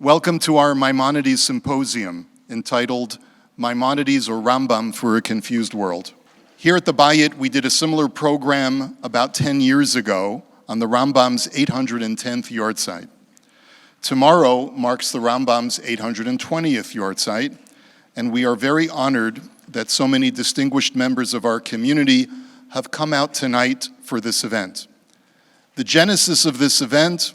Welcome to our Maimonides Symposium, entitled Maimonides or Rambam for a Confused World. Here at the Bayit, we did a similar program about 10 years ago on the Rambam's 810th yahrzeit. Tomorrow marks the Rambam's 820th yahrzeit, and we are very honored that so many distinguished members of our community have come out tonight for this event. The genesis of this event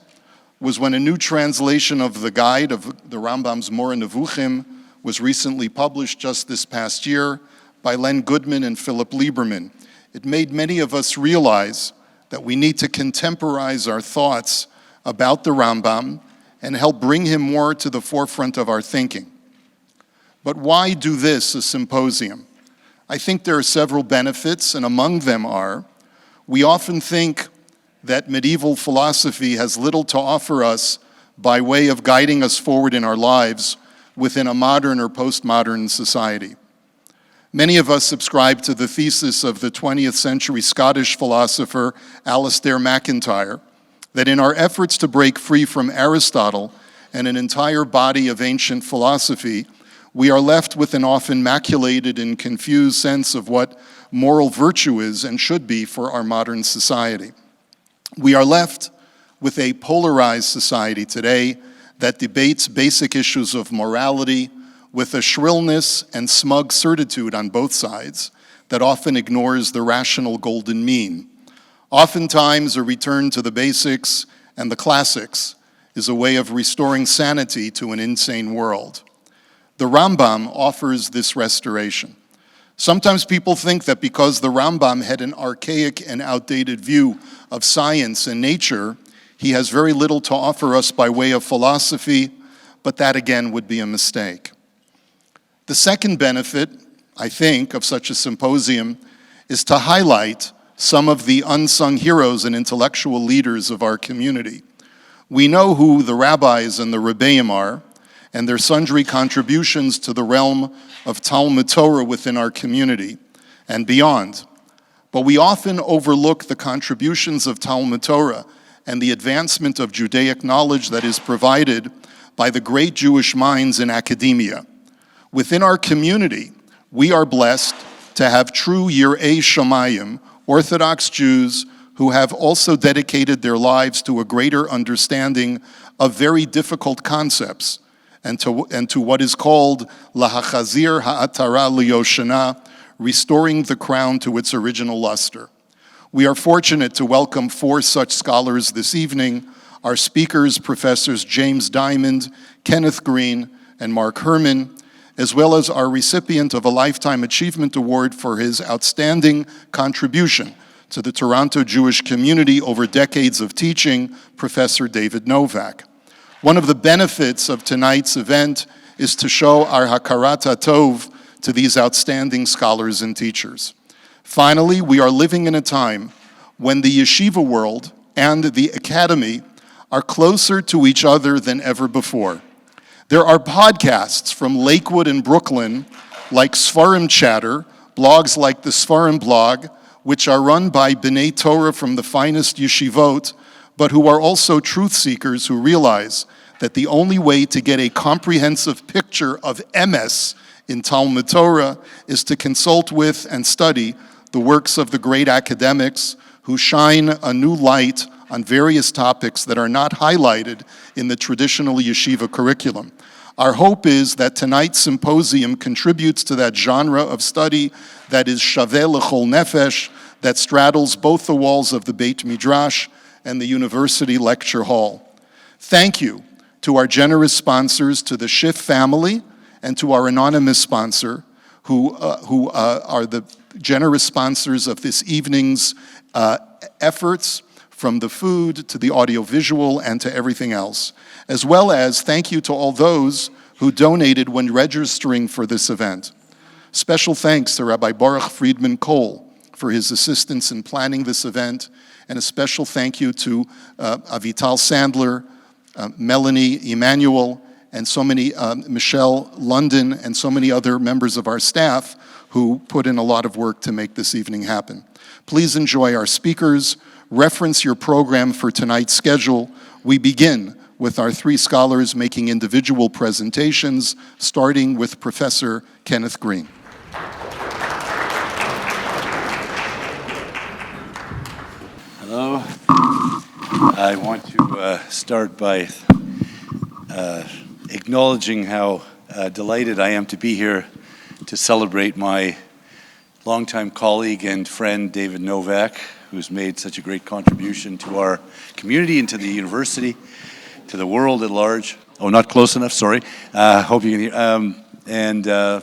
was when a new translation of the guide of the Rambam's Moreh Nevuchim was recently published just this past year by Len Goodman and Philip Lieberman. It made many of us realize that we need to contemporize our thoughts about the Rambam and help bring him more to the forefront of our thinking. But why do this, a symposium? I think there are several benefits, and among them are, we often think that medieval philosophy has little to offer us by way of guiding us forward in our lives within a modern or postmodern society. Many of us subscribe to the thesis of the 20th century Scottish philosopher Alistair MacIntyre that in our efforts to break free from Aristotle and an entire body of ancient philosophy, we are left with an often maculated and confused sense of what moral virtue is and should be for our modern society. We are left with a polarized society today that debates basic issues of morality with a shrillness and smug certitude on both sides that often ignores the rational golden mean. Oftentimes, a return to the basics and the classics is a way of restoring sanity to an insane world. The Rambam offers this restoration. Sometimes people think that because the Rambam had an archaic and outdated view of science and nature, he has very little to offer us by way of philosophy, but that again would be a mistake. The second benefit, I think, of such a symposium is to highlight some of the unsung heroes and intellectual leaders of our community. We know who the rabbis and the rebbeim are, and their sundry contributions to the realm of Talmud Torah within our community and beyond. But we often overlook the contributions of Talmud Torah and the advancement of Judaic knowledge that is provided by the great Jewish minds in academia. Within our community, we are blessed to have true Yirei Shamayim, Orthodox Jews, who have also dedicated their lives to a greater understanding of very difficult concepts, and to what is called Lahachazir Ha'atara Liyoshana, restoring the crown to its original luster. We are fortunate to welcome 4 such scholars this evening, our speakers, Professors James Diamond, Kenneth Green, and Marc Herman, as well as our recipient of a Lifetime Achievement Award for his outstanding contribution to the Toronto Jewish community over decades of teaching, Professor David Novak. One of the benefits of tonight's event is to show our hakarat hatov to these outstanding scholars and teachers. Finally, we are living in a time when the yeshiva world and the academy are closer to each other than ever before. There are podcasts from Lakewood and Brooklyn, like Sfarim Chatter, blogs like the Sfarim blog, which are run by B'nai Torah from the finest yeshivot, but who are also truth seekers who realize that the only way to get a comprehensive picture of emes in Talmud Torah is to consult with and study the works of the great academics who shine a new light on various topics that are not highlighted in the traditional yeshiva curriculum. Our hope is that tonight's symposium contributes to that genre of study that is shaveh l'chol nefesh, that straddles both the walls of the Beit Midrash and the University Lecture Hall. Thank you to our generous sponsors, to the Schiff family, and to our anonymous sponsor, who are the generous sponsors of this evening's efforts, from the food to the audiovisual and to everything else. As well as thank you to all those who donated when registering for this event. Special thanks to Rabbi Baruch Friedman Cole for his assistance in planning this event, and a special thank you to Avital Sandler, Melanie Emanuel, and so many, Michelle London, and so many other members of our staff who put in a lot of work to make this evening happen. Please enjoy our speakers. Reference your program for tonight's schedule. We begin with our three scholars making individual presentations, starting with Professor Kenneth Green. Hello. I want to start by acknowledging how delighted I am to be here to celebrate my longtime colleague and friend, David Novak, who's made such a great contribution to our community and to the university, to the world at large. Oh, not close enough, sorry. Hope you can hear.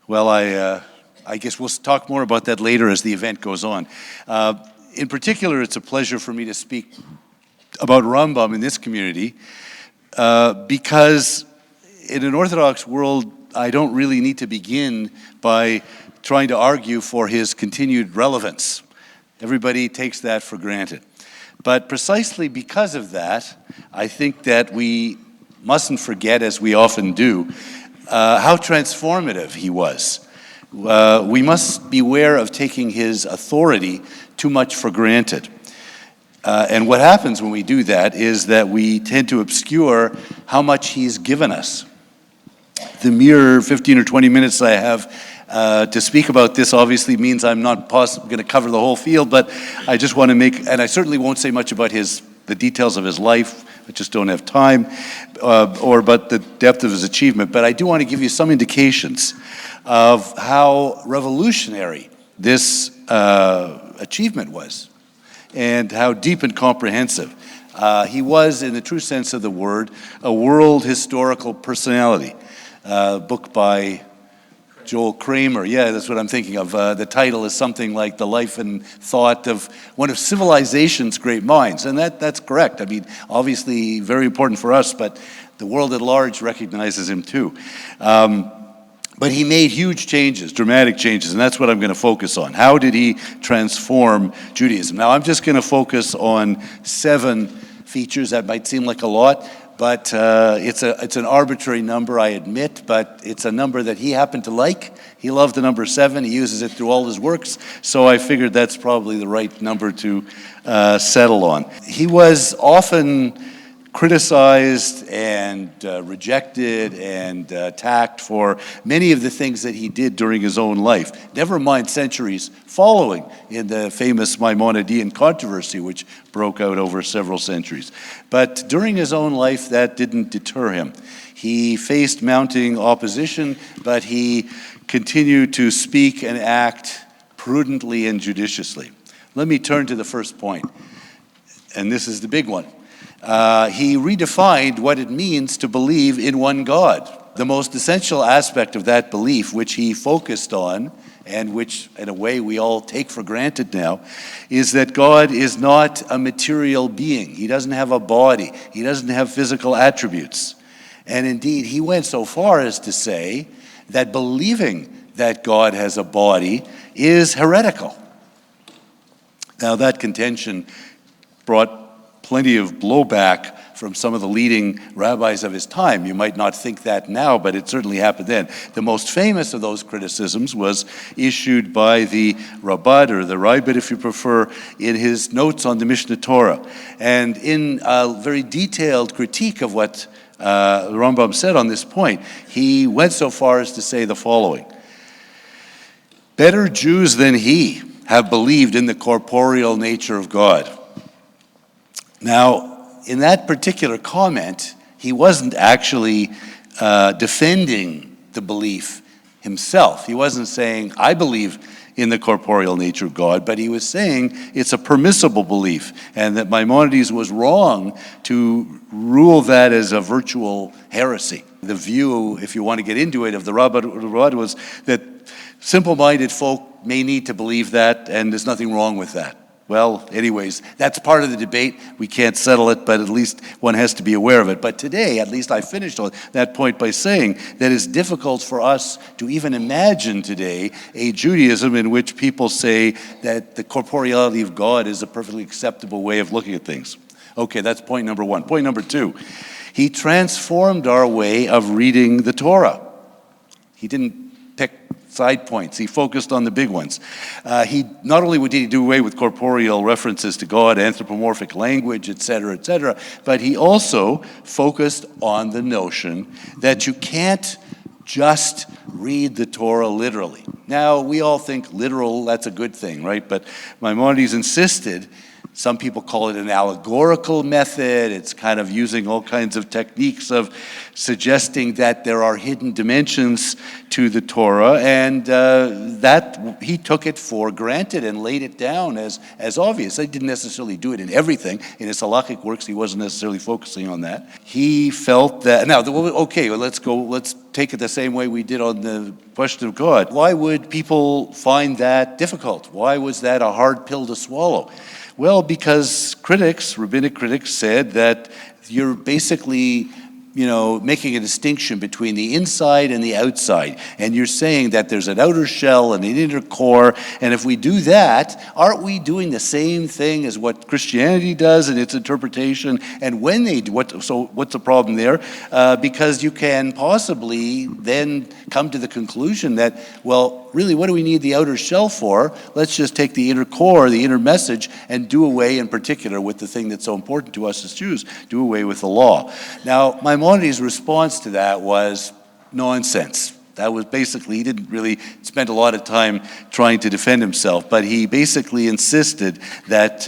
Well, I guess we'll talk more about that later as the event goes on. In particular, it's a pleasure for me to speak about Rambam in this community because in an Orthodox world, I don't really need to begin by trying to argue for his continued relevance. Everybody takes that for granted. But precisely because of that, I think that we mustn't forget, as we often do, how transformative he was. We must beware of taking his authority too much for granted. And what happens when we do that is that we tend to obscure how much he's given us. The mere 15 or 20 minutes I have to speak about this obviously means I'm not going to cover the whole field, but I just want to make, and I certainly won't say much about the details of his life, I just don't have time, or about the depth of his achievement, but I do want to give you some indications of how revolutionary this achievement was, and how deep and comprehensive. He was, in the true sense of the word, a world historical personality. Book by Joel Kramer, yeah, that's what I'm thinking of. The title is something like The Life and Thought of One of Civilization's Great Minds, and that's correct. I mean, obviously very important for us, but the world at large recognizes him too. But he made huge changes, dramatic changes, and that's what I'm going to focus on. How did he transform Judaism? Now, I'm just going to focus on 7 features. That might seem like a lot, but it's an arbitrary number, I admit, but it's a number that he happened to like. He loved the number 7. He uses it through all his works, so I figured that's probably the right number to settle on. He was often criticized and rejected and attacked for many of the things that he did during his own life, never mind centuries following in the famous Maimonidean controversy, which broke out over several centuries. But during his own life, that didn't deter him. He faced mounting opposition, but he continued to speak and act prudently and judiciously. Let me turn to the first point, and this is the big one. He redefined what it means to believe in one God. The most essential aspect of that belief, which he focused on, and which in a way we all take for granted now, is that God is not a material being. He doesn't have a body. He doesn't have physical attributes. And indeed, he went so far as to say that believing that God has a body is heretical. Now, that contention brought plenty of blowback from some of the leading rabbis of his time. You might not think that now, but it certainly happened then. The most famous of those criticisms was issued by the Rabbad, or the Rabbit if you prefer, in his notes on the Mishnah Torah. And in a very detailed critique of what the Rambam said on this point, he went so far as to say the following: "Better Jews than he have believed in the corporeal nature of God." Now, in that particular comment, he wasn't actually defending the belief himself. He wasn't saying, I believe in the corporeal nature of God, but he was saying it's a permissible belief, and that Maimonides was wrong to rule that as a virtual heresy. The view, if you want to get into it, of the Rabbad was that simple-minded folk may need to believe that, and there's nothing wrong with that. Well, anyways, that's part of the debate. We can't settle it, but at least one has to be aware of it. But today, at least I finished on that point by saying that it's difficult for us to even imagine today a Judaism in which people say that the corporeality of God is a perfectly acceptable way of looking at things. Okay, that's point number 1. Point number 2, he transformed our way of reading the Torah. He didn't pick side points. He focused on the big ones. He not only did he do away with corporeal references to God, anthropomorphic language, etc., but he also focused on the notion that you can't just read the Torah literally. Now, we all think literal, that's a good thing, right? But Maimonides insisted, some people call it an allegorical method. It's kind of using all kinds of techniques of suggesting that there are hidden dimensions to the Torah, and that he took it for granted and laid it down as obvious. He didn't necessarily do it in everything. In his halakhic works, he wasn't necessarily focusing on that. He felt that, now, okay, well, let's take it the same way we did on the question of God. Why would people find that difficult? Why was that a hard pill to swallow? Well, because rabbinic critics said that you're basically, making a distinction between the inside and the outside. And you're saying that there's an outer shell and an inner core. And if we do that, aren't we doing the same thing as what Christianity does in its interpretation? And when they do, so what's the problem there? Because you can possibly then come to the conclusion that, well, really, what do we need the outer shell for? Let's just take the inner core, the inner message, and do away in particular with the thing that's so important to us as Jews, do away with the law. Now, Maimonides' response to that was nonsense. That was basically, he didn't really spend a lot of time trying to defend himself, but he basically insisted that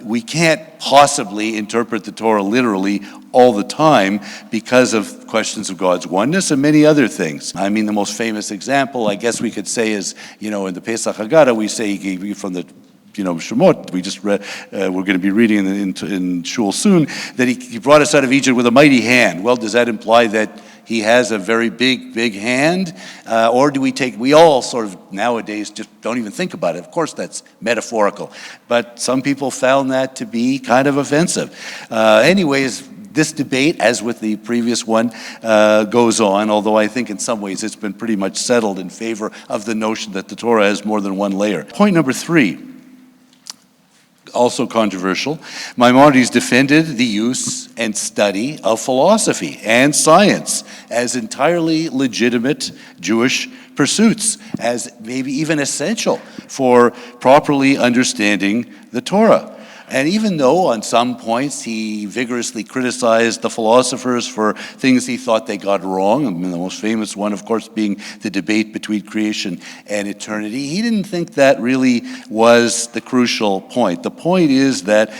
we can't possibly interpret the Torah literally all the time because of questions of God's oneness and many other things. I mean, the most famous example, I guess we could say, is, in the Pesach Haggadah, we say from the Shemot, we just read, we're going to be reading in Shul soon, that he brought us out of Egypt with a mighty hand. Well, does that imply that he has a very big hand? Or do we all sort of nowadays just don't even think about it? Of course, that's metaphorical. But some people found that to be kind of offensive. Anyways, this debate, as with the previous one, goes on, although I think in some ways it's been pretty much settled in favor of the notion that the Torah has more than one layer. Point number 3. Also controversial, Maimonides defended the use and study of philosophy and science as entirely legitimate Jewish pursuits, as maybe even essential for properly understanding the Torah. And even though on some points he vigorously criticized the philosophers for things he thought they got wrong, the most famous one, of course, being the debate between creation and eternity, he didn't think that really was the crucial point. The point is that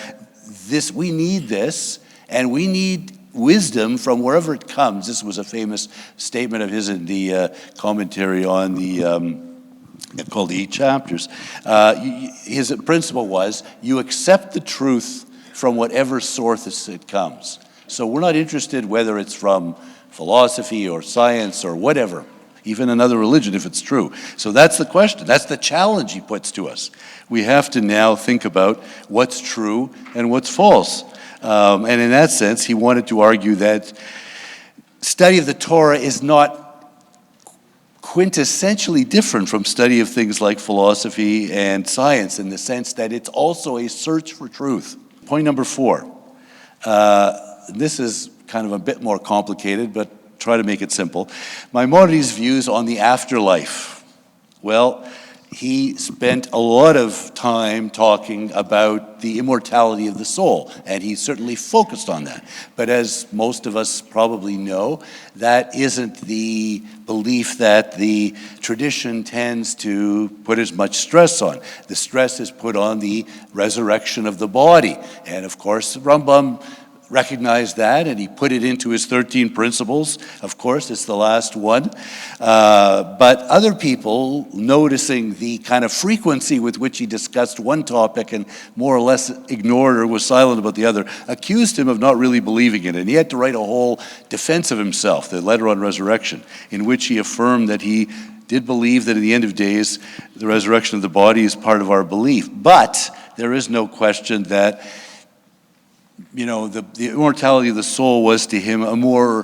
we need this, and we need wisdom from wherever it comes. This was a famous statement of his in the commentary on the called the 8 chapters. His principle was, you accept the truth from whatever source it comes. So we're not interested whether it's from philosophy or science or whatever, even another religion if it's true. So that's the question. That's the challenge he puts to us. We have to now think about what's true and what's false. And in that sense, he wanted to argue that study of the Torah is not quintessentially different from study of things like philosophy and science, in the sense that it's also a search for truth. Point number 4. This is kind of a bit more complicated, but try to make it simple. Maimonides' views on the afterlife. Well, he spent a lot of time talking about the immortality of the soul, and he certainly focused on that. But as most of us probably know, that isn't the belief that the tradition tends to put as much stress on. The stress is put on the resurrection of the body. And of course, Rambam recognized that, and he put it into his 13 principles. Of course, it's the last one. But other people, noticing the kind of frequency with which he discussed one topic and more or less ignored or was silent about the other, accused him of not really believing in it. And he had to write a whole defense of himself, the letter on resurrection, in which he affirmed that he did believe that at the end of days, the resurrection of the body is part of our belief. But there is no question that the immortality of the soul was to him a more,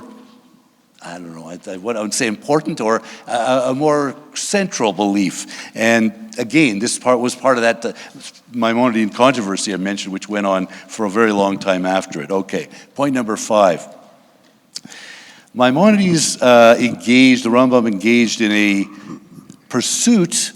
what I would say important, or a more central belief. And again, this was part of that Maimonidean controversy I mentioned, which went on for a very long time after it. Okay, point number 5. Maimonides the Rambam engaged in a pursuit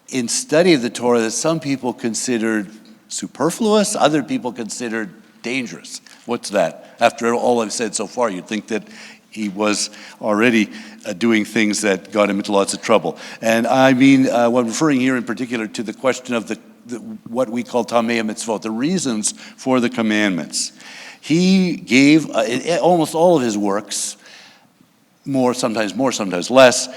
in study of the Torah that some people considered superfluous, other people considered dangerous. What's that? After all I've said so far, you'd think that he was already doing things that got him into lots of trouble. And I mean, I'm referring here in particular to the question of what we call Tamei Mitzvot, the reasons for the commandments. He gave almost all of his works, sometimes more, sometimes less,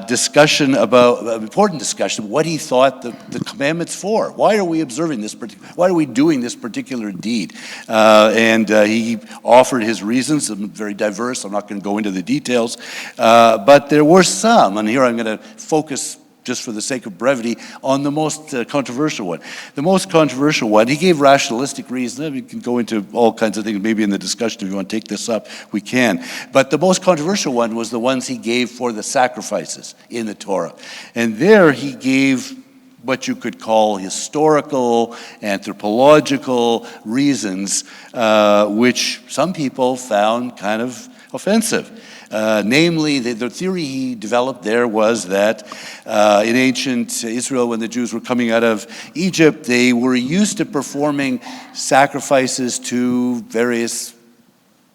discussion about, important discussion of what he thought the commandments for. Why are we observing this? Why are we doing this particular deed? And he offered his reasons, very diverse. I'm not going to go into the details. But there were some, and here I'm going to focus, just for the sake of brevity, on the most controversial one. The most controversial one, he gave rationalistic reasons. We can go into all kinds of things, maybe in the discussion. If you want to take this up, we can. But the most controversial one was the ones he gave for the sacrifices in the Torah. And there he gave what you could call historical, anthropological reasons, which some people found kind of offensive. Namely, the theory he developed there was that in ancient Israel, when the Jews were coming out of Egypt, they were used to performing sacrifices to various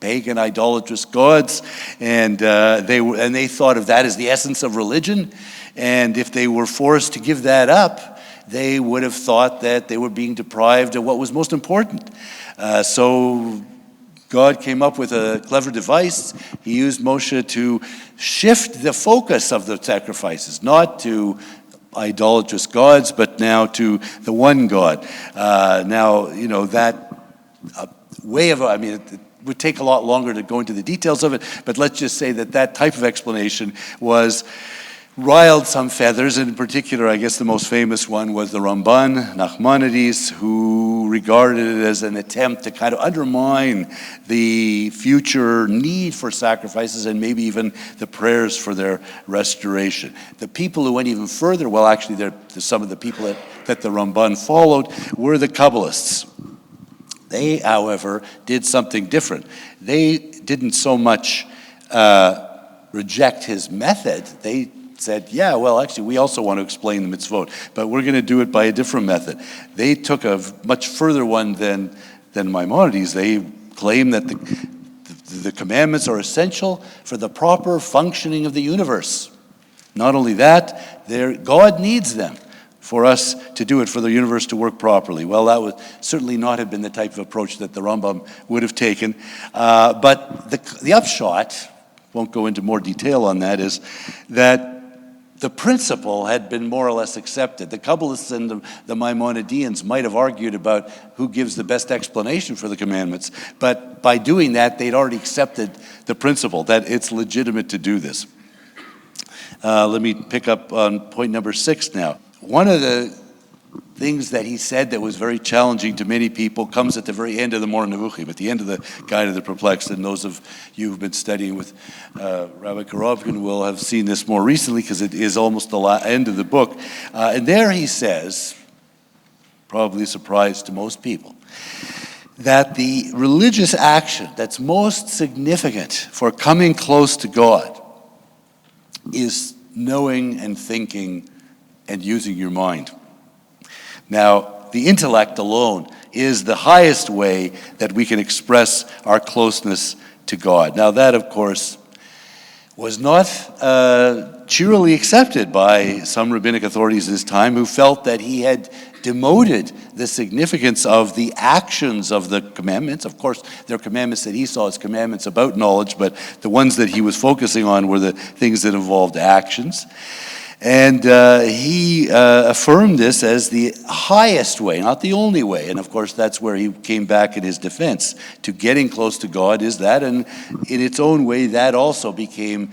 pagan idolatrous gods, and they thought of that as the essence of religion. And if they were forced to give that up, they would have thought that they were being deprived of what was most important. So God came up with a clever device. He used Moshe to shift the focus of the sacrifices, not to idolatrous gods, but now to the one God. That way of, it would take a lot longer to go into the details of it, but let's just say that type of explanation riled some feathers, and in particular, I guess the most famous one was the Ramban, Maimonides, who regarded it as an attempt to kind of undermine the future need for sacrifices and maybe even the prayers for their restoration. The people who went even further, well, actually, some of the people that the Ramban followed were the Kabbalists. They, however, did something different. They didn't so much reject his method. They said, yeah, well, actually, we also want to explain the mitzvot, but we're going to do it by a different method. They took a much further one than Maimonides. They claim that the commandments are essential for the proper functioning of the universe. Not only that, God needs them for us to do it, for the universe to work properly. Well, that would certainly not have been the type of approach that the Rambam would have taken. But the upshot, won't go into more detail on that, is that the principle had been more or less accepted. The Kabbalists and the Maimonideans might have argued about who gives the best explanation for the commandments, but by doing that, they'd already accepted the principle that it's legitimate to do this. Let me pick up on point number 6 now. One of the things that he said that was very challenging to many people comes at the very end of the Moreh Nevuchim, at the end of the Guide of the Perplexed, and those of you who've been studying with Rabbi Korovkin will have seen this more recently because it is almost the end of the book. And there he says, probably a surprise to most people, that the religious action that's most significant for coming close to God is knowing and thinking and using your mind. Now, the intellect alone is the highest way that we can express our closeness to God. Now, that, of course, was not cheerily accepted by some rabbinic authorities at his time who felt that he had demoted the significance of the actions of the commandments. Of course, there are commandments that he saw as commandments about knowledge, but the ones that he was focusing on were the things that involved actions. And he affirmed this as the highest way, not the only way. And of course, that's where he came back in his defense. To getting close to God is that, and in its own way, that also became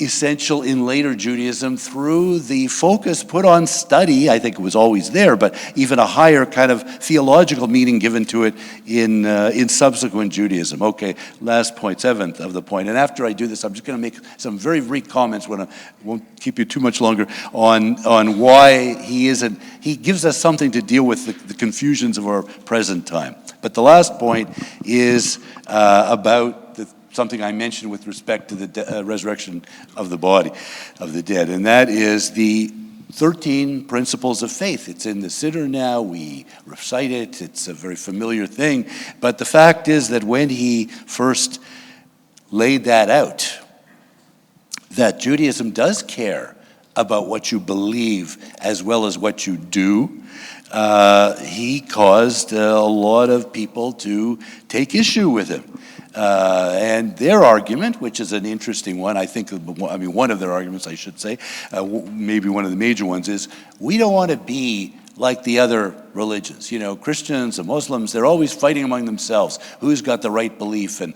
essential in later Judaism through the focus put on study. I think it was always there, but even a higher kind of theological meaning given to it in subsequent Judaism. Okay, last point, 7th of the point. And after I do this, I'm just going to make some very brief comments when I won't keep you too much longer on why he gives us something to deal with the confusions of our present time. But the last point is about something I mentioned with respect to the resurrection of the body, of the dead, and that is the 13 principles of faith. It's in the Siddur now. We recite it. It's a very familiar thing. But the fact is that when he first laid that out, that Judaism does care about what you believe as well as what you do, he caused a lot of people to take issue with him. And their argument, which is an interesting one, one of their arguments, I should say, maybe one of the major ones, is we don't want to be like the other religions. Christians and Muslims, they're always fighting among themselves. Who's got the right belief and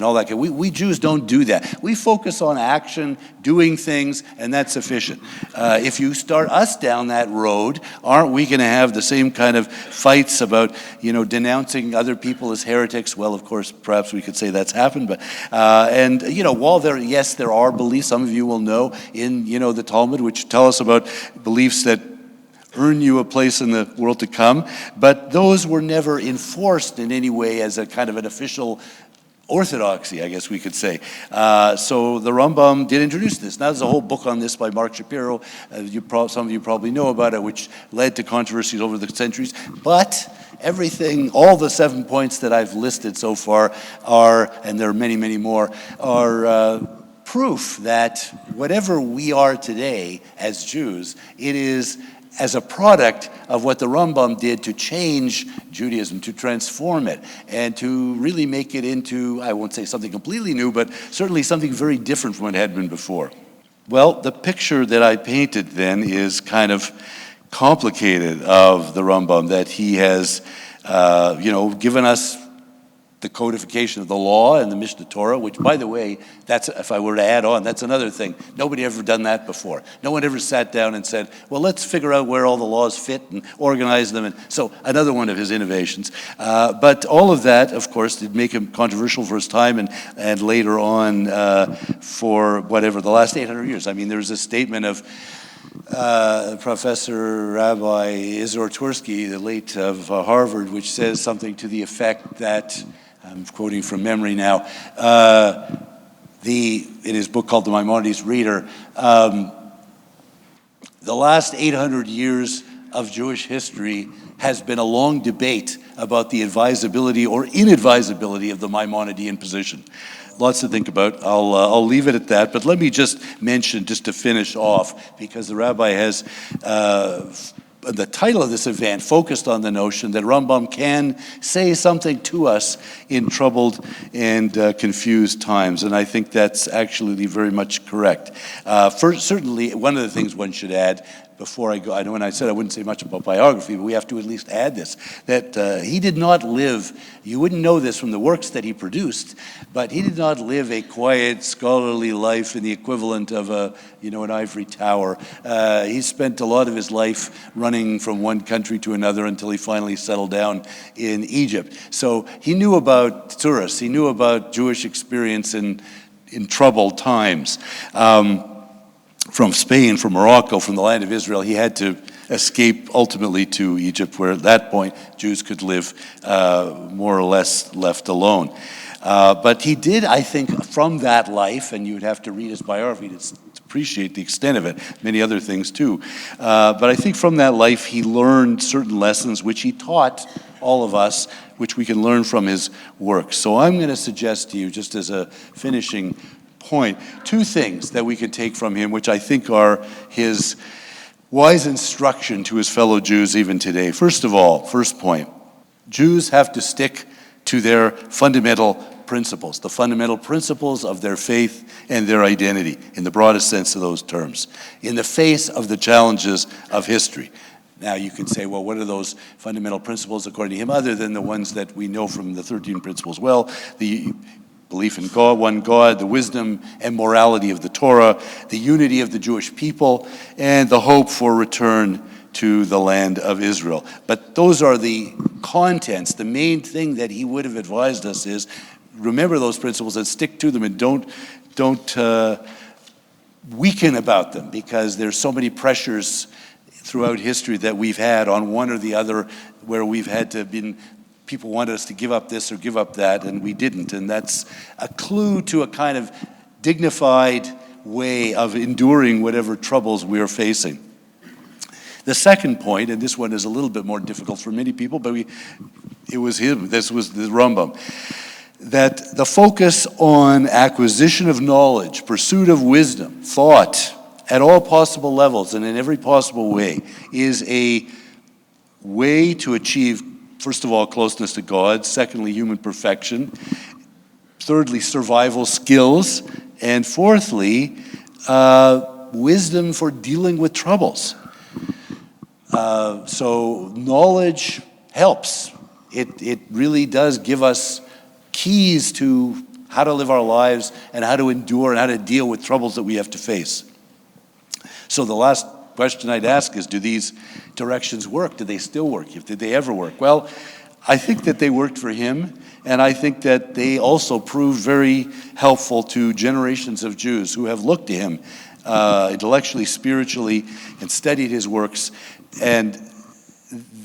all that. We Jews don't do that. We focus on action, doing things, and that's sufficient. If you start us down that road, aren't we going to have the same kind of fights about, denouncing other people as heretics? Well, of course, perhaps we could say that's happened. But while there are beliefs, some of you will know in, the Talmud, which tell us about beliefs that earn you a place in the world to come, but those were never enforced in any way as a kind of an official orthodoxy, I guess we could say. So the Rambam did introduce this. Now there's a whole book on this by Marc Shapiro. Some of you probably know about it, which led to controversies over the centuries. But all the 7 points that I've listed so far are, and there are many, many more, are proof that whatever we are today as Jews, it is as a product of what the Rambam did to change Judaism, to transform it, and to really make it into, I won't say something completely new, but certainly something very different from what it had been before. Well, the picture that I painted then is kind of complicated of the Rambam, that he has, given us the codification of the law and the Mishnah Torah, which, by the way, that's, if I were to add on, that's another thing. Nobody ever done that before. No one ever sat down and said, well, let's figure out where all the laws fit and organize them. And so another one of his innovations. But all of that, of course, did make him controversial for his time and later on for whatever, the last 800 years. I mean, there's a statement of Professor Rabbi Isidore Twersky, the late of Harvard, which says something to the effect that, I'm quoting from memory now, in his book called The Maimonides Reader, the last 800 years of Jewish history has been a long debate about the advisability or inadvisability of the Maimonidean position. Lots to think about. I'll leave it at that, but let me just mention, just to finish off, because the rabbi has the title of this event focused on the notion that Rambam can say something to us in troubled and confused times, and I think that's actually very much correct. Certainly, one of the things one should add before I go, I know when I said I wouldn't say much about biography, but we have to at least add this, that he did not live, you wouldn't know this from the works that he produced, but he did not live a quiet, scholarly life in the equivalent of an ivory tower. He spent a lot of his life running from one country to another until he finally settled down in Egypt. So he knew about Tzuras, he knew about Jewish experience in troubled times. From Spain, from Morocco, from the land of Israel, he had to escape ultimately to Egypt, where at that point Jews could live more or less left alone. But he did, I think, from that life, and you'd have to read his biography to appreciate the extent of it, many other things too. But I think from that life he learned certain lessons which he taught all of us, which we can learn from his work. So I'm going to suggest to you, just as a finishing point, two things that we can take from him, which I think are his wise instruction to his fellow Jews even today. First of all, first point, Jews have to stick to their fundamental principles, the fundamental principles of their faith and their identity, in the broadest sense of those terms, in the face of the challenges of history. Now you could say, well, what are those fundamental principles according to him, other than the ones that we know from the 13 principles? Well, the belief in God, one God, the wisdom and morality of the Torah, the unity of the Jewish people, and the hope for return to the land of Israel. But those are the contents. The main thing that he would have advised us is remember those principles and stick to them, and don't weaken about them, because there's so many pressures throughout history that we've had on one or the other, where we've had to been people wanted us to give up this or give up that, and we didn't. And that's a clue to a kind of dignified way of enduring whatever troubles we are facing. The second point, and this one is a little bit more difficult for many people, but it was him, this was the Rambam, that the focus on acquisition of knowledge, pursuit of wisdom, thought, at all possible levels and in every possible way, is a way to achieve, first of all, closeness to God, secondly, human perfection, thirdly, survival skills, and fourthly, wisdom for dealing with troubles. So knowledge helps. It really does give us keys to how to live our lives and how to endure and how to deal with troubles that we have to face. So the last question I'd ask is, do these directions work? Do they still work? Did they ever work? Well, I think that they worked for him, and I think that they also proved very helpful to generations of Jews who have looked to him intellectually, spiritually, and studied his works. And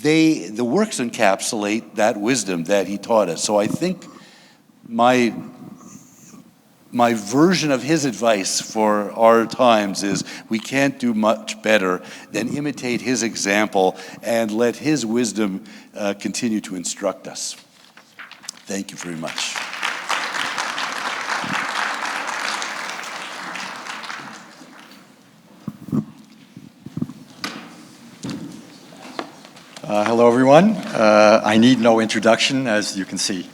the works encapsulate that wisdom that he taught us. So I think my version of his advice for our times is we can't do much better than imitate his example and let his wisdom continue to instruct us. Thank you very much. Hello, everyone. I need no introduction, as you can see.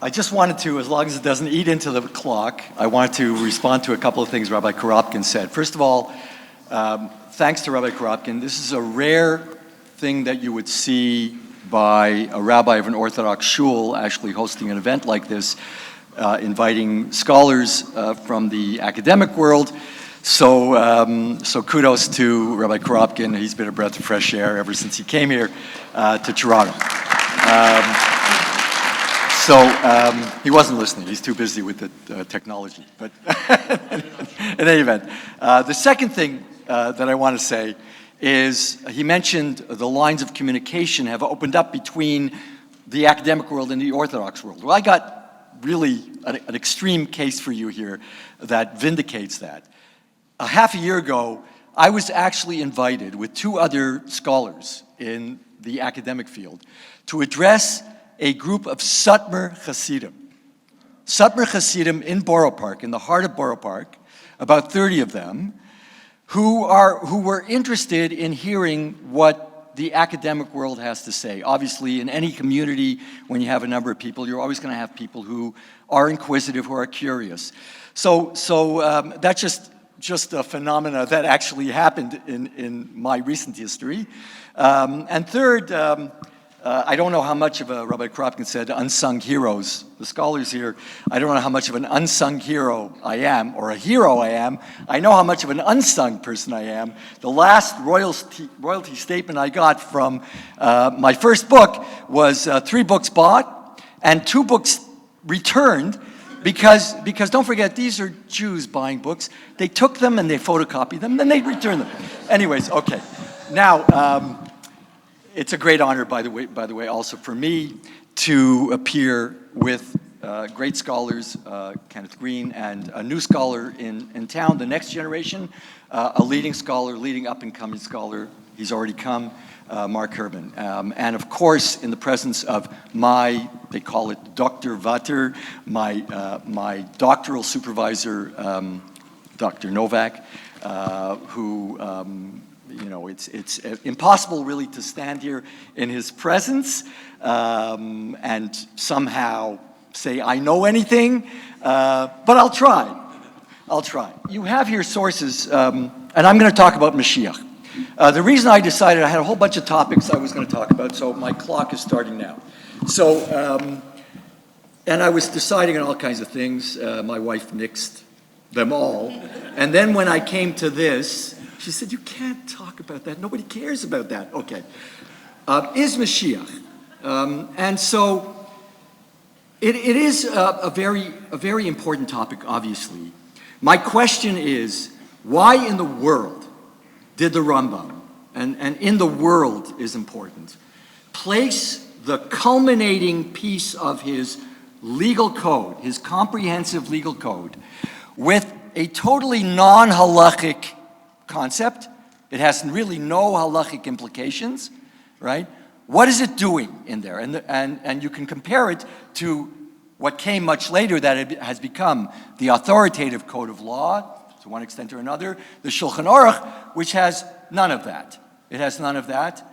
I just wanted to, as long as it doesn't eat into the clock, I wanted to respond to a couple of things Rabbi Koropkin said. First of all, thanks to Rabbi Koropkin. This is a rare thing that you would see by a rabbi of an Orthodox shul actually hosting an event like this, inviting scholars from the academic world. So kudos to Rabbi Koropkin. He's been a breath of fresh air ever since he came here to Toronto. He wasn't listening. He's too busy with the technology. But in any event, the second thing that I want to say is he mentioned the lines of communication have opened up between the academic world and the Orthodox world. Well, I got really an extreme case for you here that vindicates that. A half a year ago, I was actually invited with two other scholars in the academic field to address a group of Satmar Hasidim. Satmar Hasidim in Borough Park, in the heart of Borough Park, about 30 of them, who were interested in hearing what the academic world has to say. Obviously, in any community, when you have a number of people, you're always going to have people who are inquisitive, who are curious. So that's just a phenomena that actually happened in my recent history. And third, I don't know how much of a, Rabbi Koropkin said, unsung heroes. The scholars here, I don't know how much of an unsung hero I am, or a hero I am. I know how much of an unsung person I am. The last royalty statement I got from my first book was 3 books bought and 2 books returned because don't forget, these are Jews buying books. They took them and they photocopied them, then they returned them. Anyways, okay. Now, it's a great honor, by the way, also for me to appear with great scholars, Kenneth Green, and a new scholar in town, the next generation, a leading scholar, leading up-and-coming scholar. He's already come, Marc Herman. And of course, in the presence of they call it Dr. Vater, my doctoral supervisor, Dr. Novak, who it's impossible really to stand here in his presence and somehow say I know anything, but I'll try. You have here sources, and I'm going to talk about Mashiach. The reason I decided, I had a whole bunch of topics I was going to talk about, so my clock is starting now. So, and I was deciding on all kinds of things. My wife nixed them all. And then when I came to this, she said, you can't talk about that. Nobody cares about that. Okay. Is Mashiach. And so it is a very important topic, obviously. My question is, why in the world did the Rambam, and in the world is important, place the culminating piece of his legal code, his comprehensive legal code, with a totally non-halachic concept. It has really no halachic implications, right? What is it doing in there? And you can compare it to what came much later that it has become the authoritative code of law, to one extent or another, the Shulchan Aruch, which has none of that. It has none of that.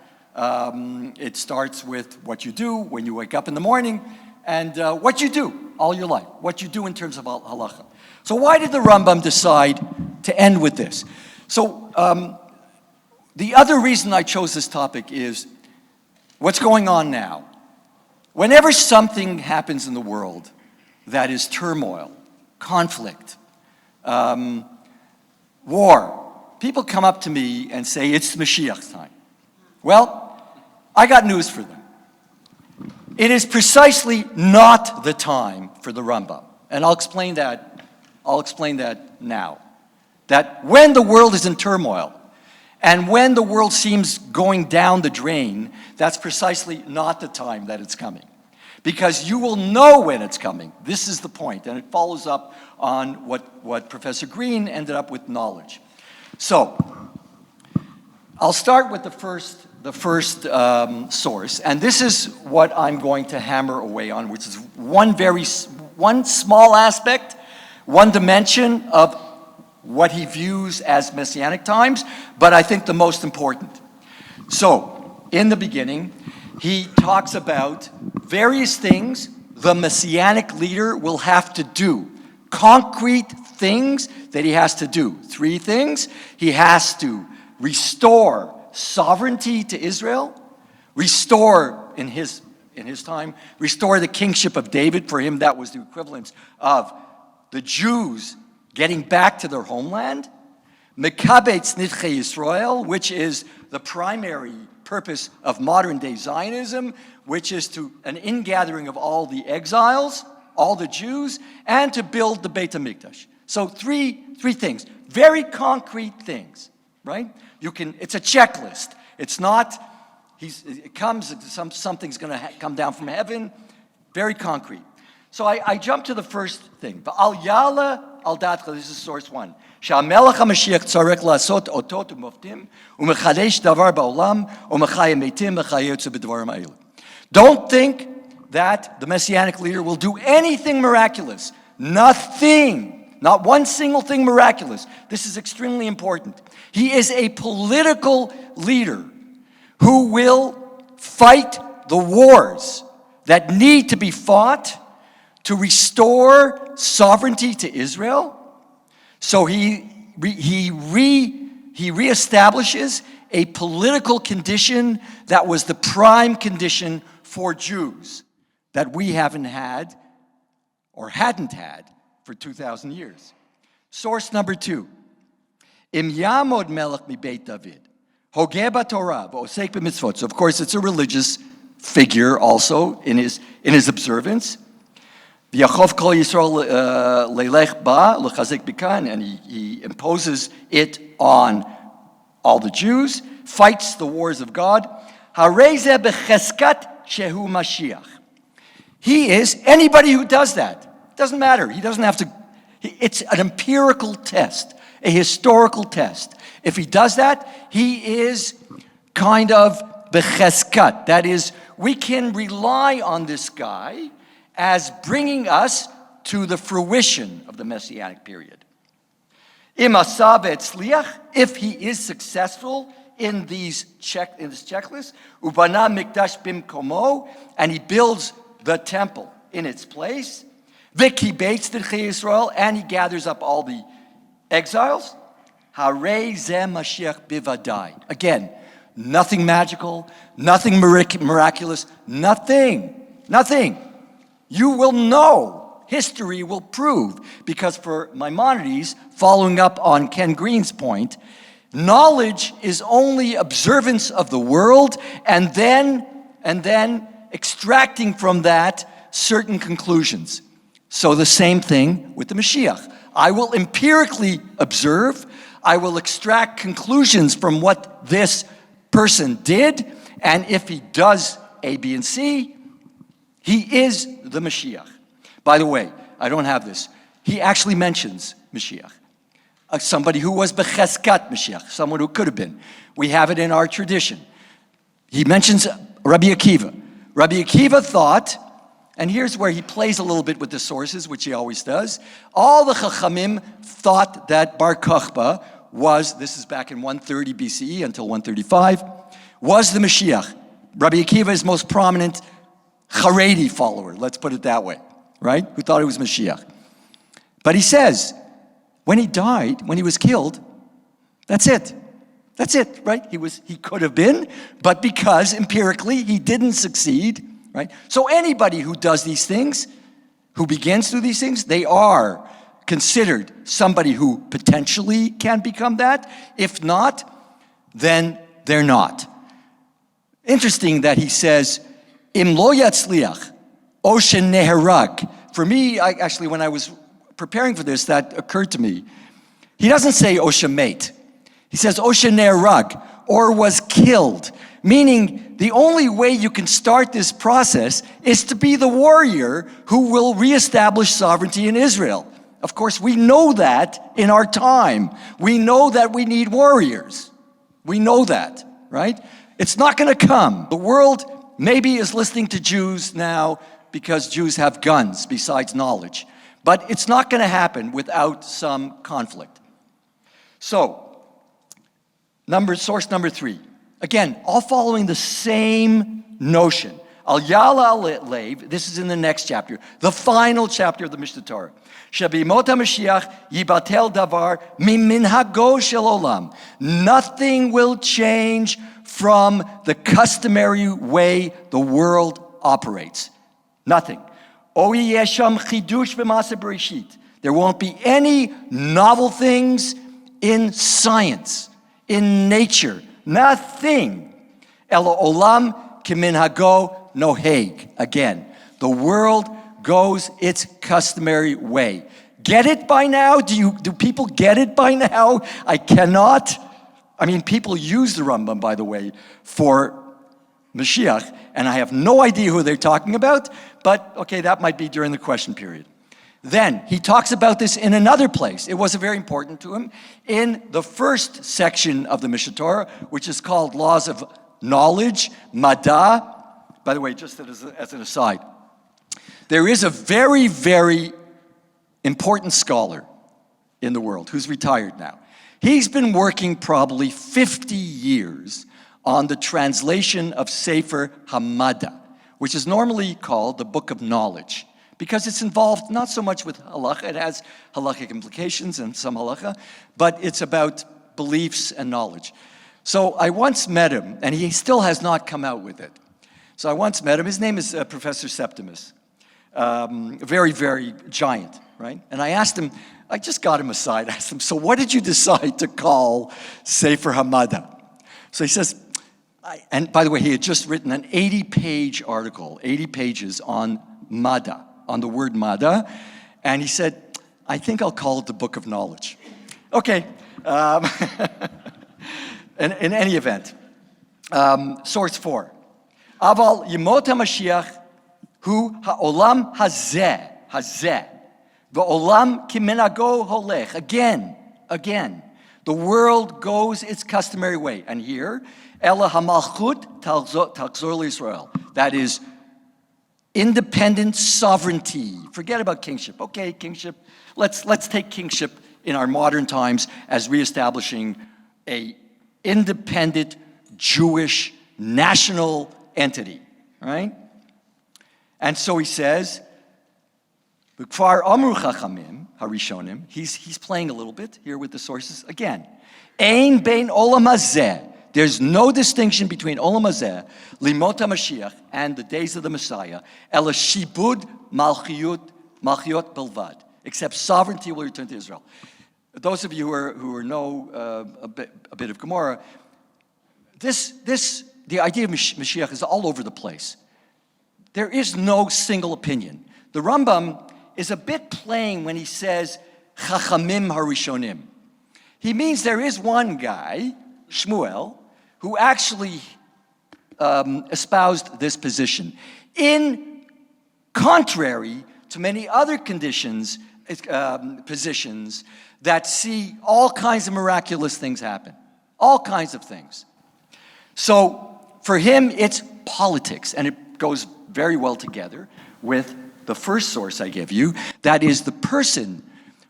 It starts with what you do when you wake up in the morning and what you do all your life, what you do in terms of halacha. So why did the Rambam decide to end with this? So the other reason I chose this topic is what's going on now. Whenever something happens in the world that is turmoil, conflict, war, people come up to me and say, it's Mashiach's time. Well, I got news for them. It is precisely not the time for the Rambam. And I'll explain that now. That when the world is in turmoil, and when the world seems going down the drain, that's precisely not the time that it's coming. Because you will know when it's coming. This is the point, and it follows up on what Professor Green ended up with knowledge. So, I'll start with the first source, and this is what I'm going to hammer away on, which is one small aspect, one dimension of what he views as Messianic times, but I think the most important. So, in the beginning, he talks about various things the Messianic leader will have to do. Concrete things that he has to do. 3 things. He has to restore sovereignty to Israel, restore, in his time, restore the kingship of David. For him, that was the equivalent of the Jews getting back to their homeland. Mekabetz Nidchei Yisrael, which is the primary purpose of modern-day Zionism, which is an ingathering of all the exiles, all the Jews, and to build the Beit HaMikdash. So three things, very concrete things, right? It's a checklist. It's not, something's going to come down from heaven, very concrete. So I jump to the first thing. Al Yala al Datcha, this is source 1. שהמלך המשיח צריך לעשות אותות ומופתים ומחדש דבר בעולם ומחיה מתים וכיוצא בדברים האלה. Don't think that the Messianic leader will do anything miraculous. Nothing. Not one single thing miraculous. This is extremely important. He is a political leader who will fight the wars that need to be fought to restore sovereignty to Israel. So he reestablishes a political condition that was the prime condition for Jews that we haven't had or hadn't had for 2,000 years. Source number 2. Im Yamod Melech mi Beit David, Hogeh b'Torah v'osek b'mitzvot. So of course it's a religious figure also in his observance. V'yachov kol Yisrael leilech ba l'chazik bikan, and he imposes it on all the Jews, fights the wars of God. Harei zeh b'cheskat shehu Mashiach. He is, anybody who does that, doesn't matter, he doesn't have to, it's an empirical test, a historical test. If he does that, he is kind of b'cheskat. That is, we can rely on this guy as bringing us to the fruition of the Messianic period. Im asa v'etzliach, if he is successful in this checklist, ubana mikdash bimkomo, and he builds the temple in its place, v'kibeitz d'chei Yisrael, and he gathers up all the exiles, harei zeh Mashiach bivadai. Again, nothing magical, nothing miraculous, nothing. You will know, history will prove, because for Maimonides, following up on Ken Green's point, knowledge is only observance of the world and then extracting from that certain conclusions. So the same thing with the Mashiach. I will empirically observe, I will extract conclusions from what this person did, and if he does A, B, and C. He is the Mashiach. By the way, I don't have this. He actually mentions Mashiach. Somebody who was Becheskat Mashiach, someone who could have been. We have it in our tradition. He mentions Rabbi Akiva. Rabbi Akiva thought, and here's where he plays a little bit with the sources, which he always does. All the Chachamim thought that Bar Kokhba was, this is back in 130 BCE until 135, was the Mashiach. Rabbi Akiva is most prominent Haredi follower, let's put it that way, right? Who thought it was Mashiach. But he says, when he died, when he was killed, that's it. That's it, right? He could have been, but because empirically he didn't succeed, right? So anybody who does these things, who begins to do these things, they are considered somebody who potentially can become that. If not, then they're not. Interesting that he says, Im lo yatzliach, o sheneherag. For me, actually, when I was preparing for this, that occurred to me. He doesn't say o shemet. He says o sheneherag, or was killed. Meaning, the only way you can start this process is to be the warrior who will reestablish sovereignty in Israel. Of course, we know that in our time. We know that we need warriors. We know that, right? It's not going to come. The world maybe is listening to Jews now because Jews have guns besides knowledge. But it's not going to happen without some conflict. So, source number 3. Again, all following the same notion. Al Yala Lev, this is in the next chapter, the final chapter of the Mishnah Torah. Shabimot HaMashiach yibatel davar miminhago shel olam. Nothing will change from the customary way the world operates. Nothing. O yesham chidush b'ma'aseh bereshit. There won't be any novel things in science, in nature. Nothing. Elo olam kiminhago noheg. Again, the world goes its customary way. Get it by now? Do people get it by now? I cannot. I mean, people use the Rambam, by the way, for Mashiach, and I have no idea who they're talking about, but okay, that might be during the question period. Then, he talks about this in another place. It was very important to him. In the first section of the Mishnah Torah, which is called Laws of Knowledge, Mada. By the way, just as an aside, there is a very, very important scholar in the world who's retired now. He's been working probably 50 years on the translation of Sefer Hamada, which is normally called the Book of Knowledge, because it's involved not so much with halacha, it has halachic implications and some halacha, but it's about beliefs and knowledge. So I once met him, and he still has not come out with it. So I once met him. His name is Professor Septimus. Very, very giant, right? And I asked him, I just got him aside. I asked him, so what did you decide to call Sefer Hamada? So he says, and by the way, he had just written an 80-page article, 80 pages on Mada, on the word Mada. And he said, I think I'll call it the Book of Knowledge. Okay. In any event, source 4. Aval Yemot HaMashiach hu ha'olam hazeh, v'olam kimenago holech. Again, the world goes its customary way. And here, Ela hamalchut talzor l'Yisrael. That is independent sovereignty. Forget about kingship. Okay, kingship. Let's take kingship in our modern times as reestablishing a independent Jewish national entity, right? And so he says, B'kfar amru chachamim harishonim. He's playing a little bit here with the sources again. Ein bein olam hazeh. There's no distinction between olam hazeh, limot HaMashiach, and the days of the Messiah. Ela shibud malchiyot belvad. Except sovereignty will return to Israel. Those of you who know a bit of Gemara, the idea of Mashiach is all over the place. There is no single opinion. The Rambam is a bit playing when he says Chachamim Harishonim. He means there is one guy, Shmuel, who actually espoused this position, in contrary to many other positions that see all kinds of miraculous things happen, all kinds of things. So for him, it's politics, and it goes very well together with the first source I give you, that is the person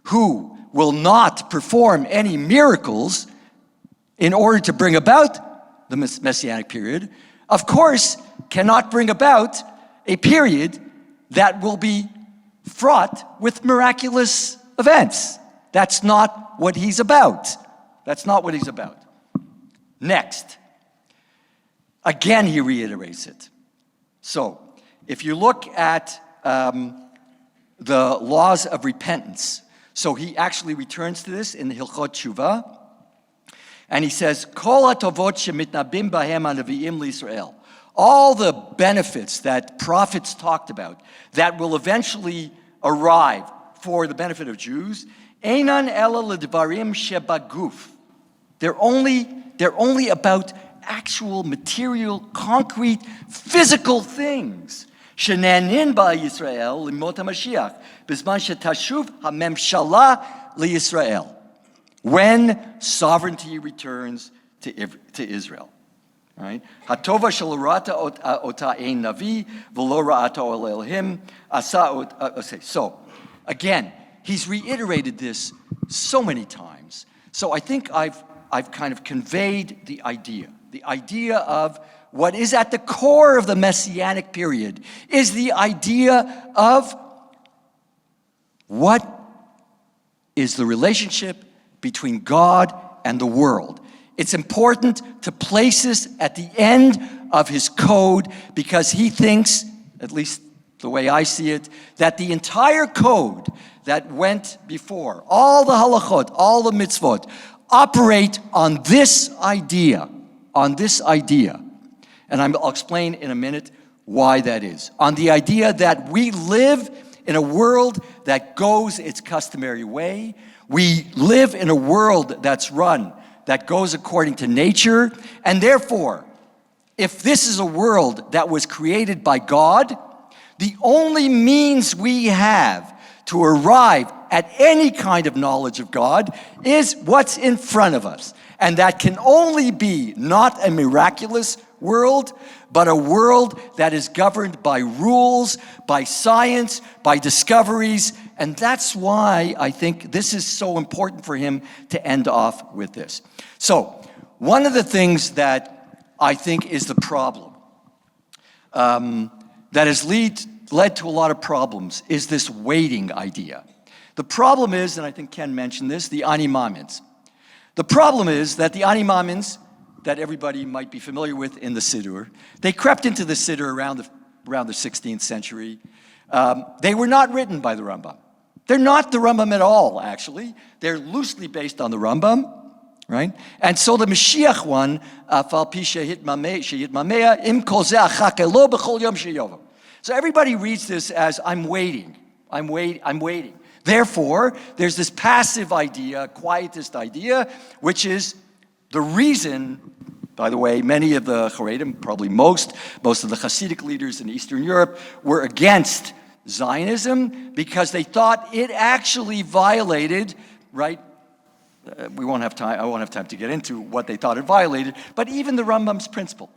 who will not perform any miracles in order to bring about the Messianic period, of course, cannot bring about a period that will be fraught with miraculous events. That's not what he's about. That's not what he's about. Next, again, he reiterates it. So, if you look at the laws of repentance, so he actually returns to this in the Hilchot Tshuva, and he says, Kol hatovot shemitnabim bahem hanaviim liYisrael. All the benefits that prophets talked about that will eventually arrive for the benefit of Jews, einan ela ledvarim shebaguf. They're only about actual material, concrete, physical things. Shenanin ba Yisrael limot HaMashiach bizman shetashuv hamemshala liYisrael. When sovereignty returns to Israel. Right? Hatova shalorata ota ein navi v'lo ra'ata ol Elohim asa. So, again, he's reiterated this so many times. So I think I've kind of conveyed the idea of what is at the core of the Messianic period is the idea of what is the relationship between God and the world. It's important to place this at the end of his code because he thinks, at least the way I see it, that the entire code that went before, all the halachot, all the mitzvot, operate on this idea. And I'll explain in a minute why that is. On the idea that we live in a world that goes its customary way. We live in a world that goes according to nature, and therefore, if this is a world that was created by God, the only means we have to arrive at any kind of knowledge of God is what's in front of us. And that can only be not a miraculous world, but a world that is governed by rules, by science, by discoveries. And that's why I think this is so important for him to end off with this. So, one of the things that I think is the problem, that has led to a lot of problems, is this waiting idea. The problem is, and I think Ken mentioned this, the animamins. The problem is that the animamins, that everybody might be familiar with in the Siddur, they crept into the Siddur around the 16th century. They were not written by the Rambam. They're not the Rambam at all, actually. They're loosely based on the Rambam, right? And so the Mashiach one, fal pi shehit mamea im kol ze achakelo b'chol yom sheyovo. So everybody reads this as I'm waiting. Therefore, there's this passive idea, quietist idea, which is the reason, by the way, many of the Haredim, probably most of the Hasidic leaders in Eastern Europe were against Zionism because they thought it actually violated, right? I won't have time to get into what they thought it violated, but even the Rambam's principle.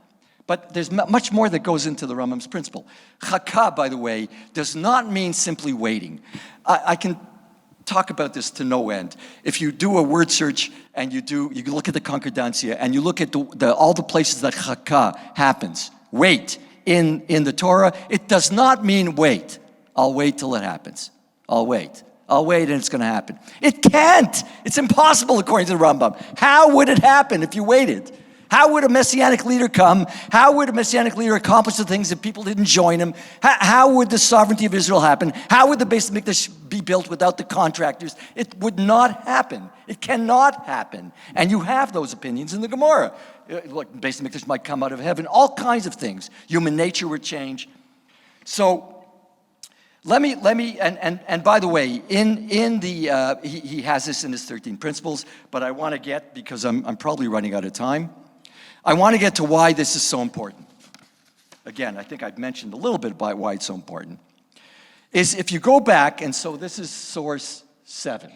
But there's much more that goes into the Rambam's principle. Chaka, by the way, does not mean simply waiting. I can talk about this to no end. If you do a word search and you look at the Concordancia and you look at all the places that chaka happens, wait, in the Torah, it does not mean wait. I'll wait till it happens. I'll wait and it's going to happen. It can't. It's impossible according to the Rambam. How would it happen if you waited? How would a Messianic leader come? How would a Messianic leader accomplish the things if people didn't join him? How would the sovereignty of Israel happen? How would the Beis Hamikdash be built without the contractors? It would not happen. It cannot happen. And you have those opinions in the Gemara. Like Beis Hamikdash might come out of heaven. All kinds of things. Human nature would change. So let me, and by the way, he has this in his 13 principles, but I want to get, because I'm probably running out of time, I want to get to why this is so important. again, I think I've mentioned a little bit about why it's so important, is if you go back, and so this is source 7.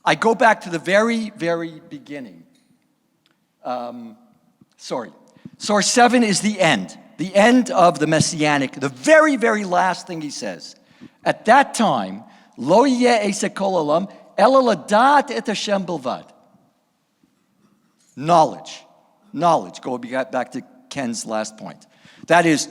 I go back to the very, very beginning. Source 7 is the end of the Messianic, the very, very last thing he says. At that time, lo yeh eiseh kol olam, ela ladat et Hashem bilvad. Knowledge. Go back to Ken's last point. That is,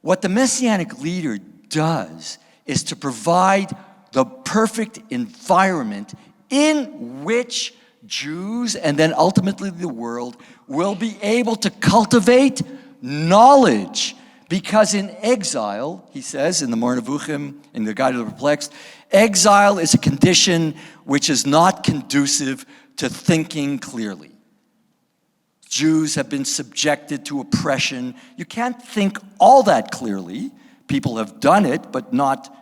what the Messianic leader does is to provide the perfect environment in which Jews and then ultimately the world will be able to cultivate knowledge. Because in exile, he says in the Moreh Nevuchim, in the Guide of the Perplexed, exile is a condition which is not conducive to thinking clearly. Jews have been subjected to oppression. You can't think all that clearly. People have done it, but not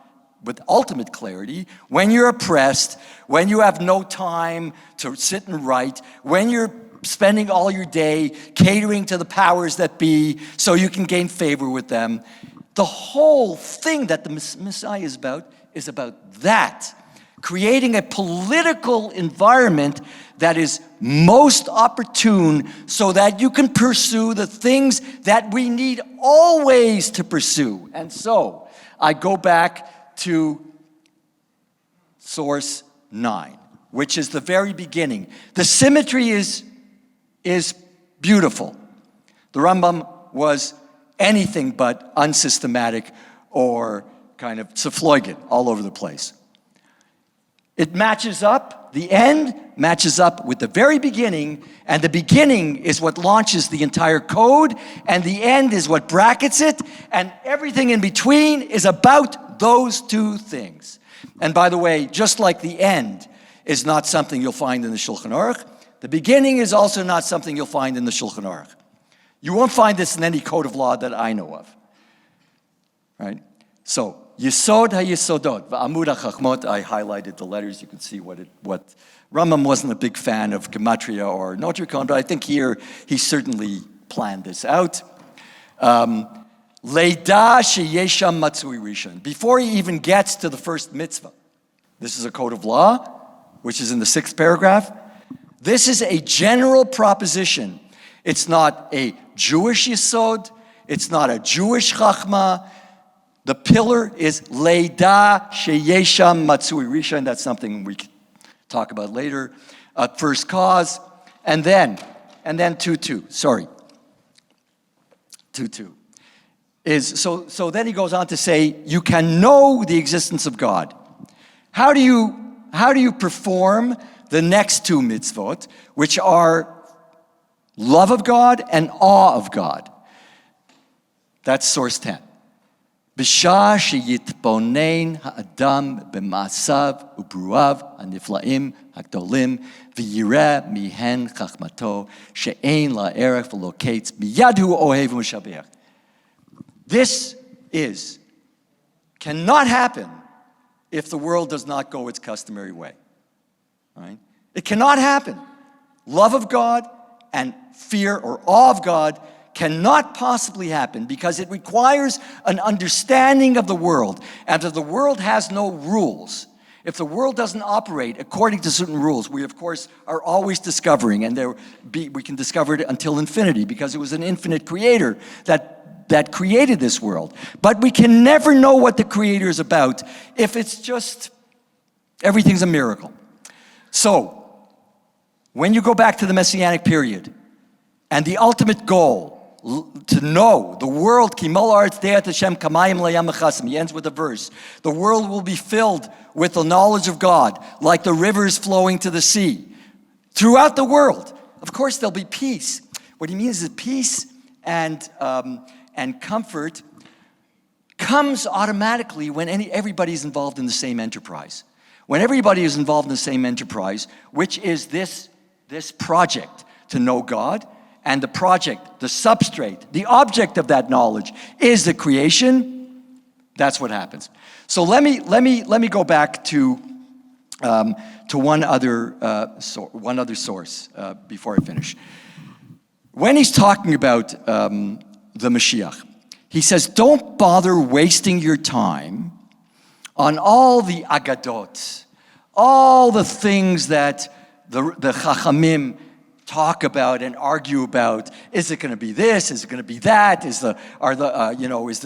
with ultimate clarity. When you're oppressed, when you have no time to sit and write, when you're spending all your day catering to the powers that be so you can gain favor with them, the whole thing that the Messiah is about that. Creating a political environment that is most opportune so that you can pursue the things that we need always to pursue. And so I go back to source 9, which is the very beginning. The symmetry is beautiful. The Rambam was anything but unsystematic or kind of zerfleugend all over the place. It matches up, the end matches up with the very beginning, and the beginning is what launches the entire code, and the end is what brackets it, and everything in between is about those two things. And by the way, just like the end is not something you'll find in the Shulchan Aruch, the beginning is also not something you'll find in the Shulchan Aruch. You won't find this in any code of law that I know of. Right? So, Yesod ha-Yesodot, v'amud ha-Chachmot, I highlighted the letters, you can see what Rambam wasn't a big fan of Gematria or Notricon, but I think here he certainly planned this out. Leida sheyesham matzui rishon, before he even gets to the first mitzvah. This is a code of law, which is in the 6th paragraph. This is a general proposition. It's not a Jewish Yesod, it's not a Jewish Chachma. The pillar is Leida Sheyesham Matsui Rishon. That's something we can talk about later. First cause, and then 2.2. Sorry, 2.2 is so. Then he goes on to say, you can know the existence of God. How do you perform the next 2 mitzvot, which are love of God and awe of God? That's source 10. B'shah sheyitbonen ha'adam b'ma'asav u'bruav ha'nifla'im ha'gdolim v'yireh mihen chachmato she'ein la'erech v'lo kates miyadhu ohev u'shabeach. This cannot happen if the world does not go its customary way. Right? It cannot happen. Love of God and fear or awe of God cannot possibly happen because it requires an understanding of the world. And if the world has no rules, if the world doesn't operate according to certain rules, we of course are always discovering, and we can discover it until infinity because it was an infinite creator that created this world. But we can never know what the creator is about if it's just everything's a miracle. So, when you go back to the Messianic period, and the ultimate goal, to know the world, he ends with a verse, the world will be filled with the knowledge of God, like the rivers flowing to the sea. Throughout the world, of course there'll be peace. What he means is peace and comfort comes automatically when everybody's involved in the same enterprise. When everybody is involved in the same enterprise, which is this project to know God, and the project, the substrate, the object of that knowledge is the creation, that's what happens. So let me go back to one other source before I finish. When he's talking about the Mashiach. He says, don't bother wasting your time on all the agadot, all the things that the Chachamim talk about and argue about. Is it going to be this? Is it going to be that? Is the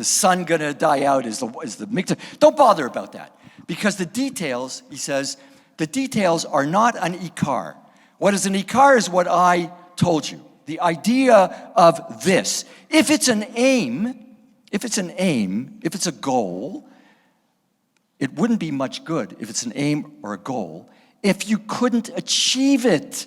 sun going to die out? Is the mikvah? Don't bother about that, because the details, he says, the details are not an ikar. What is an ikar is what I told you. The idea of this. If it's an aim, if it's a goal, it wouldn't be much good if it's an aim or a goal if you couldn't achieve it.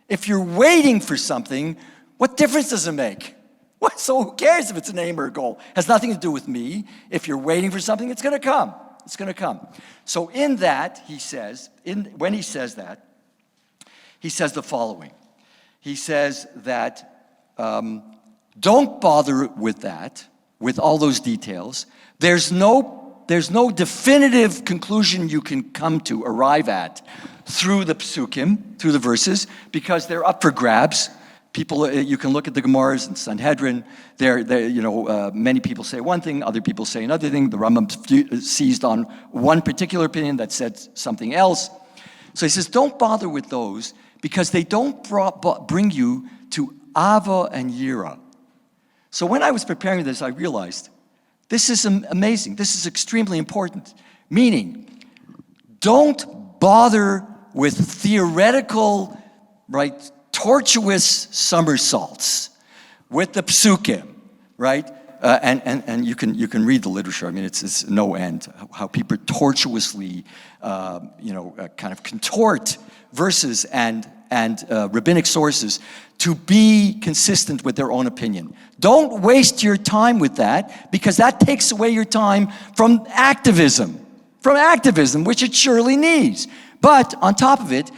If you're waiting for something, what difference does it make? What? So who cares if it's an aim or a goal? It has nothing to do with me. If you're waiting for something, it's going to come. It's going to come. So in that, he says, when he says that, he says the following. He says that don't bother with that, with all those details. There's no definitive conclusion you can come to, arrive at, through the psukim, through the verses, because they're up for grabs. People, you can look at the Gemaras and Sanhedrin. Many people say one thing, other people say another thing. The Rambam seized on one particular opinion that said something else. So he says, don't bother with those, because they don't bring you to Ava and Yira. So when I was preparing this, I realized this is amazing. This is extremely important. Meaning, don't bother with theoretical, right, tortuous somersaults with the psukim, right? And you can read the literature. I mean, it's no end how people tortuously, kind of contort verses and rabbinic sources to be consistent with their own opinion. Don't waste your time with that, because that takes away your time from activism, which it surely needs. But on top of it,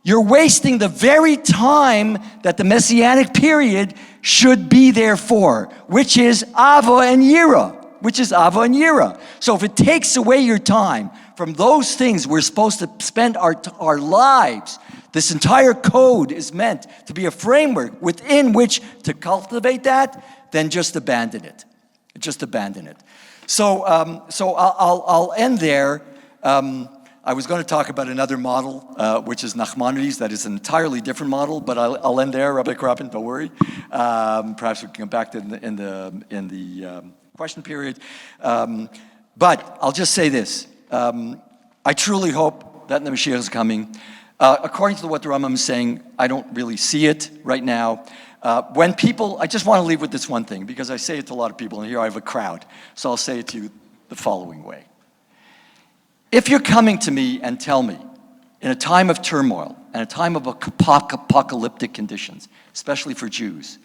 you're wasting the very time that the Messianic period should be there for, which is Ava and Yira. So if it takes away your time from those things we're supposed to spend our lives, this entire code is meant to be a framework within which to cultivate that, then just abandon it. So I'll end there. I was going to talk about another model, which is Nachmanides. That is an entirely different model, but I'll end there, Rabbi Krapin, don't worry. Perhaps we can come back to it in the question period. But I'll just say this. I truly hope that the Mashiach is coming. According to what the Rambam is saying, I don't really see it right now. When people, I just want to leave with this one thing, because I say it to a lot of people, and here I have a crowd. So I'll say it to you the following way. If you're coming to me and tell me, in a time of turmoil and a time of apocalyptic conditions, especially for Jews,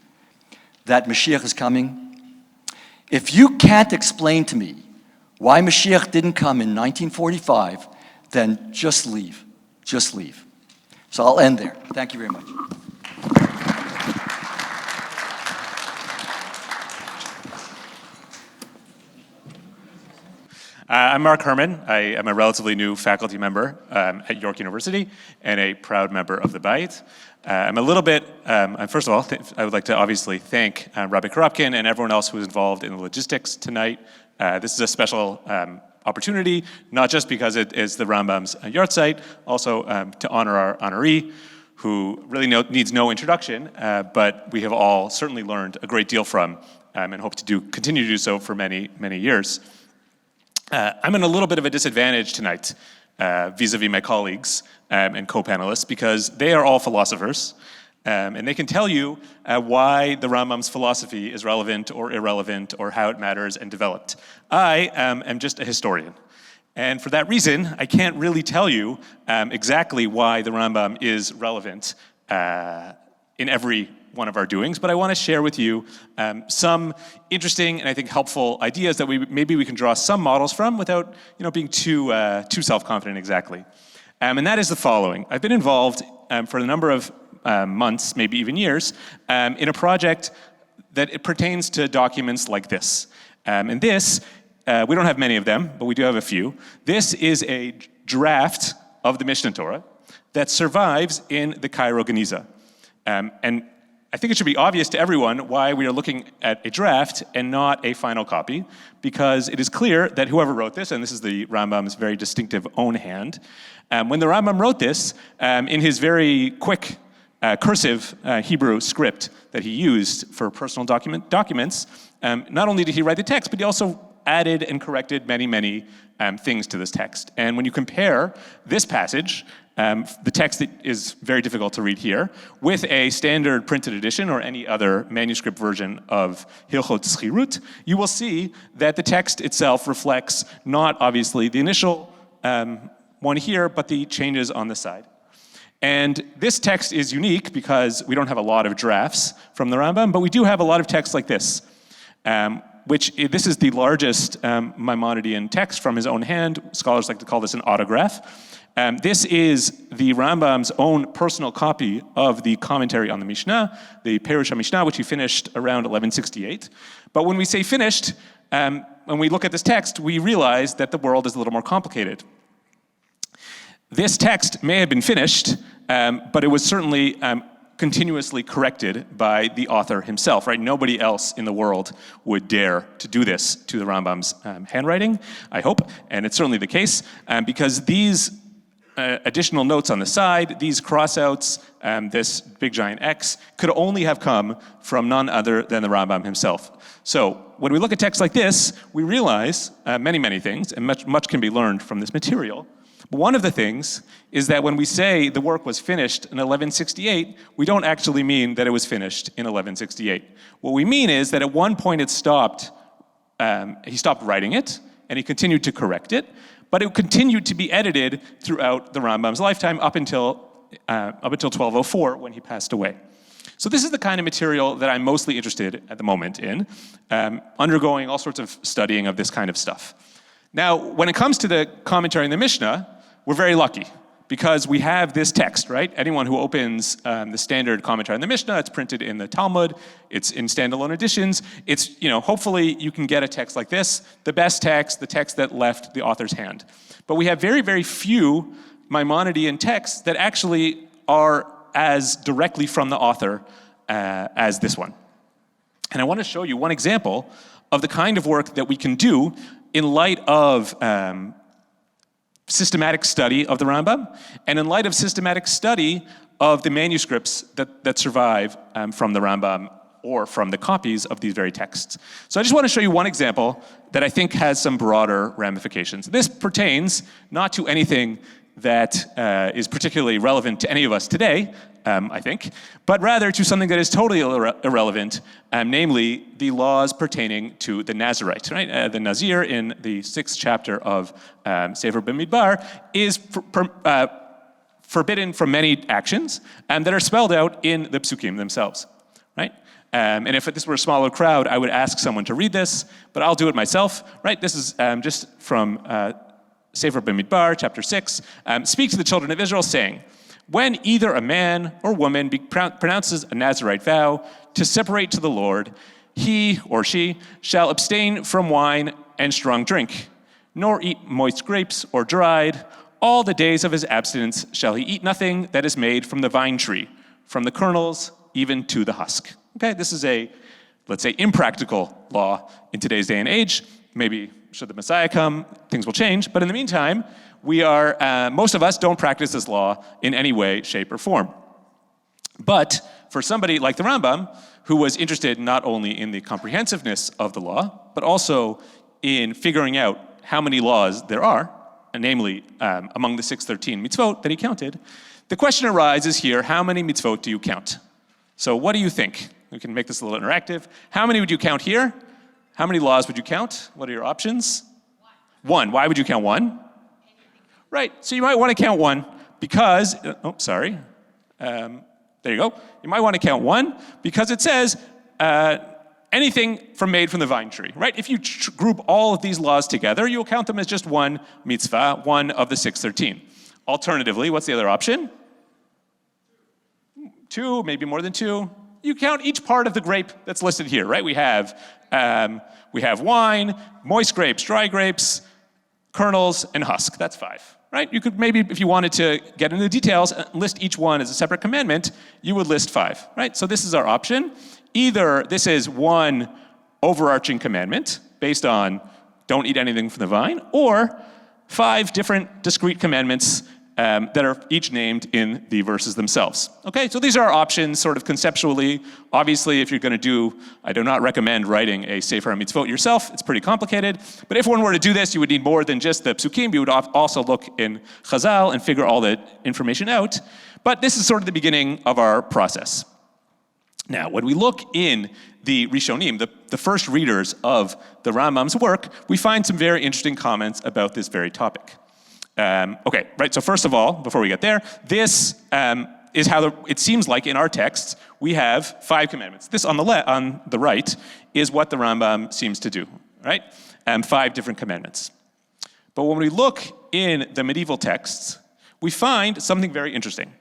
that Mashiach is coming, if you can't explain to me why Mashiach didn't come in 1945, then just leave. Just leave. So I'll end there. Thank you very much. I'm Marc Herman. I am a relatively new faculty member at York University and a proud member of the Bayit. I'm a little bit, first of all, I would like to obviously thank Rabbi Karapkin and everyone else who was involved in the logistics tonight. This is a special opportunity, not just because it is the Rambam's yahrzeit, also to honor our honoree, who really needs no introduction, but we have all certainly learned a great deal from and hope to continue to do so for many, many years. I'm in a little bit of a disadvantage tonight vis-a-vis my colleagues and co-panelists, because they are all philosophers, and they can tell you why the Rambam's philosophy is relevant or irrelevant or how it matters and developed. I am just a historian. And for that reason, I can't really tell you exactly why the Rambam is relevant in every one of our doings, but I want to share with you some interesting and I think helpful ideas that maybe we can draw some models from without being too self-confident exactly. And that is the following. I've been involved for a number of months, maybe even years, in a project that it pertains to documents like this. And this, we don't have many of them, but we do have a few. This is a draft of the Mishnah Torah that survives in the Cairo Geniza. And I think it should be obvious to everyone why we are looking at a draft and not a final copy, because it is clear that whoever wrote this, and this is the Rambam's very distinctive own hand, when the Rambam wrote this, in his very quick cursive Hebrew script that he used for personal documents, not only did he write the text, but he also added and corrected many, many things to this text. And when you compare this passage, the text that is very difficult to read here, with a standard printed edition or any other manuscript version of Hilchot Schirut, you will see that the text itself reflects not obviously the initial one here, but the changes on the side. And this text is unique because we don't have a lot of drafts from the Rambam, but we do have a lot of texts like this, this is the largest Maimonidean text from his own hand. Scholars like to call this an autograph. This is the Rambam's own personal copy of the commentary on the Mishnah, the Perush HaMishnah, which he finished around 1168. But when we say finished, when we look at this text, we realize that the world is a little more complicated. This text may have been finished, but it was certainly continuously corrected by the author himself, right? Nobody else in the world would dare to do this to the Rambam's handwriting, I hope, and it's certainly the case, because these additional notes on the side, these crossouts, this big giant X, could only have come from none other than the Rambam himself. So when we look at texts like this, we realize many, many things, and much can be learned from this material. But one of the things is that when we say the work was finished in 1168, we don't actually mean that it was finished in 1168. What we mean is that at one point it stopped, he stopped writing it, and he continued to correct it, but it continued to be edited throughout the Rambam's lifetime up until 1204 when he passed away. So this is the kind of material that I'm mostly interested at the moment in, undergoing all sorts of studying of this kind of stuff. Now, when it comes to the commentary in the Mishnah, we're very lucky because we have this text, right? Anyone who opens the standard commentary on the Mishnah, it's printed in the Talmud, it's in standalone editions. It's, hopefully you can get a text like this, the best text, the text that left the author's hand. But we have very, very few Maimonidean texts that actually are as directly from the author as this one. And I want to show you one example of the kind of work that we can do in light of systematic study of the Rambam, and in light of systematic study of the manuscripts that survive from the Rambam or from the copies of these very texts. So I just want to show you one example that I think has some broader ramifications. This pertains not to anything that is particularly relevant to any of us today, I think, but rather to something that is totally irrelevant, namely the laws pertaining to the Nazirite, right? The Nazir in the 6th chapter of Sefer B'Midbar is forbidden from many actions that are spelled out in the psukim themselves, right? And if this were a smaller crowd, I would ask someone to read this, but I'll do it myself, right? This is just from Sefer B'Midbar, chapter 6. Speak to the children of Israel, saying, when either a man or woman pronounces a Nazirite vow to separate to the Lord, he or she shall abstain from wine and strong drink, nor eat moist grapes or dried. All the days of his abstinence shall he eat nothing that is made from the vine tree, from the kernels even to the husk. Okay, this is a, let's say, impractical law in today's day and age. Maybe should the Messiah come, things will change. But in the meantime, most of us don't practice this law in any way, shape, or form. But for somebody like the Rambam, who was interested not only in the comprehensiveness of the law, but also in figuring out how many laws there are, and namely among the 613 mitzvot that he counted, the question arises here, how many mitzvot do you count? So what do you think? We can make this a little interactive. How many would you count here? How many laws would you count? What are your options? One. Why would you count one? Right, so you might want to count one because, there you go. You might want to count one because it says anything made from the vine tree, right? If you group all of these laws together, you'll count them as just one mitzvah, one of the 613. Alternatively, what's the other option? Two, maybe more than two. You count each part of the grape that's listed here, right? We have wine, moist grapes, dry grapes, kernels, and husk. That's 5. right? You could maybe, if you wanted to get into the details, list each one as a separate commandment, you would list 5, right? So this is our option. Either this is one overarching commandment based on don't eat anything from the vine, or 5 different discrete commandments that are each named in the verses themselves. Okay, so these are our options sort of conceptually. Obviously, if you're going to do, I do not recommend writing a Sefer HaMitzvot yourself. It's pretty complicated. But if one were to do this, you would need more than just the psukim. You would also look in Chazal and figure all the information out. But this is sort of the beginning of our process. Now, when we look in the Rishonim, the first readers of the Rambam's work, we find some very interesting comments about this very topic. Okay, right, so first of all, before we get there, this is how it seems like in our texts we have 5 commandments. This on the right is what the Rambam seems to do, right? 5 different commandments. But when we look in the medieval texts, we find something very interesting.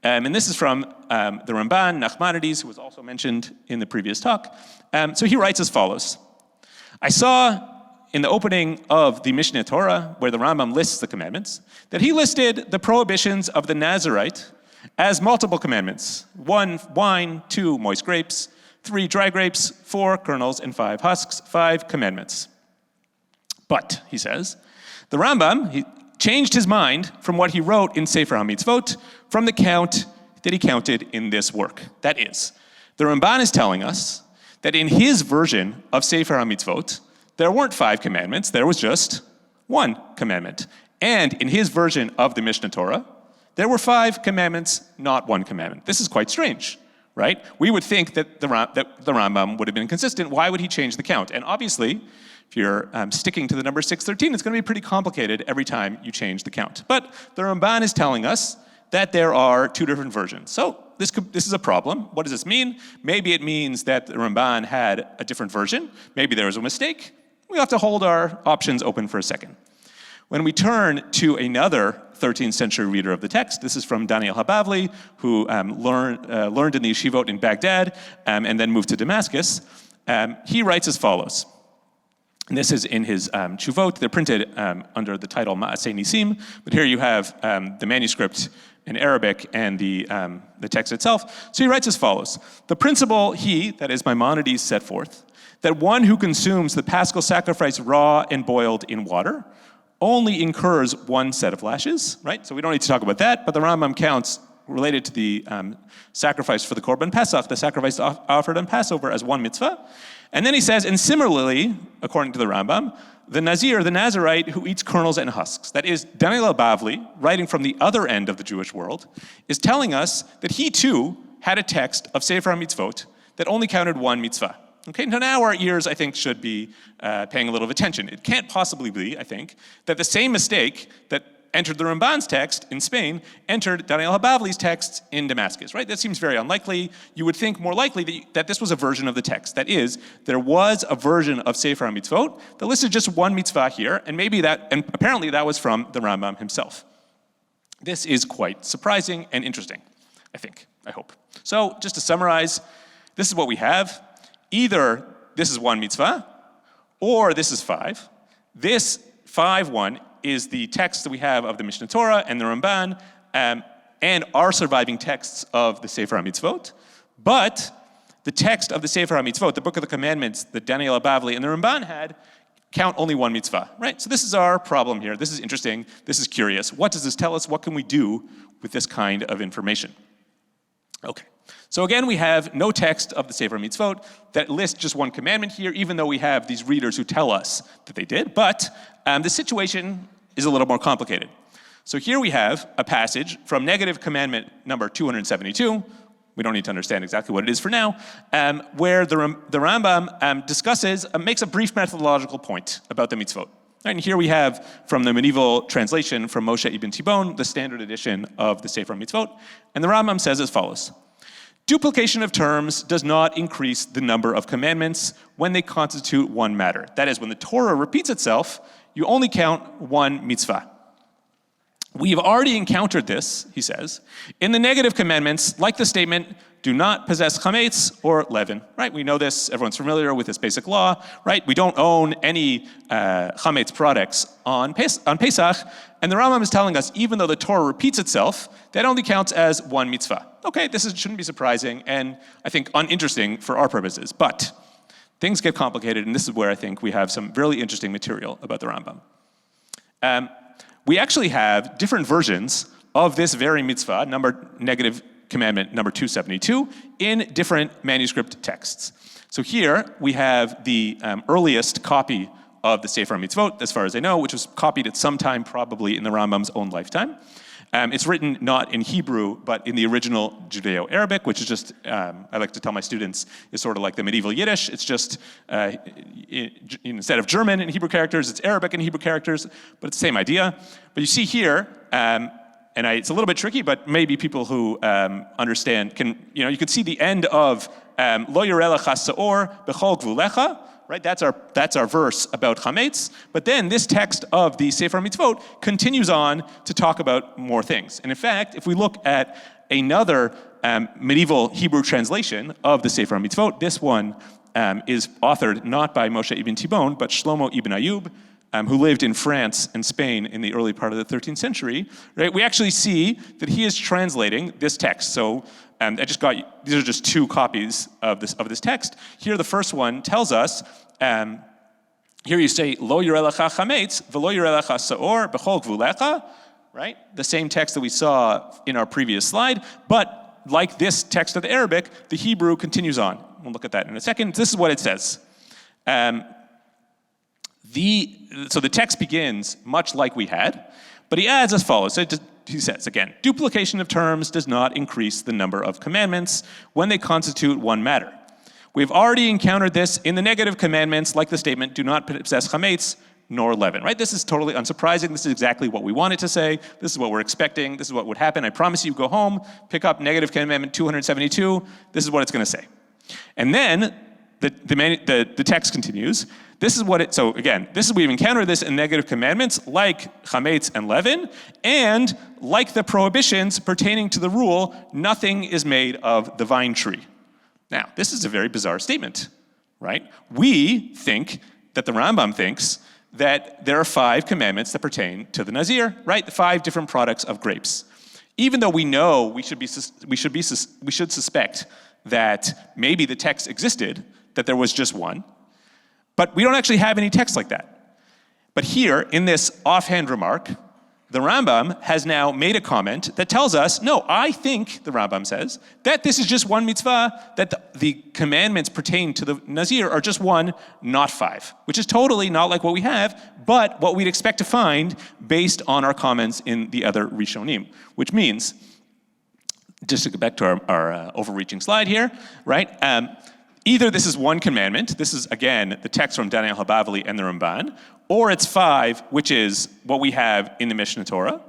And this is from the Ramban, Nachmanides, who was also mentioned in the previous talk. So he writes as follows. I saw in the opening of the Mishneh Torah, where the Rambam lists the commandments, that he listed the prohibitions of the Nazirite as multiple commandments. 1, wine, 2, moist grapes, 3, dry grapes, 4, kernels, and 5, husks, 5 commandments. But, he says, the Rambam, he changed his mind from what he wrote in Sefer HaMitzvot from the count that he counted in this work. That is, the Ramban is telling us that in his version of Sefer HaMitzvot, there weren't 5 commandments, there was just 1 commandment. And in his version of the Mishneh Torah, there were 5 commandments, not 1 commandment. This is quite strange, right? We would think that the Rambam would have been consistent. Why would he change the count? And obviously, if you're sticking to the number 613, it's going to be pretty complicated every time you change the count. But the Ramban is telling us that there are 2 different versions. So this is a problem. What does this mean? Maybe it means that the Ramban had a different version. Maybe there was a mistake. We have to hold our options open for a second. When we turn to another 13th century reader of the text, this is from Daniel Habavli, who learned in the yeshivot in Baghdad and then moved to Damascus. He writes as follows. And this is in his tshuvot. They're printed under the title Ma'aseh Nisim, but here you have the manuscript in Arabic and the text itself. So he writes as follows. The principle he, that is Maimonides, set forth, that one who consumes the paschal sacrifice raw and boiled in water only incurs 1 set of lashes, right? So we don't need to talk about that, but the Rambam counts related to the sacrifice for the Korban Pesach, the sacrifice offered on Passover, as 1 mitzvah. And then he says, and similarly, according to the Rambam, the Nazir, the Nazirite who eats kernels and husks, that is Daniel Bavli, writing from the other end of the Jewish world, is telling us that he too had a text of Sefer HaMitzvot that only counted 1 mitzvah. Okay, now our ears, I think, should be paying a little of attention. It can't possibly be, I think, that the same mistake that entered the Ramban's text in Spain entered Daniel Habavli's text in Damascus, right? That seems very unlikely. You would think more likely that this was a version of the text. That is, there was a version of Sefer HaMitzvot that listed just 1 mitzvah here, and apparently that was from the Rambam himself. This is quite surprising and interesting, I hope. So, just to summarize, this is what we have. Either this is 1 mitzvah, or this is 5. This 5-1 is the text that we have of the Mishneh Torah and the Ramban, and our surviving texts of the Sefer HaMitzvot. But the text of the Sefer HaMitzvot, the Book of the Commandments that Daniel Bavli and the Ramban had, count only 1 mitzvah, right? So this is our problem here. This is interesting. This is curious. What does this tell us? What can we do with this kind of information? Okay. So again, we have no text of the Sefer HaMitzvot that lists just 1 commandment here, even though we have these readers who tell us that they did. But the situation is a little more complicated. So here we have a passage from negative commandment number 272. We don't need to understand exactly what it is for now, where the Rambam makes a brief methodological point about the mitzvot. And here we have from the medieval translation from Moshe ibn Tibon, the standard edition of the Sefer HaMitzvot. And the Rambam says as follows. Duplication of terms does not increase the number of commandments when they constitute 1 matter. That is, when the Torah repeats itself, you only count 1 mitzvah. We have already encountered this, he says, in the negative commandments, like the statement, do not possess chametz or leaven, right? We know this, everyone's familiar with this basic law, right? We don't own any chametz products on Pesach, and the Rambam is telling us, even though the Torah repeats itself, that only counts as one mitzvah. Okay, shouldn't be surprising, and I think uninteresting for our purposes, but things get complicated, and this is where I think we have some really interesting material about the Rambam. We actually have different versions of this very mitzvah, negative commandment number 272, in different manuscript texts. So here we have the earliest copy of the Sefer Mitzvot, as far as I know, which was copied at some time probably in the Rambam's own lifetime. It's written not in Hebrew, but in the original Judeo-Arabic, which is just, I like to tell my students, is sort of like the medieval Yiddish. It's just, instead of German in Hebrew characters, it's Arabic in Hebrew characters, but it's the same idea. But you see here, it's a little bit tricky, but maybe people who understand you can see the end of Lo Yireh Lecha Seor B'chol Gvulecha, right? That's our verse about chametz. But then this text of the Sefer Mitzvot continues on to talk about more things. And in fact, if we look at another medieval Hebrew translation of the Sefer Mitzvot, this one is authored not by Moshe ibn Tibon, but Shlomo ibn Ayub, who lived in France and Spain in the early part of the 13th century, right? We actually see that he is translating this text. So these are just two copies of this text. Here, the first one tells us, here you say, Lo Yireh Lecha Chametz, V'lo Yireh Lecha Seor B'chol Gvulecha, right? The same text that we saw in our previous slide, but like this text of the Arabic, the Hebrew continues on. We'll look at that in a second. This is what it says. So the text begins much like we had, but he adds as follows. So he says, again, duplication of terms does not increase the number of commandments when they constitute one matter. We've already encountered this in the negative commandments, like the statement, do not possess chametz nor leaven, right? This is totally unsurprising. This is exactly what we wanted to say. This is what we're expecting. This is what would happen. I promise you, go home, pick up negative commandment 272. This is what it's going to say. And then the text continues. We've encountered this in negative commandments like chametz and leaven, and like the prohibitions pertaining to the rule, nothing is made of the vine tree. Now, this is a very bizarre statement, right? We think that the Rambam thinks that there are 5 commandments that pertain to the Nazir, right? The 5 different products of grapes. Even though we know we should suspect that maybe the text existed, that there was just one, but we don't actually have any text like that. But here, in this offhand remark, the Rambam has now made a comment that tells us, no, I think, the Rambam says, that this is just one mitzvah, that the commandments pertain to the Nazir are just 1, not 5, which is totally not like what we have, but what we'd expect to find based on our comments in the other Rishonim, which means, just to go back to our overreaching slide here, right? Either this is one commandment, this is, again, the text from Daniel Habavali and the Ramban, or it's 5, which is what we have in the Mishnah Torah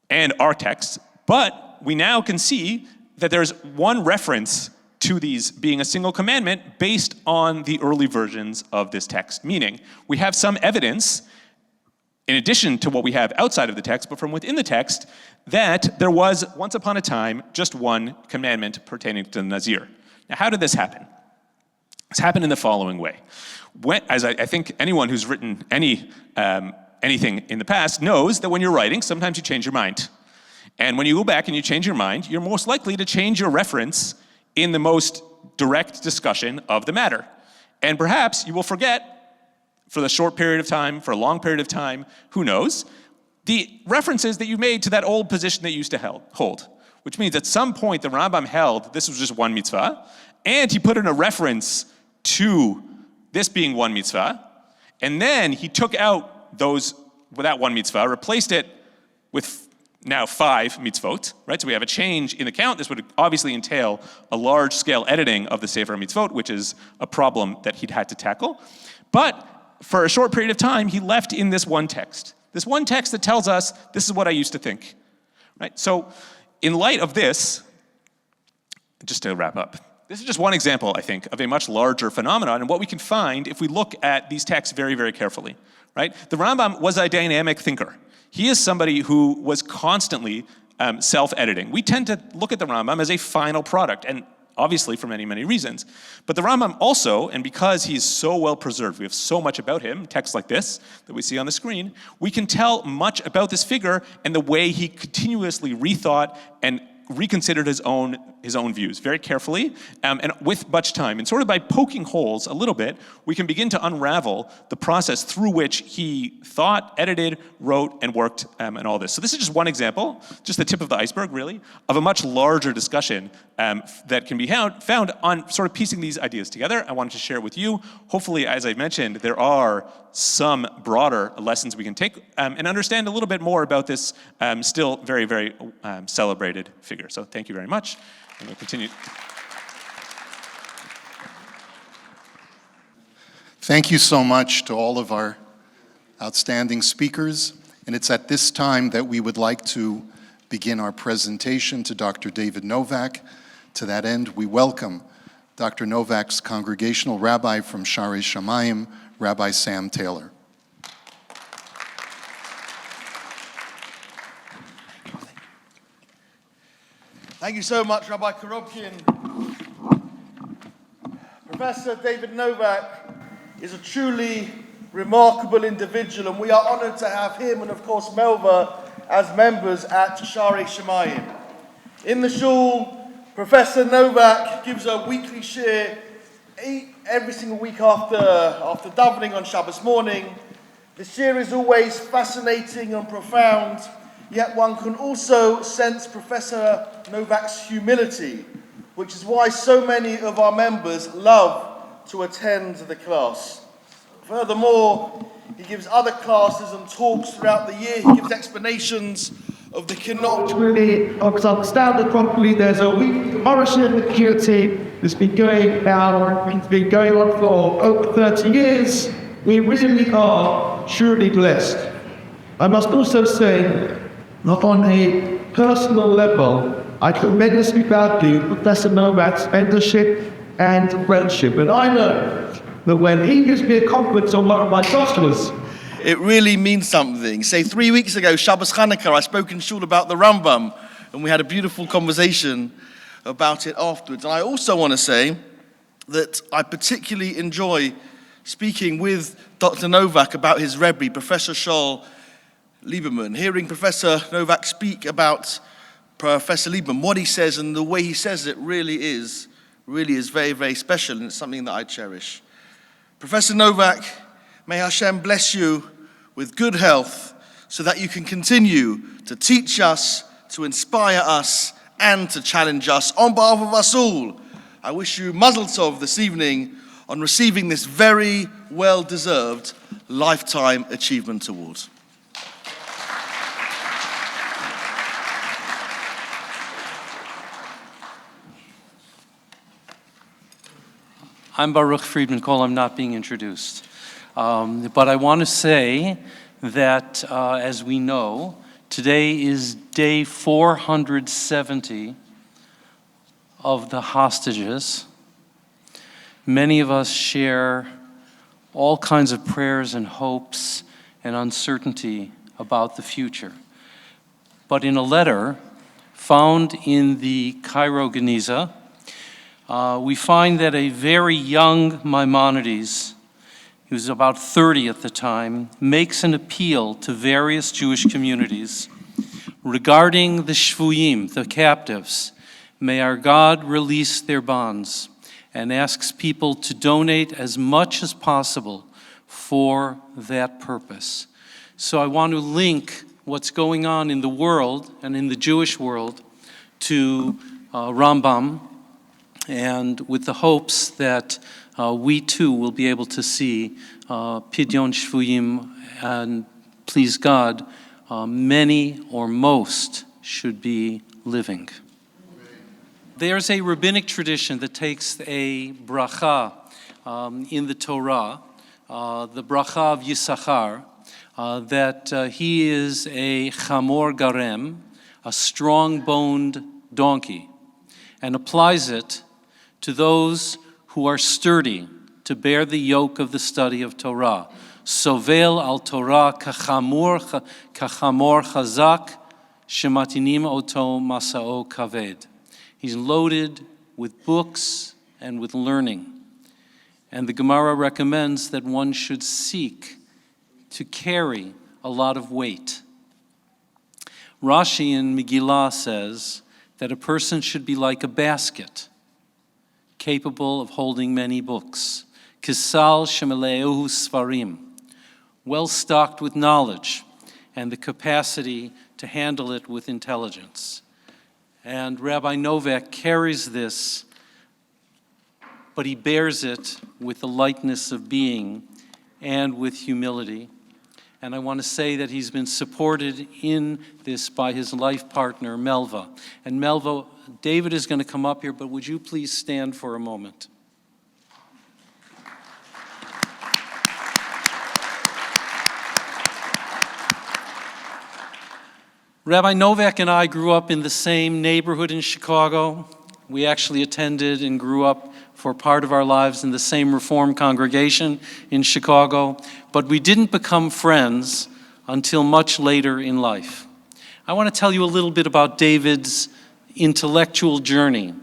and our text, but we now can see that there's one reference to these being a single commandment based on the early versions of this text, meaning we have some evidence, in addition to what we have outside of the text, but from within the text, that there was, once upon a time, just one commandment pertaining to the Nazir. Now, how did this happen? It's happened in the following way. As I think anyone who's written anything in the past knows that when you're writing, sometimes you change your mind. And when you go back and you change your mind, you're most likely to change your reference in the most direct discussion of the matter. And perhaps you will forget, for the short period of time, for a long period of time, who knows, the references that you made to that old position that you used to hold. Which means at some point the Rambam held this was just one mitzvah, and he put in a reference to this being one mitzvah, and then he took out that one mitzvah, replaced it with now 5 mitzvot, right? So we have a change in the count. This would obviously entail a large-scale editing of the Sefer Mitzvot, which is a problem that he'd had to tackle. But for a short period of time, he left in this one text that tells us this is what I used to think, right? So in light of this, just to wrap up, this is just one example, I think, of a much larger phenomenon and what we can find if we look at these texts very, very carefully, right? The Rambam was a dynamic thinker. He is somebody who was constantly self-editing. We tend to look at the Rambam as a final product, and obviously for many, many reasons. But the Rambam also, and because he's so well preserved, we have so much about him, text like this that we see on the screen, we can tell much about this figure and the way he continuously rethought and reconsidered his own views very carefully and with much time. And sort of by poking holes a little bit, we can begin to unravel the process through which he thought, edited, wrote, and worked and all this. So this is just one example, just the tip of the iceberg, really, of a much larger discussion that can be found on sort of piecing these ideas together. I wanted to share it with you. Hopefully, as I mentioned, there are some broader lessons we can take and understand a little bit more about this still very, very celebrated figure. So thank you very much, and we'll continue. Thank you so much to all of our outstanding speakers. And it's at this time that we would like to begin our presentation to Dr. David Novak. To that end, we welcome Dr. Novak's congregational rabbi from Sharei Shamayim, Rabbi Sam Taylor. Thank you so much, Rabbi Korobkin. Professor David Novak is a truly remarkable individual, and we are honored to have him and, of course, Melva as members at Sharei Shamayim. In the shul, Professor Novak gives a weekly shir every single week after davening on Shabbos morning. The shir is always fascinating and profound, yet one can also sense Professor Novak's humility, which is why so many of our members love to attend the class. Furthermore, he gives other classes and talks throughout the year. He gives explanations of the Kenneth. Really, understand it properly. There's a week Morrison activity that's been going on for over 30 years. We really are truly blessed. I must also say, not on a personal level, I tremendously value Professor Novak's mentorship and friendship. And I know that when he gives me a compliment on one of my customers, it really means something. Say 3 weeks ago, Shabbos Chanukah, I spoke in shul about the Rambam, and we had a beautiful conversation about it afterwards. And I also want to say that I particularly enjoy speaking with Dr. Novak about his Rebbe, Professor Shaul Lieberman. Hearing Professor Novak speak about Professor Lieberman, what he says and the way he says it really is very, very special, and it's something that I cherish. Professor Novak, may Hashem bless you with good health so that you can continue to teach us, to inspire us, and to challenge us. On behalf of us all, I wish you Mazel Tov this evening on receiving this very well-deserved Lifetime Achievement Award. I'm Baruch Friedman Cole. I'm not being introduced. But I want to say that, as we know, today is day 470 of the hostages. Many of us share all kinds of prayers and hopes and uncertainty about the future. But in a letter found in the Cairo Geniza, we find that a very young Maimonides, he was about 30 at the time, makes an appeal to various Jewish communities regarding the shvuyim, the captives. May our God release their bonds, and asks people to donate as much as possible for that purpose. So I want to link what's going on in the world and in the Jewish world to Rambam, and with the hopes that we too will be able to see Pidyon Shvuyim, and please God, many or most should be living. There's a rabbinic tradition that takes a bracha in the Torah, the bracha of Yisachar, that he is a chamor garem, a strong-boned donkey, and applies it to those who are sturdy to bear the yoke of the study of Torah. Sovel al Torah kachamor chazak shematinim oto masao kaved. He's loaded with books and with learning. And the Gemara recommends that one should seek to carry a lot of weight. Rashi in Megillah says that a person should be like a basket, capable of holding many books. Kisal shemeleu svarim, well stocked with knowledge and the capacity to handle it with intelligence. And Rabbi Novak carries this, but he bears it with the lightness of being and with humility. And I want to say that he's been supported in this by his life partner, Melva. And Melva, David is going to come up here, but would you please stand for a moment? Rabbi Novak and I grew up in the same neighborhood in Chicago. We actually attended and grew up for part of our lives in the same Reform congregation in Chicago, but we didn't become friends until much later in life. I want to tell you a little bit about David's intellectual journey.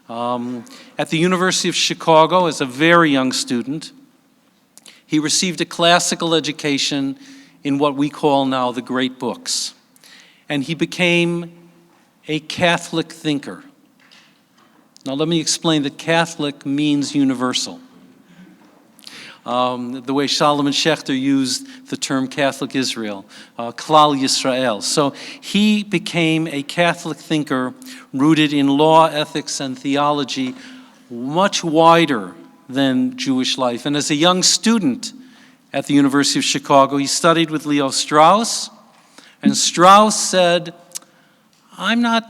At the University of Chicago, as a very young student, he received a classical education in what we call now the great books. And he became a Catholic thinker. Now let me explain that Catholic means universal. The way Solomon Schechter used the term Catholic Israel, Klal Yisrael. So he became a Catholic thinker rooted in law, ethics, and theology, much wider than Jewish life. And as a young student at the University of Chicago, he studied with Leo Strauss, and Strauss said, I'm not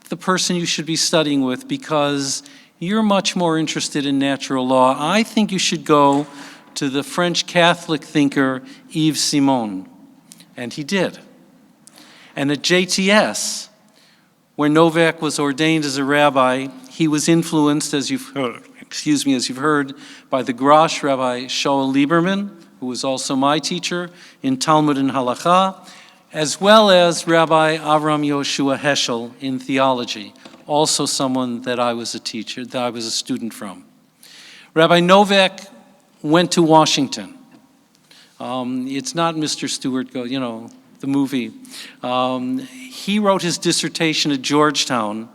the person you should be studying with because you're much more interested in natural law. I think you should go to the French Catholic thinker Yves Simon. And he did. And at JTS, where Novak was ordained as a rabbi, he was influenced, as you've heard, by the Grosh Rabbi Shaul Lieberman, who was also my teacher in Talmud and Halakha, as well as Rabbi Avram Yoshua Heschel in theology, also someone that I was a teacher, that I was a student from. Rabbi Novak went to Washington. It's not Mr. Stewart Go, the movie. He wrote his dissertation at Georgetown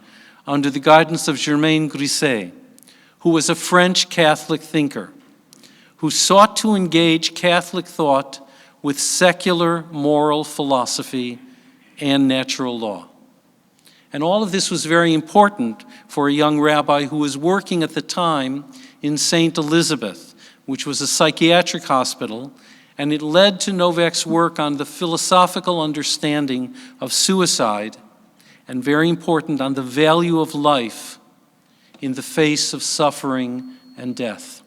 under the guidance of Germain Grisset, who was a French Catholic thinker who sought to engage Catholic thought with secular moral philosophy and natural law. And all of this was very important for a young rabbi who was working at the time in St. Elizabeth, which was a psychiatric hospital, and it led to Novak's work on the philosophical understanding of suicide, and very important, on the value of life in the face of suffering and death.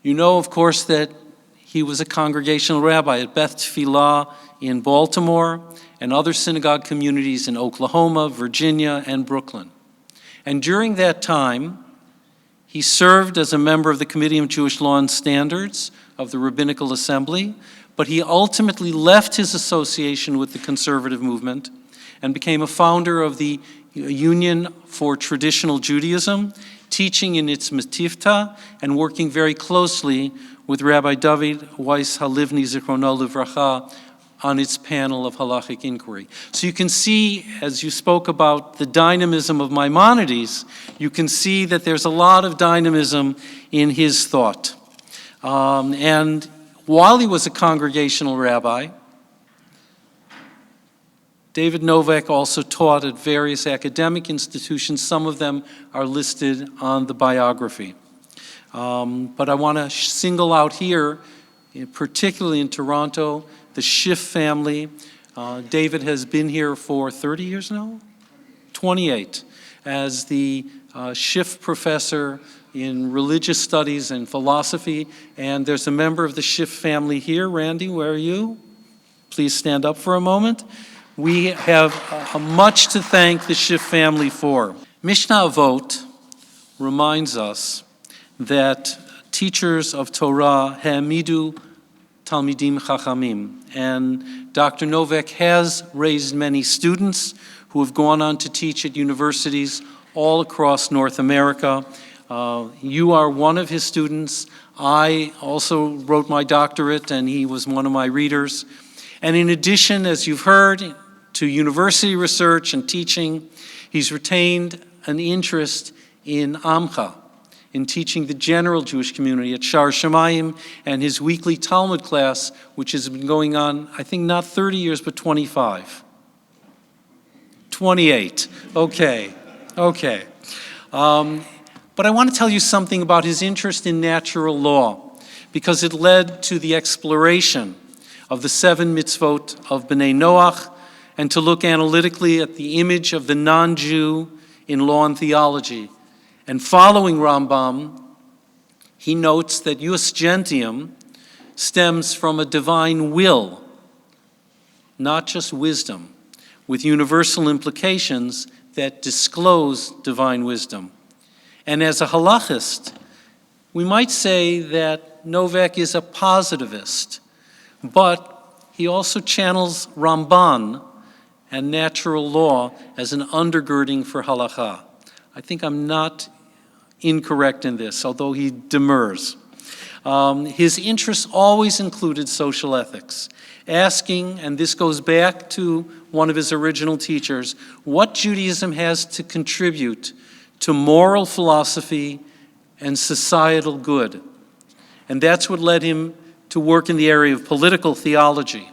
You know, of course, that he was a congregational rabbi at Beth Tfilah in Baltimore and other synagogue communities in Oklahoma, Virginia, and Brooklyn. And during that time, he served as a member of the Committee of Jewish Law and Standards of the Rabbinical Assembly, but he ultimately left his association with the conservative movement and became a founder of the Union for Traditional Judaism, teaching in its Metifta and working very closely with Rabbi David Weiss Halivni Zichrono Livracha on its panel of halachic inquiry. So you can see, as you spoke about the dynamism of Maimonides, you can see that there's a lot of dynamism in his thought. And while he was a congregational rabbi, David Novak also taught at various academic institutions. Some of them are listed on the biography. But I want to single out here, particularly in Toronto, the Schiff family. David has been here for 30 years now? 28, as the Schiff professor in religious studies and philosophy. And there's a member of the Schiff family here. Randy, where are you? Please stand up for a moment. We have much to thank the Schiff family for. Mishnah Avot reminds us that teachers of Torah ha'amidu talmidim chachamim, and Dr. Novak has raised many students who have gone on to teach at universities all across North America. You are one of his students. I also wrote my doctorate, and he was one of my readers. And in addition, as you've heard, to university research and teaching, he's retained an interest in Amcha, in teaching the general Jewish community at Shar Shemayim, and his weekly Talmud class, which has been going on, I think, not 30 years, but 25. 28. Okay. But I want to tell you something about his interest in natural law, because it led to the exploration of the 7 mitzvot of B'nai Noach, and to look analytically at the image of the non-Jew in law and theology. And following Rambam, he notes that jus gentium stems from a divine will, not just wisdom, with universal implications that disclose divine wisdom. And as a halachist, we might say that Novak is a positivist, but he also channels Ramban and natural law as an undergirding for halakha. I think I'm not incorrect in this, although he demurs. His interests always included social ethics, asking, and this goes back to one of his original teachers, what Judaism has to contribute to moral philosophy and societal good. And that's what led him to work in the area of political theology,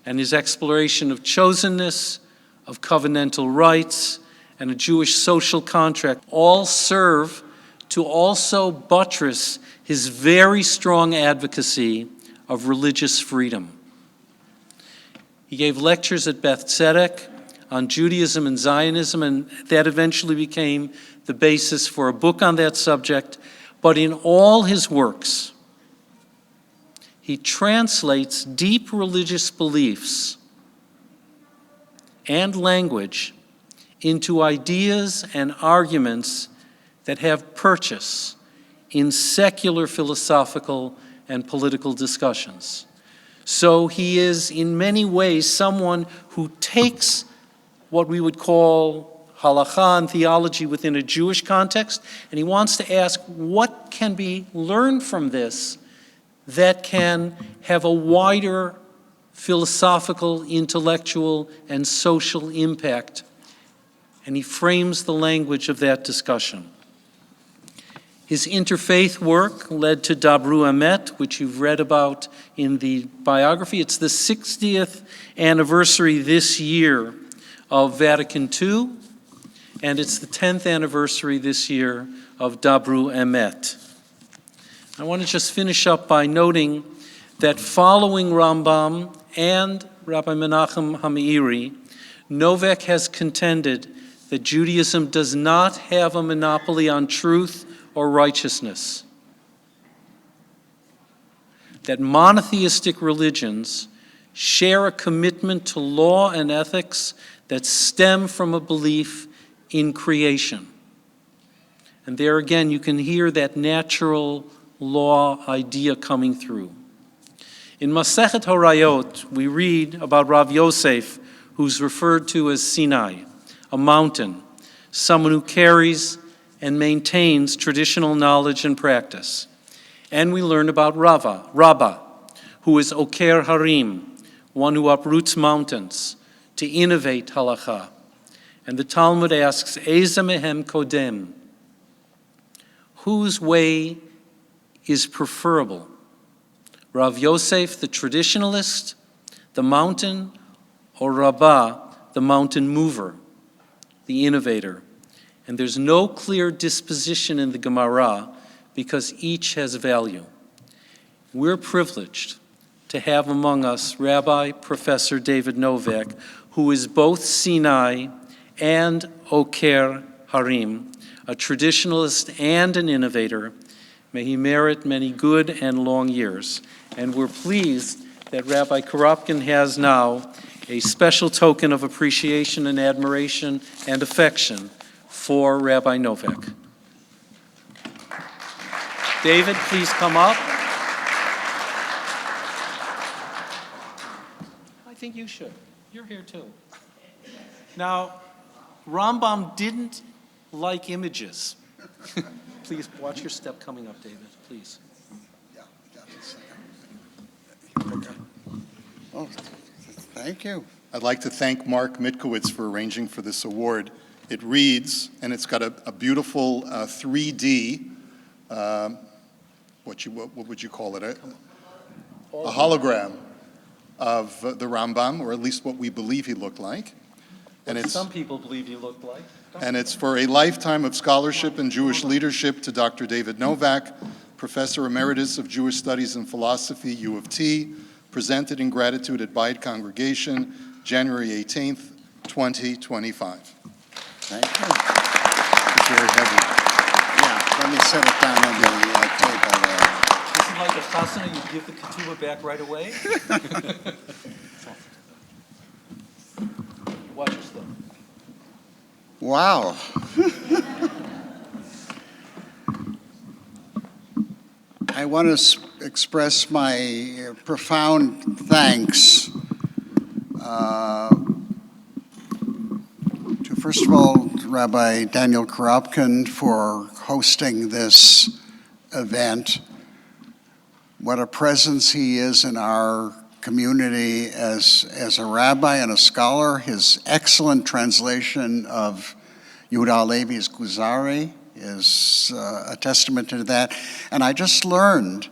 and his exploration of chosenness, of covenantal rights, and a Jewish social contract all serve to also buttress his very strong advocacy of religious freedom. He gave lectures at Beth Tzedek on Judaism and Zionism, and that eventually became the basis for a book on that subject. But in all his works, he translates deep religious beliefs and language into ideas and arguments that have purchase in secular philosophical and political discussions. So he is in many ways someone who takes what we would call halakha and theology within a Jewish context, and he wants to ask what can be learned from this that can have a wider philosophical, intellectual, and social impact. And he frames the language of that discussion. His interfaith work led to Dabru Emet, which you've read about in the biography. It's the 60th anniversary this year of Vatican II, and it's the 10th anniversary this year of Dabru Emet. I want to just finish up by noting that following Rambam and Rabbi Menachem HaMeiri, Novak has contended that Judaism does not have a monopoly on truth or righteousness, that monotheistic religions share a commitment to law and ethics that stem from a belief in creation. And there again, you can hear that natural law idea coming through. In Masechet Horayot, we read about Rav Yosef, who's referred to as Sinai, a mountain, someone who carries and maintains traditional knowledge and practice. And we learn about Rabbah, who is Oker Harim, one who uproots mountains to innovate halakha. And the Talmud asks, Eza mehem kodem, whose way is preferable? Rav Yosef, the traditionalist, the mountain, or Rabbah, the mountain mover, the innovator? And there's no clear disposition in the Gemara because each has value. We're privileged to have among us Rabbi Professor David Novak, who is both Sinai and Oker Harim, a traditionalist and an innovator. May he merit many good and long years. And we're pleased that Rabbi Koropkin has now a special token of appreciation and admiration and affection for Rabbi Novak. David, please come up. I think think you should. You're here too. Now, Rambam didn't like images. Please watch your step coming up, David, please. Oh, thank you. I'd like to thank Marc Mitkowitz for arranging for this award. It reads, and it's got a beautiful 3D, what would you call it? A hologram of the Rambam, or at least what we believe he looked like. And it's, some people believe he looked like. and it's for a lifetime of scholarship and Jewish leadership to Dr. David Novak, Professor Emeritus of Jewish Studies and Philosophy, U of T, presented in gratitude at Bayit Congregation, January 18th, 2025. Thank you. It's very heavy. Yeah, let me set it down on the table there. This is like a chasana, you give the ketubah back right away. Watch your step. Wow. I want to express my profound thanks to, first of all, Rabbi Daniel Korobkin for hosting this event. What a presence he is in our community as a rabbi and a scholar. His excellent translation of Yehuda Halevi's Kuzari is a testament to that. And I just learned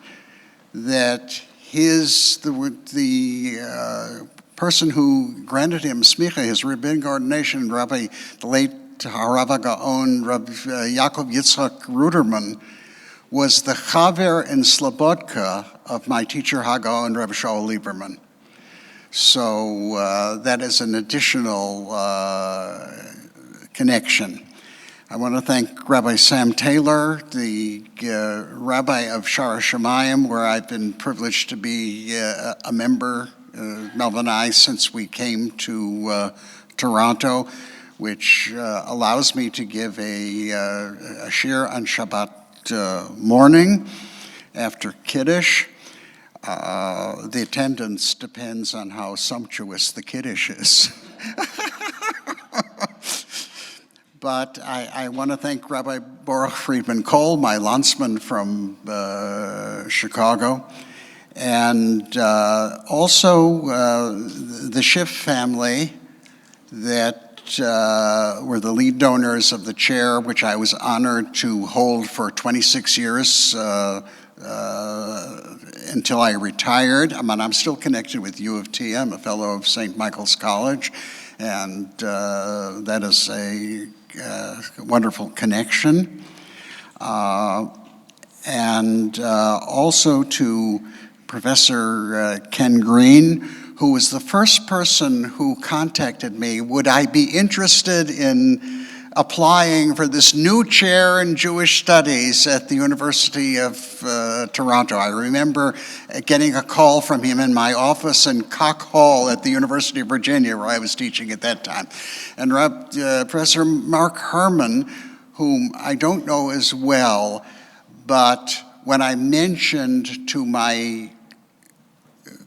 that the person who granted him smicha, his rabbinic ordination, the late Harav Gaon, Rabbi Yaakov Yitzchak Ruderman, was the chaver in Slobodka of my teacher Hagaon, Rabbi Shaul Lieberman. So that is an additional connection. I want to thank Rabbi Sam Taylor, the rabbi of Shara Shemayim, where I've been privileged to be a member, Melvin and I, since we came to Toronto, which allows me to give a shir on Shabbat morning after Kiddush. The attendance depends on how sumptuous the Kiddush is. But I want to thank Rabbi Baruch Friedman Cole, my landsman from Chicago, and also the Schiff family that were the lead donors of the chair, which I was honored to hold for 26 years until I retired. I'm still connected with U of T. I'm a fellow of St. Michael's College, and that is a wonderful connection. And also to Professor Ken Green, who was the first person who contacted me. Would I be interested in applying for this new chair in Jewish Studies at the University of Toronto? I remember getting a call from him in my office in Cock Hall at the University of Virginia, where I was teaching at that time. And Professor Marc Herman, whom I don't know as well, but when I mentioned to my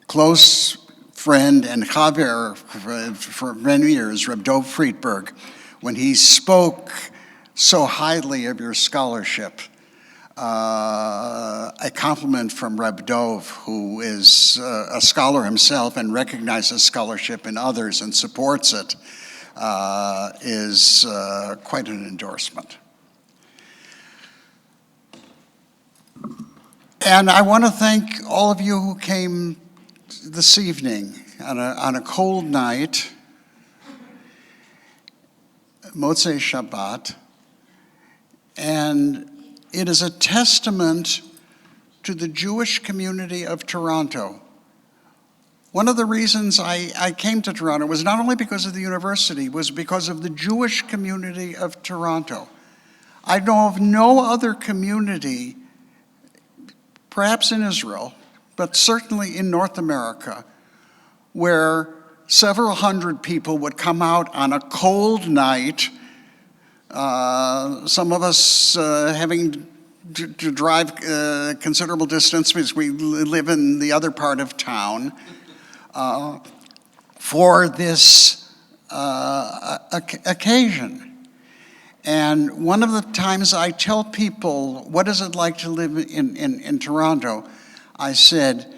close friend and chaver for many years, Reb Dov Friedberg, when he spoke so highly of your scholarship, a compliment from Reb Dov, who is a scholar himself and recognizes scholarship in others and supports it, is quite an endorsement. And I want to thank all of you who came this evening on a cold night, Motzei Shabbat, and it is a testament to the Jewish community of Toronto. One of the reasons I came to Toronto was not only because of the university, was because of the Jewish community of Toronto. I know of no other community, perhaps in Israel, but certainly in North America, where several hundred people would come out on a cold night, some of us having to drive a considerable distance because we live in the other part of town, for this occasion. And one of the times I tell people, what is it like to live in Toronto? I said,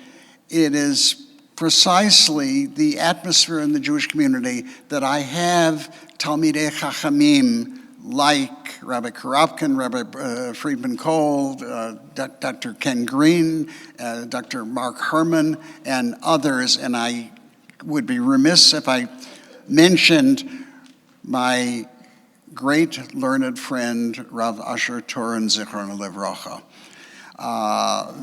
it is precisely the atmosphere in the Jewish community that I have Talmidei Chachamim like Rabbi Karapkin, Rabbi Friedman Cole, Dr. Ken Green, Dr. Marc Herman, and others. And I would be remiss if I mentioned my great learned friend, Rav Asher Toren Zichrono Livrocha.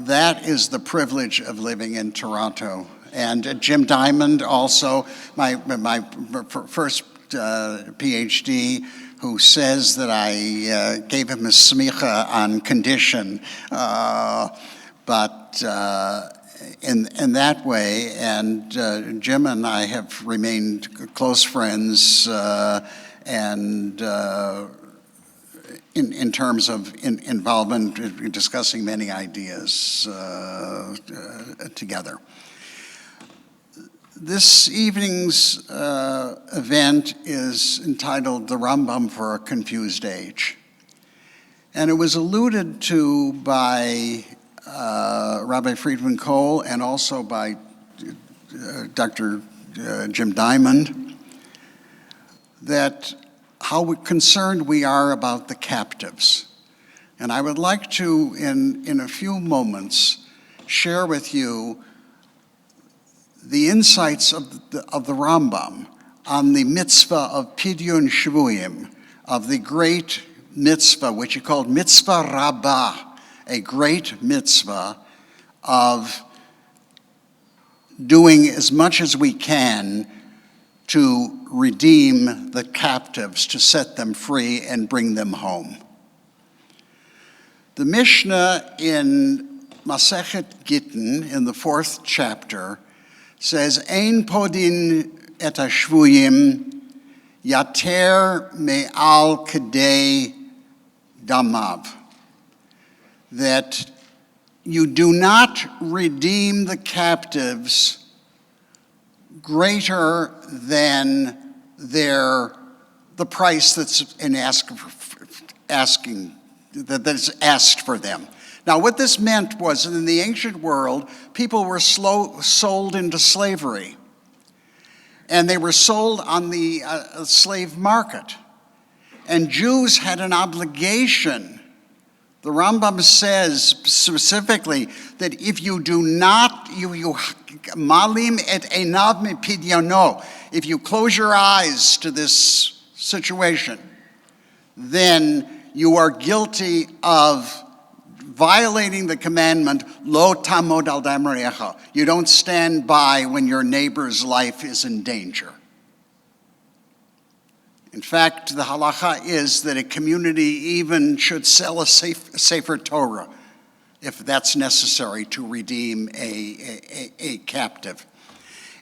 That is the privilege of living in Toronto. And Jim Diamond also, my first PhD, who says that I gave him a smicha on condition, but in that way, and Jim and I have remained close friends, and in terms of involvement, discussing many ideas together. This evening's event is entitled The Rambam for a Confused Age. And it was alluded to by Rabbi Friedman Cole and also by Dr. Jim Diamond, that how concerned we are about the captives. And I would like to, in a few moments, share with you the insights of the Rambam on the mitzvah of Pidyon Shvuyim, of the great mitzvah, which he called mitzvah rabbah, a great mitzvah of doing as much as we can to redeem the captives, to set them free and bring them home. The Mishnah in Masechet Gittin, in the 4th chapter, says, Ein podin et hashvuyim yater me'al kedei damav, that you do not redeem the captives greater than the price that's that's asked for them. Now, what this meant was, in the ancient world, people were sold into slavery, and they were sold on the slave market. And Jews had an obligation. The Rambam says specifically that if you do not, malim et einav mipidyono, if you close your eyes to this situation, then you are guilty of violating the commandment, lo tamod al dam re'echa. You don't stand by when your neighbor's life is in danger. In fact, the halacha is that a community even should sell a sefer Torah if that's necessary to redeem a captive.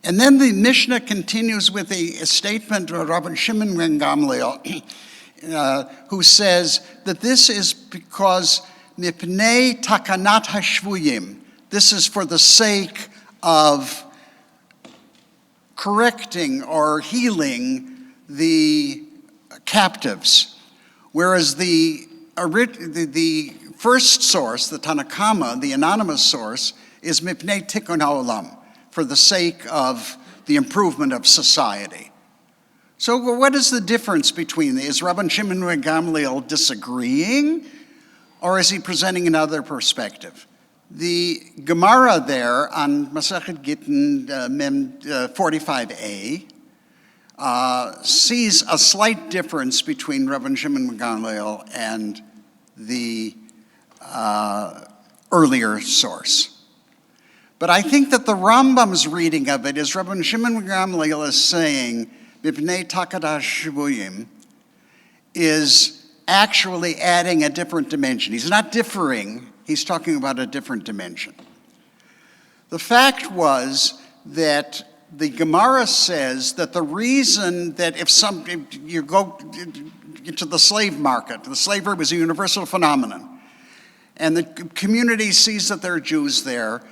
And then the Mishnah continues with a statement of Rabbi Shimon ben Gamliel, who says that this is because mipnei takanat hashvuyim, this is for the sake of correcting or healing the captives, whereas the first source, the Tanakama, the anonymous source, is mipnei tikkun ha'olam, for the sake of the improvement of society. So what is the difference between these? Is Rabban Shimon ben Gamliel disagreeing, or is he presenting another perspective? The Gemara there on Masechet Gittin 45a sees a slight difference between Rabban Shimon ben Gamliel and the earlier source. But I think that the Rambam's reading of it is Rabban Shimon ben Gamliel is saying, B'nei Takadash Shvuyim, is actually adding a different dimension. He's not differing, he's talking about a different dimension. The fact was that the Gemara says that the reason that if you go into the slave market, the slavery was a universal phenomenon, and the community sees that there are Jews there,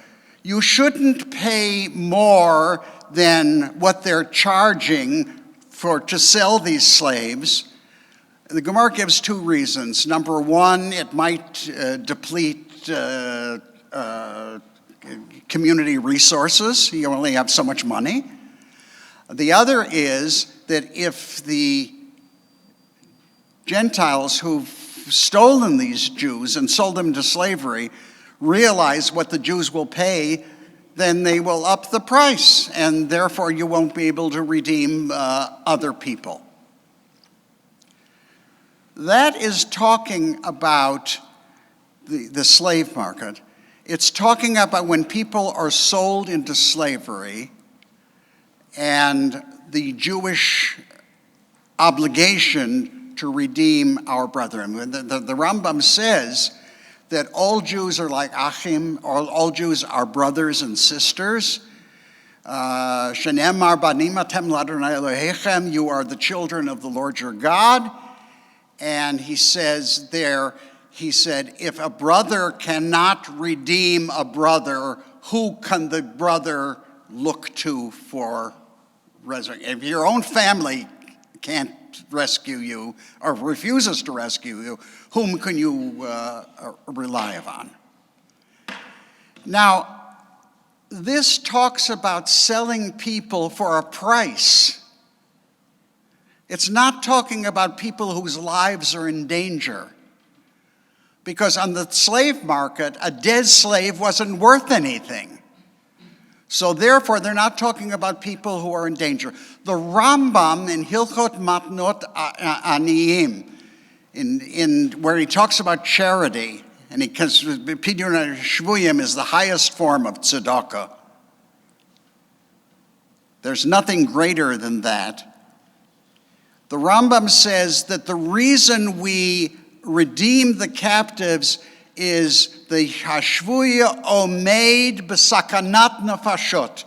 you shouldn't pay more than what they're charging to sell these slaves. The Gemara gives two reasons. Number one, it might deplete community resources. You only have so much money. The other is that if the Gentiles who've stolen these Jews and sold them to slavery realize what the Jews will pay, then they will up the price, and therefore you won't be able to redeem other people. That is talking about the slave market. It's talking about when people are sold into slavery and the Jewish obligation to redeem our brethren. The Rambam says that all Jews are like Achim, all Jews are brothers and sisters. Shenemar banim atem l'Adonai Elohechem, you are the children of the Lord your God. And he says there, he said, if a brother cannot redeem a brother, who can the brother look to for resurrection? If your own family can't rescue you or refuses to rescue you, whom can you rely upon? Now, this talks about selling people for a price. It's not talking about people whose lives are in danger. Because on the slave market, a dead slave wasn't worth anything. So therefore, they're not talking about people who are in danger. The Rambam in Hilchot Matnot Aniyim, in where he talks about charity, and because Pidyon Shvuyim is the highest form of tzedakah. There's nothing greater than that. The Rambam says that the reason we redeem the captives is the hashvuya omeid b'sakanat nafashot.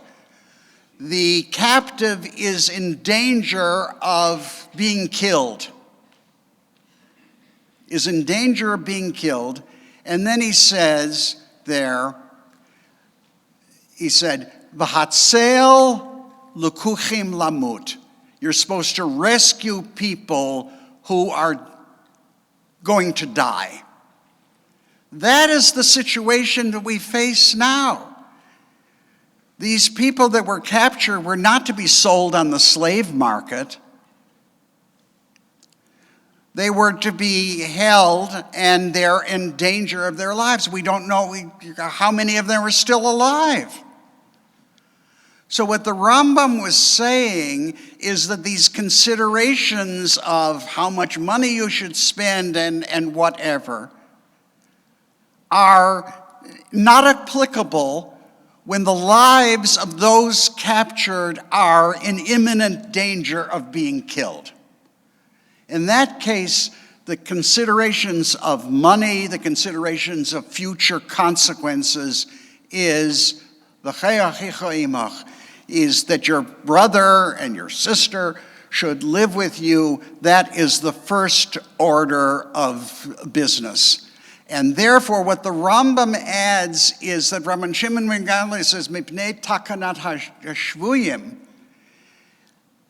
The captive is in danger of being killed. Is in danger of being killed. And then he says there, he said, v'hatzel lukuchim lamut. You're supposed to rescue people who are going to die. That is the situation that we face now. These people that were captured were not to be sold on the slave market. They were to be held, and they're in danger of their lives. We don't know how many of them are still alive. So what the Rambam was saying is that these considerations of how much money you should spend and whatever are not applicable when the lives of those captured are in imminent danger of being killed. In that case, the considerations of money, the considerations of future consequences is that your brother and your sister should live with you. That is the first order of business. And therefore, what the Rambam adds is that Rabban Shimon ben Gamliel says, Mipnei takanat hashvuyim.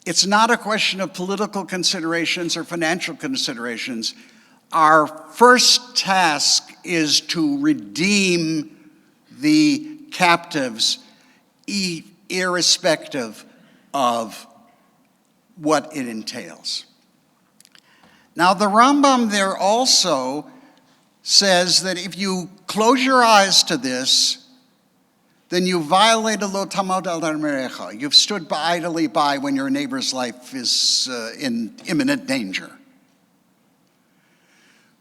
It's not a question of political considerations or financial considerations. Our first task is to redeem the captives, irrespective of what it entails. Now, the Rambam there also says that if you close your eyes to this, then you violate lo tamod al merecha. You've stood idly by when your neighbor's life is in imminent danger.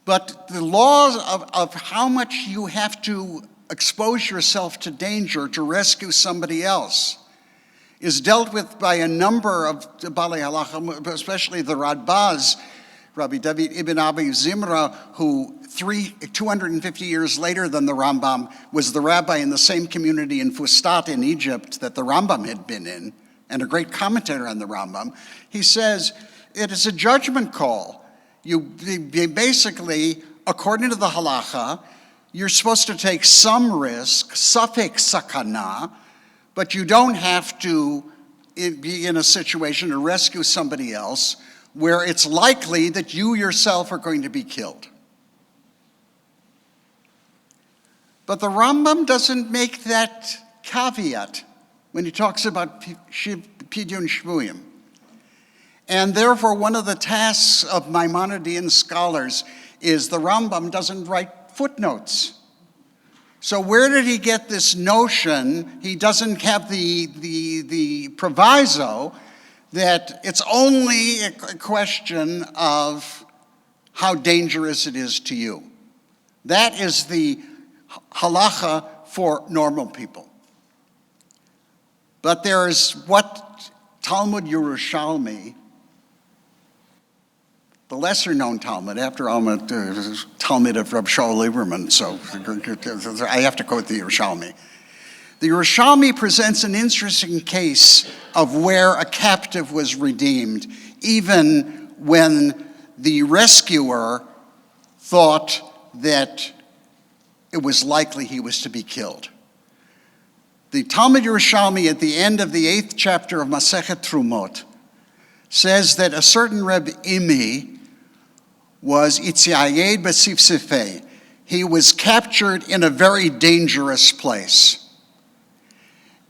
But the laws of how much you have to expose yourself to danger to rescue somebody else is dealt with by a number of Balei Halacha, especially the Radbaz, Rabbi David ibn Abi Zimra, who 250 years later than the Rambam was the rabbi in the same community in Fustat in Egypt that the Rambam had been in, and a great commentator on the Rambam. He says, it is a judgment call. You basically, according to the halacha, you're supposed to take some risk, safek sakana, but you don't have to be in a situation to rescue somebody else where it's likely that you yourself are going to be killed. But the Rambam doesn't make that caveat when he talks about Pidyon Shvuyim. And therefore, one of the tasks of Maimonidean scholars is the Rambam doesn't write footnotes. So where did he get this notion? He doesn't have the proviso that it's only a question of how dangerous it is to you. That is the halacha for normal people. But there is what Talmud Yerushalmi, the lesser-known Talmud, after all, Talmud of Reb Shaul Lieberman, so I have to quote the Yerushalmi. The Yerushalmi presents an interesting case of where a captive was redeemed, even when the rescuer thought that it was likely he was to be killed. The Talmud Yerushalmi at the end of the 8th chapter of Masechet Trumot says that a certain Reb Imi was Itzayed B'Sifsifei. He was captured in a very dangerous place.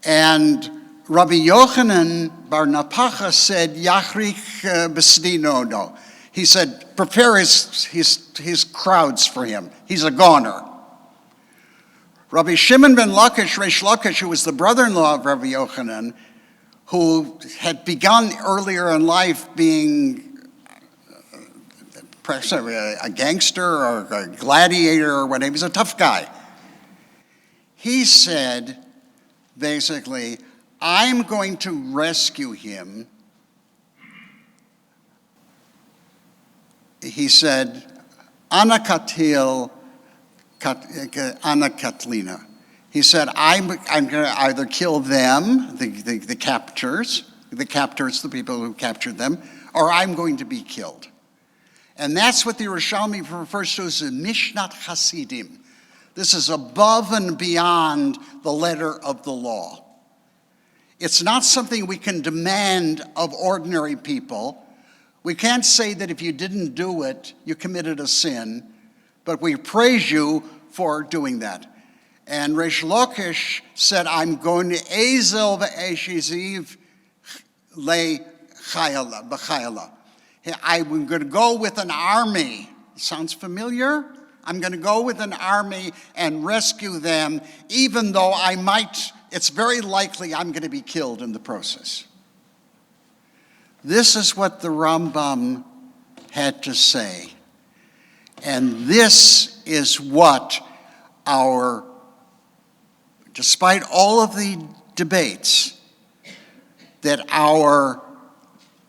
And Rabbi Yochanan Bar Napacha said, Yachrich B'Sdinono. He said, prepare his crowds for him. He's a goner. Rabbi Shimon ben Lakish, Reish Lakish, who was the brother-in-law of Rabbi Yochanan, who had begun earlier in life being a gangster or a gladiator or whatever, he was a tough guy. He said, basically, I'm going to rescue him. He said, Ana Katil, Ana Katlina. He said, I'm going to either kill them, the captors, the people who captured them, or I'm going to be killed. And that's what the Yerushalmi refers to as a Mishnat Hasidim. This is above and beyond the letter of the law. It's not something we can demand of ordinary people. We can't say that if you didn't do it, you committed a sin, but we praise you for doing that. And Reish Lakish said, I'm going to Ezel v'eshiziv le chayala. I'm going to go with an army. Sounds familiar? I'm going to go with an army and rescue them, even though it's very likely I'm going to be killed in the process. This is what the Rambam had to say. And this is what despite all of the debates, that our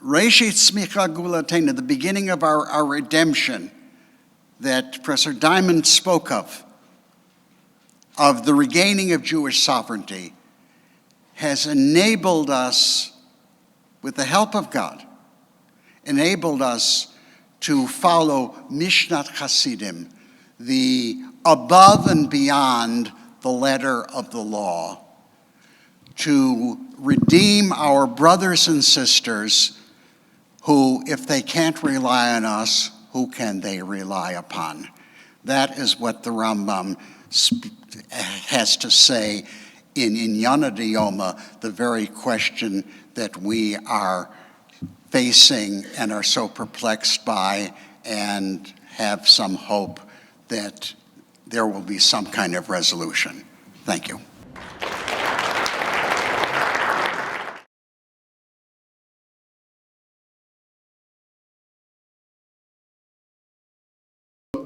Reshit Smicha Gulatena, the beginning of our redemption, that Professor Diamond spoke of the regaining of Jewish sovereignty, has enabled us, with the help of God, enabled us to follow Mishnat Hasidim, the above and beyond the letter of the law, to redeem our brothers and sisters who, if they can't rely on us, who can they rely upon? That is what the Rambam has to say in Inyana Diyoma, the very question that we are facing and are so perplexed by, and have some hope that there will be some kind of resolution. Thank you.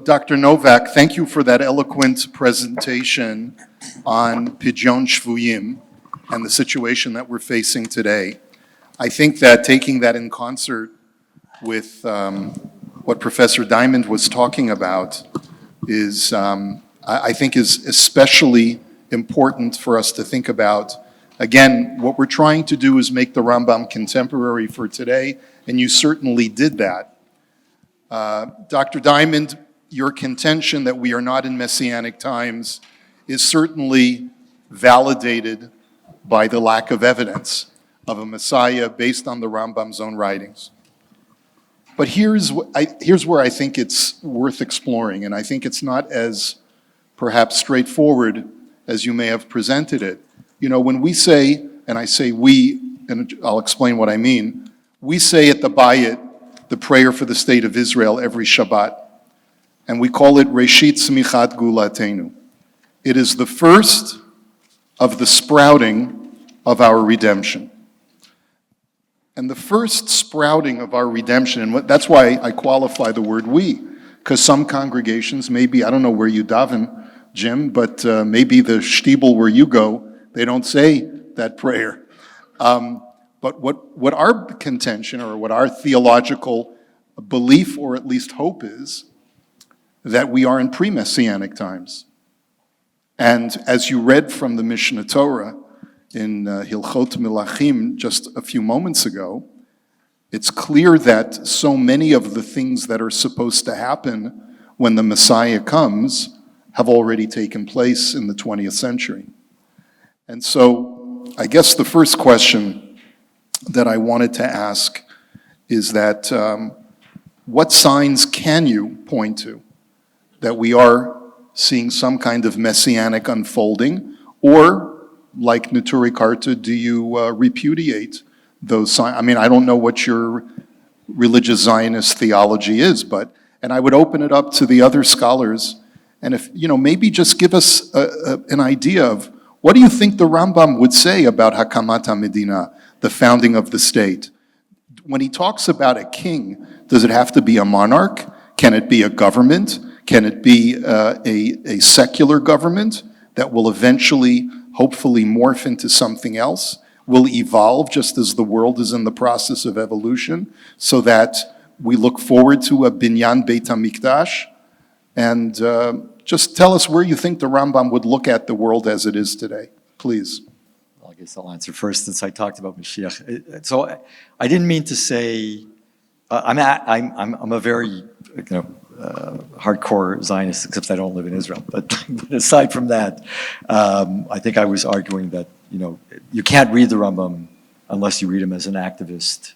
Dr. Novak, thank you for that eloquent presentation on Pidyon Shvuyim and the situation that we're facing today. I think that taking that in concert with what Professor Diamond was talking about is, I think, is especially important for us to think about. Again, what we're trying to do is make the Rambam contemporary for today, and you certainly did that. Dr. Diamond, your contention that we are not in Messianic times is certainly validated by the lack of evidence. of a Messiah based on the Rambam's own writings. But here's where I think it's worth exploring, and I think it's not as perhaps straightforward as you may have presented it. You know, when we say, and I say we, and I'll explain what I mean, we say at the Bayit the prayer for the state of Israel every Shabbat, and we call it Reshit Smichat Gulatenu. It is the first of the sprouting of our redemption. And the first sprouting of our redemption, and that's why I qualify the word we, because some congregations, maybe, I don't know where you daven, Jim, but maybe the shtibel where you go, they don't say that prayer. But what our contention, or what our theological belief, or at least hope is, that we are in pre-Messianic times. And as you read from the Mishnah Torah, in Hilchot Melachim just a few moments ago, it's clear that so many of the things that are supposed to happen when the Messiah comes have already taken place in the 20th century. And so I guess the first question that I wanted to ask is that what signs can you point to that we are seeing some kind of messianic unfolding, or like Naturi Karta, do you repudiate those signs? I mean, I don't know what your religious Zionist theology is, and I would open it up to the other scholars, and if, you know, maybe just give us an idea of what do you think the Rambam would say about Hakamat HaMedina, the founding of the state? When he talks about a king, does it have to be a monarch? Can it be a government? Can it be a secular government that will eventually, hopefully, morph into something else, will evolve just as the world is in the process of evolution, so that we look forward to a Binyan Beit HaMikdash? And just tell us where you think the Rambam would look at the world as it is today, please. Well, I guess I'll answer first, since I talked about Mashiach. So I didn't mean to say, I'm a very, hardcore Zionist, except I don't live in Israel. But aside from that, I think I was arguing that, you can't read the Rambam unless you read him as an activist.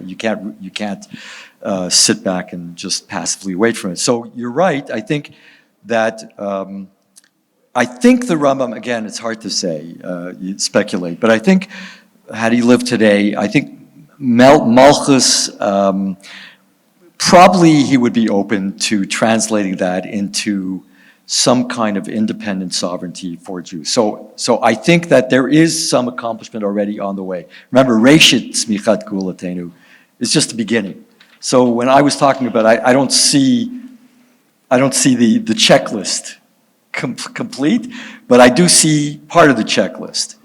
You can't sit back and just passively wait for it. So you're right. I think that the Rambam, again, it's hard to say, you speculate, but I think had he lived today, I think Malchus, probably he would be open to translating that into some kind of independent sovereignty for Jews. So I think that there is some accomplishment already on the way. Remember, Reshit Smichat Gulatenu is just the beginning. So when I was talking about, I don't see the checklist complete, but I do see part of the checklist.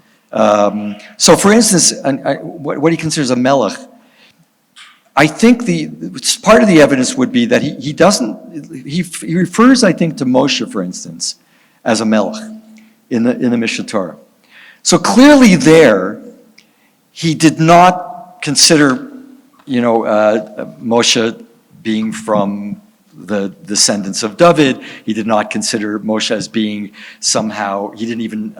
So for instance, what he considers a melech, I think part of the evidence would be that he refers, I think, to Moshe, for instance, as a melech in the Mishnah Torah. So clearly there, he did not consider, Moshe being from the descendants of David. He did not consider Moshe as being somehow, he didn't even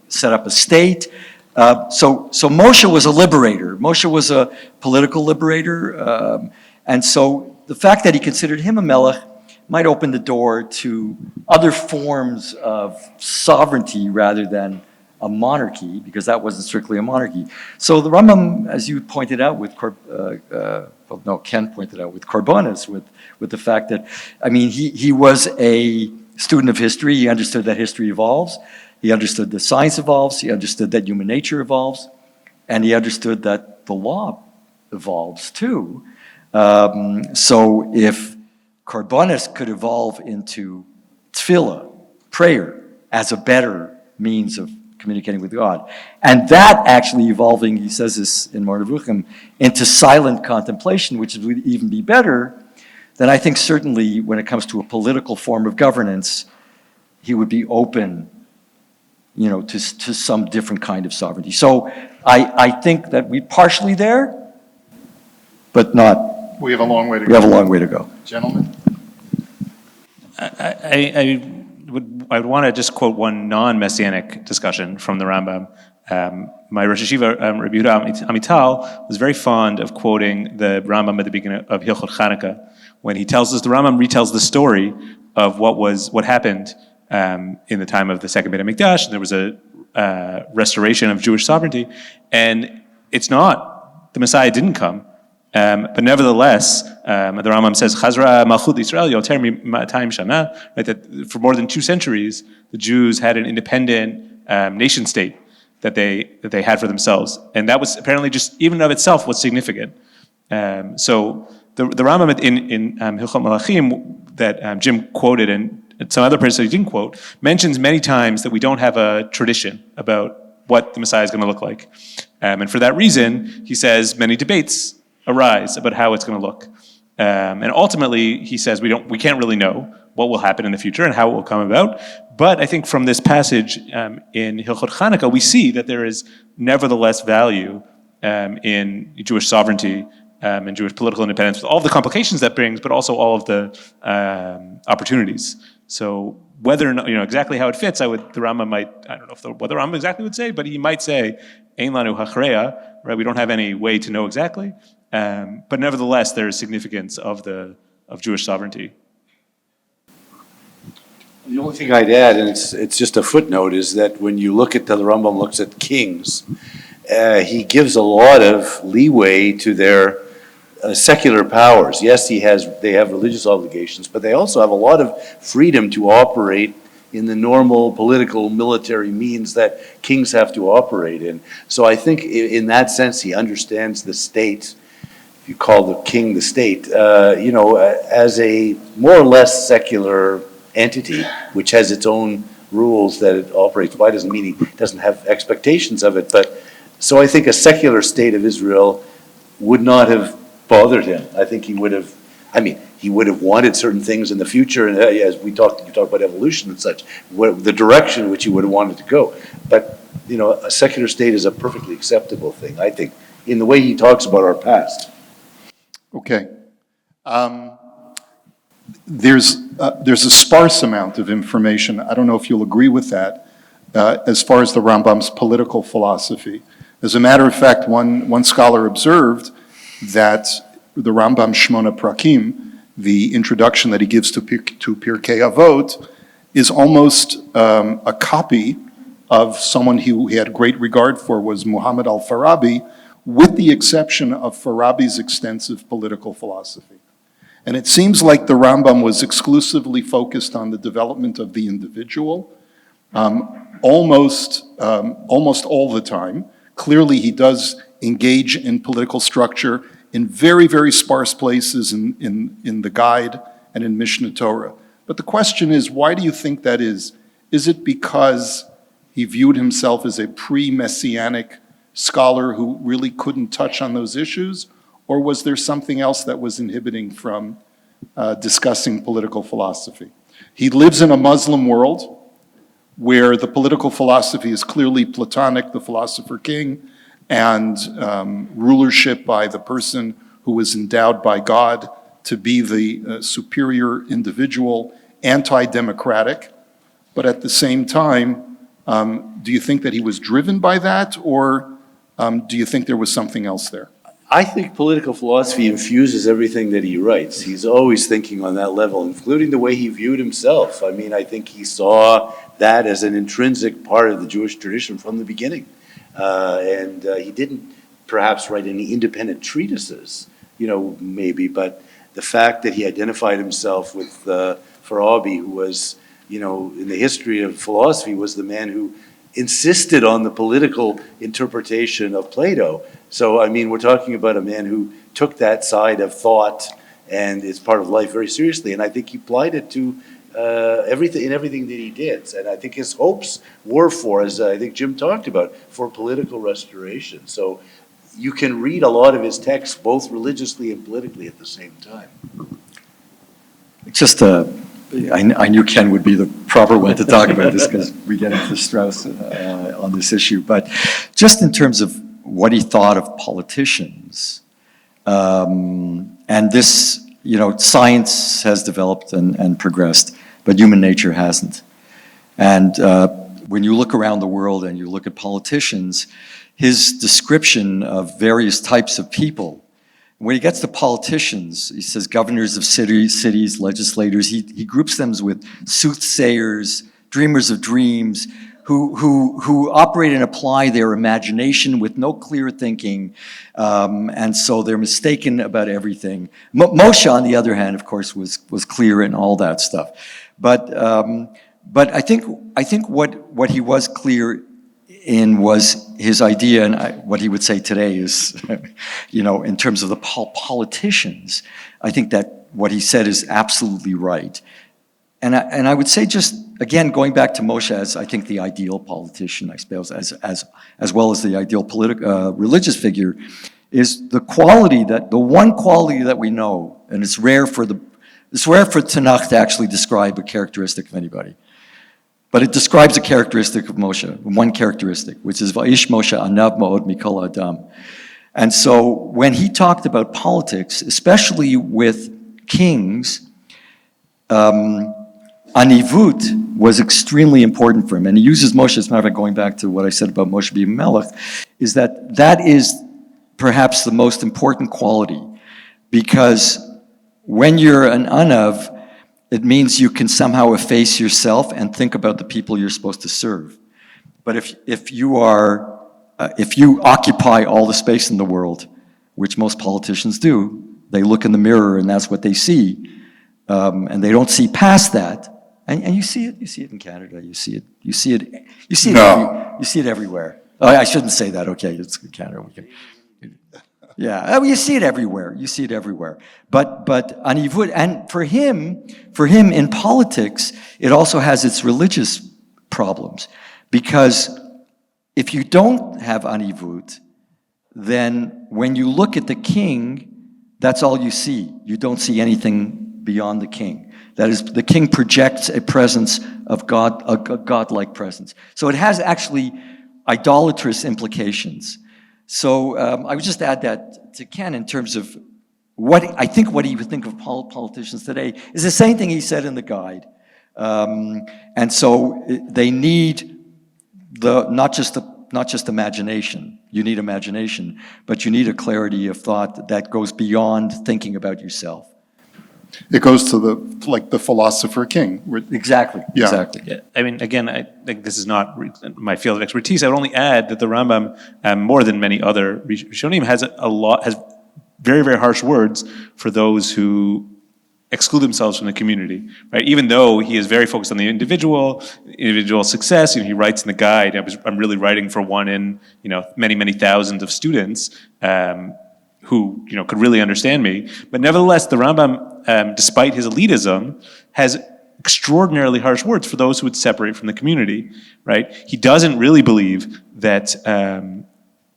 set up a state. So Moshe was a liberator. Moshe was a political liberator. And so the fact that he considered him a melech might open the door to other forms of sovereignty rather than a monarchy, because that wasn't strictly a monarchy. So the Rambam, as you pointed out with Ken pointed out with Korbanos, with the fact that, he was a student of history. He understood that history evolves. He understood that science evolves. He understood that human nature evolves. And he understood that the law evolves too. So if Korbanos could evolve into tefillah, prayer, as a better means of communicating with God, and that actually evolving, he says this in Moreh Nevuchim, into silent contemplation, which would even be better, then I think certainly when it comes to a political form of governance, he would be open, to some different kind of sovereignty. So I think that we're partially there, but not. We have a long way to go. We have a long way to go. Gentlemen? I would want to just quote one non-messianic discussion from the Rambam, My Rosh Hashiva, Rabbi Yehuda Amital, was very fond of quoting the Rambam at the beginning of Hilchot Chanukah, when he tells us, the Rambam retells the story of what happened in the time of the second Beit HaMikdash, and there was a restoration of Jewish sovereignty, and it's not, the Messiah didn't come, but nevertheless, the Rambam says, Chazra Malchut Yisrael Yoter Ma'atayim Shana, right, that for more than 2 centuries, the Jews had an independent nation state that they had for themselves, and that was apparently just, even of itself, was significant. So the Rambam in Hilchot Malachim that Jim quoted, and some other person he didn't quote, mentions many times that we don't have a tradition about what the Messiah is going to look like. And for that reason, he says many debates arise about how it's going to look. And ultimately, he says we can't really know what will happen in the future and how it will come about. But I think from this passage in Hilchot Chanukah, we see that there is nevertheless value in Jewish sovereignty and Jewish political independence, with all the complications that brings, but also all of the opportunities. So whether or not, exactly how it fits, the Rambam might, I don't know what the Rambam exactly would say, but he might say, Ein lanu hachreya, right? We don't have any way to know exactly. But nevertheless, there is significance of Jewish sovereignty. The only thing I'd add, and it's just a footnote, is that when you look at the Rambam looks at kings, he gives a lot of leeway to their secular powers. Yes, they have religious obligations, but they also have a lot of freedom to operate in the normal political military means that kings have to operate in. So I think in that sense, he understands the state, if you call the king the state, as a more or less secular entity, which has its own rules that it operates by. Doesn't mean he doesn't have expectations of it, but so I think a secular state of Israel would not have bothered him. I think he would have wanted certain things in the future, and as you talk about evolution and such, the direction which he would have wanted to go. But a secular state is a perfectly acceptable thing, I think, in the way he talks about our past. Okay. There's a sparse amount of information. I don't know if you'll agree with that, as far as the Rambam's political philosophy. As a matter of fact, one scholar observed that the Rambam Shmona Prakim, the introduction that he gives to Pirkei Avot, is almost a copy of someone who he had great regard for, was Muhammad al-Farabi, with the exception of Farabi's extensive political philosophy. And it seems like the Rambam was exclusively focused on the development of the individual, almost all the time. Clearly, he does engage in political structure in very, very sparse places in the Guide and in Mishnah Torah. But the question is, why do you think that is? Is it because he viewed himself as a pre-Messianic scholar who really couldn't touch on those issues? Or was there something else that was inhibiting from discussing political philosophy? He lives in a Muslim world where the political philosophy is clearly Platonic, the philosopher king, and rulership by the person who is endowed by God to be the superior individual, anti-democratic. But at the same time, do you think that he was driven by that, or do you think there was something else there? I think political philosophy infuses everything that he writes. He's always thinking on that level, including the way he viewed himself. I mean, I think he saw that as an intrinsic part of the Jewish tradition from the beginning. And he didn't perhaps write any independent treatises, maybe, but the fact that he identified himself with Farabi, who was, in the history of philosophy, was the man who insisted on the political interpretation of Plato. So, I mean, we're talking about a man who took that side of thought and its part of life very seriously, and I think he applied it to everything that he did. And I think his hopes were for, as I think Jim talked about, for political restoration. So you can read a lot of his texts both religiously and politically at the same time. Just I knew Ken would be the proper one to talk about this because we get into Strauss on this issue. But just in terms of what he thought of politicians, and this, science has developed and progressed, but human nature hasn't. And when you look around the world and you look at politicians, his description of various types of people, when he gets to politicians, he says governors of cities, legislators, he groups them with soothsayers, dreamers of dreams, who operate and apply their imagination with no clear thinking, and so they're mistaken about everything. Moshe, on the other hand, of course, was clear in all that stuff. But I think what he was clear in was his idea, and what he would say today is, in terms of the politicians, I think that what he said is absolutely right. And I would say, just again, going back to Moshe as I think the ideal politician, I suppose, as well as the ideal religious figure, is the one quality that we know, and it's rare for Tanakh to actually describe a characteristic of anybody. But it describes a characteristic of Moshe, one characteristic, which is Va'ish Moshe anav ma'od mikol adam. And so when he talked about politics, especially with kings, anivut was extremely important for him. And he uses Moshe, as a matter of fact, going back to what I said about Moshe being Melech, is that is perhaps the most important quality, because when you're an anav, it means you can somehow efface yourself and think about the people you're supposed to serve. But if you occupy all the space in the world, which most politicians do, they look in the mirror and that's what they see, and they don't see past that. And you see it in Canada. You see it everywhere. Oh, I shouldn't say that. Okay, it's Canada. Yeah, you see it everywhere. You see it everywhere. But anivut, and for him in politics, it also has its religious problems, because if you don't have anivut, then when you look at the king, that's all you see. You don't see anything beyond the king. That is, the king projects a presence of God, a godlike presence. So it has actually idolatrous implications. So I would just add that to Ken in terms of what he would think of politicians today is the same thing he said in the guide. And so they need not just imagination. You need imagination, but you need a clarity of thought that goes beyond thinking about yourself. It goes to the philosopher king. Exactly. Yeah. Exactly. Yeah, I mean, again, I think this is not my field of expertise. I would only add that the Rambam, more than many other Rishonim, has very, very harsh words for those who exclude themselves from the community, right? Even though he is very focused on the individual success, he writes in the guide, I'm really writing for one in, many, many thousands of students who, could really understand me. But nevertheless, the Rambam, despite his elitism, has extraordinarily harsh words for those who would separate from the community, right? He doesn't really believe that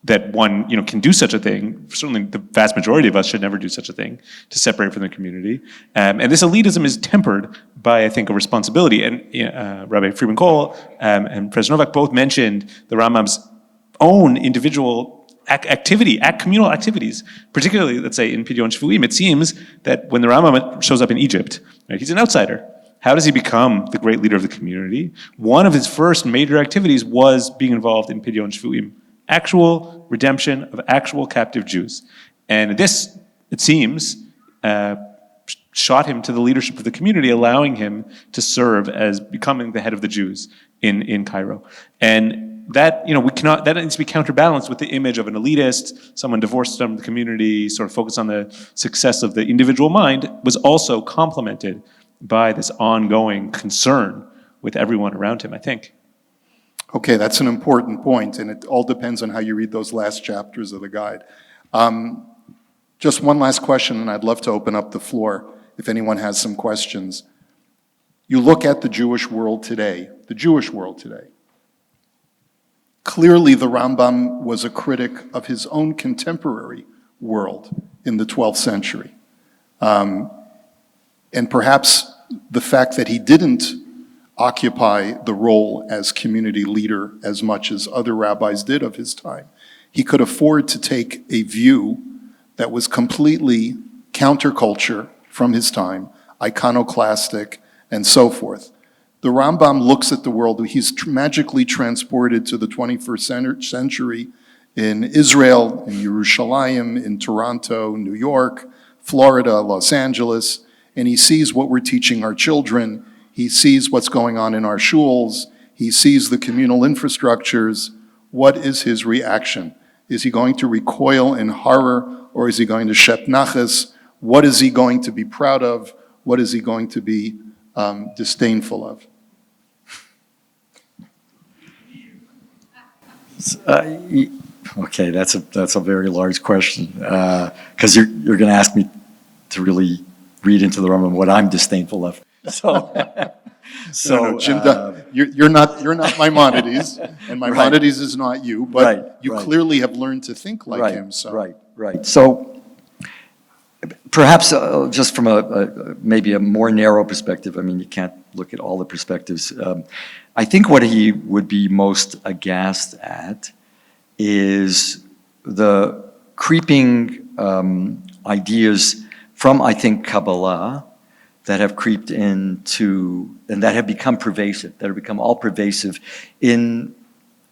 that one can do such a thing. Certainly the vast majority of us should never do such a thing, to separate from the community. And this elitism is tempered by, I think, a responsibility. And Rabbi Friedman Kohl and Professor Novak both mentioned the Rambam's own individual communal activities, particularly, let's say, in Pidyon Shvuim. It seems that when the Rambam shows up in Egypt, right, he's an outsider. How does he become the great leader of the community? One of his first major activities was being involved in Pidyon Shvuim, actual redemption of actual captive Jews. And this, it seems, shot him to the leadership of the community, allowing him to serve as becoming the head of the Jews in Cairo. And that, that needs to be counterbalanced with the image of an elitist, someone divorced from the community, sort of focused on the success of the individual mind, was also complemented by this ongoing concern with everyone around him, I think. Okay, that's an important point, and it all depends on how you read those last chapters of the guide. Just one last question, and I'd love to open up the floor if anyone has some questions. You look at the Jewish world today. Clearly, the Rambam was a critic of his own contemporary world in the 12th century. And perhaps the fact that he didn't occupy the role as community leader as much as other rabbis did of his time, he could afford to take a view that was completely counterculture from his time, iconoclastic, and so forth. The Rambam looks at the world. He's magically transported to the 21st century in Israel, in Yerushalayim, in Toronto, New York, Florida, Los Angeles, and he sees what we're teaching our children. He sees what's going on in our shuls. He sees the communal infrastructures. What is his reaction? Is he going to recoil in horror, or is he going to shep naches? What is he going to be proud of? What is he going to be disdainful of? Okay, that's a very large question, because you're going to ask me to really read into the Rambam what I'm disdainful of. So, no, Jim, you're not Maimonides, and Maimonides is not you, but you clearly have learned to think like him. So. Right. So perhaps just from maybe a more narrow perspective, I mean, you can't look at all the perspectives. I think what he would be most aghast at is the creeping ideas from, I think, Kabbalah that have creeped into, and that have become pervasive, that have become all pervasive in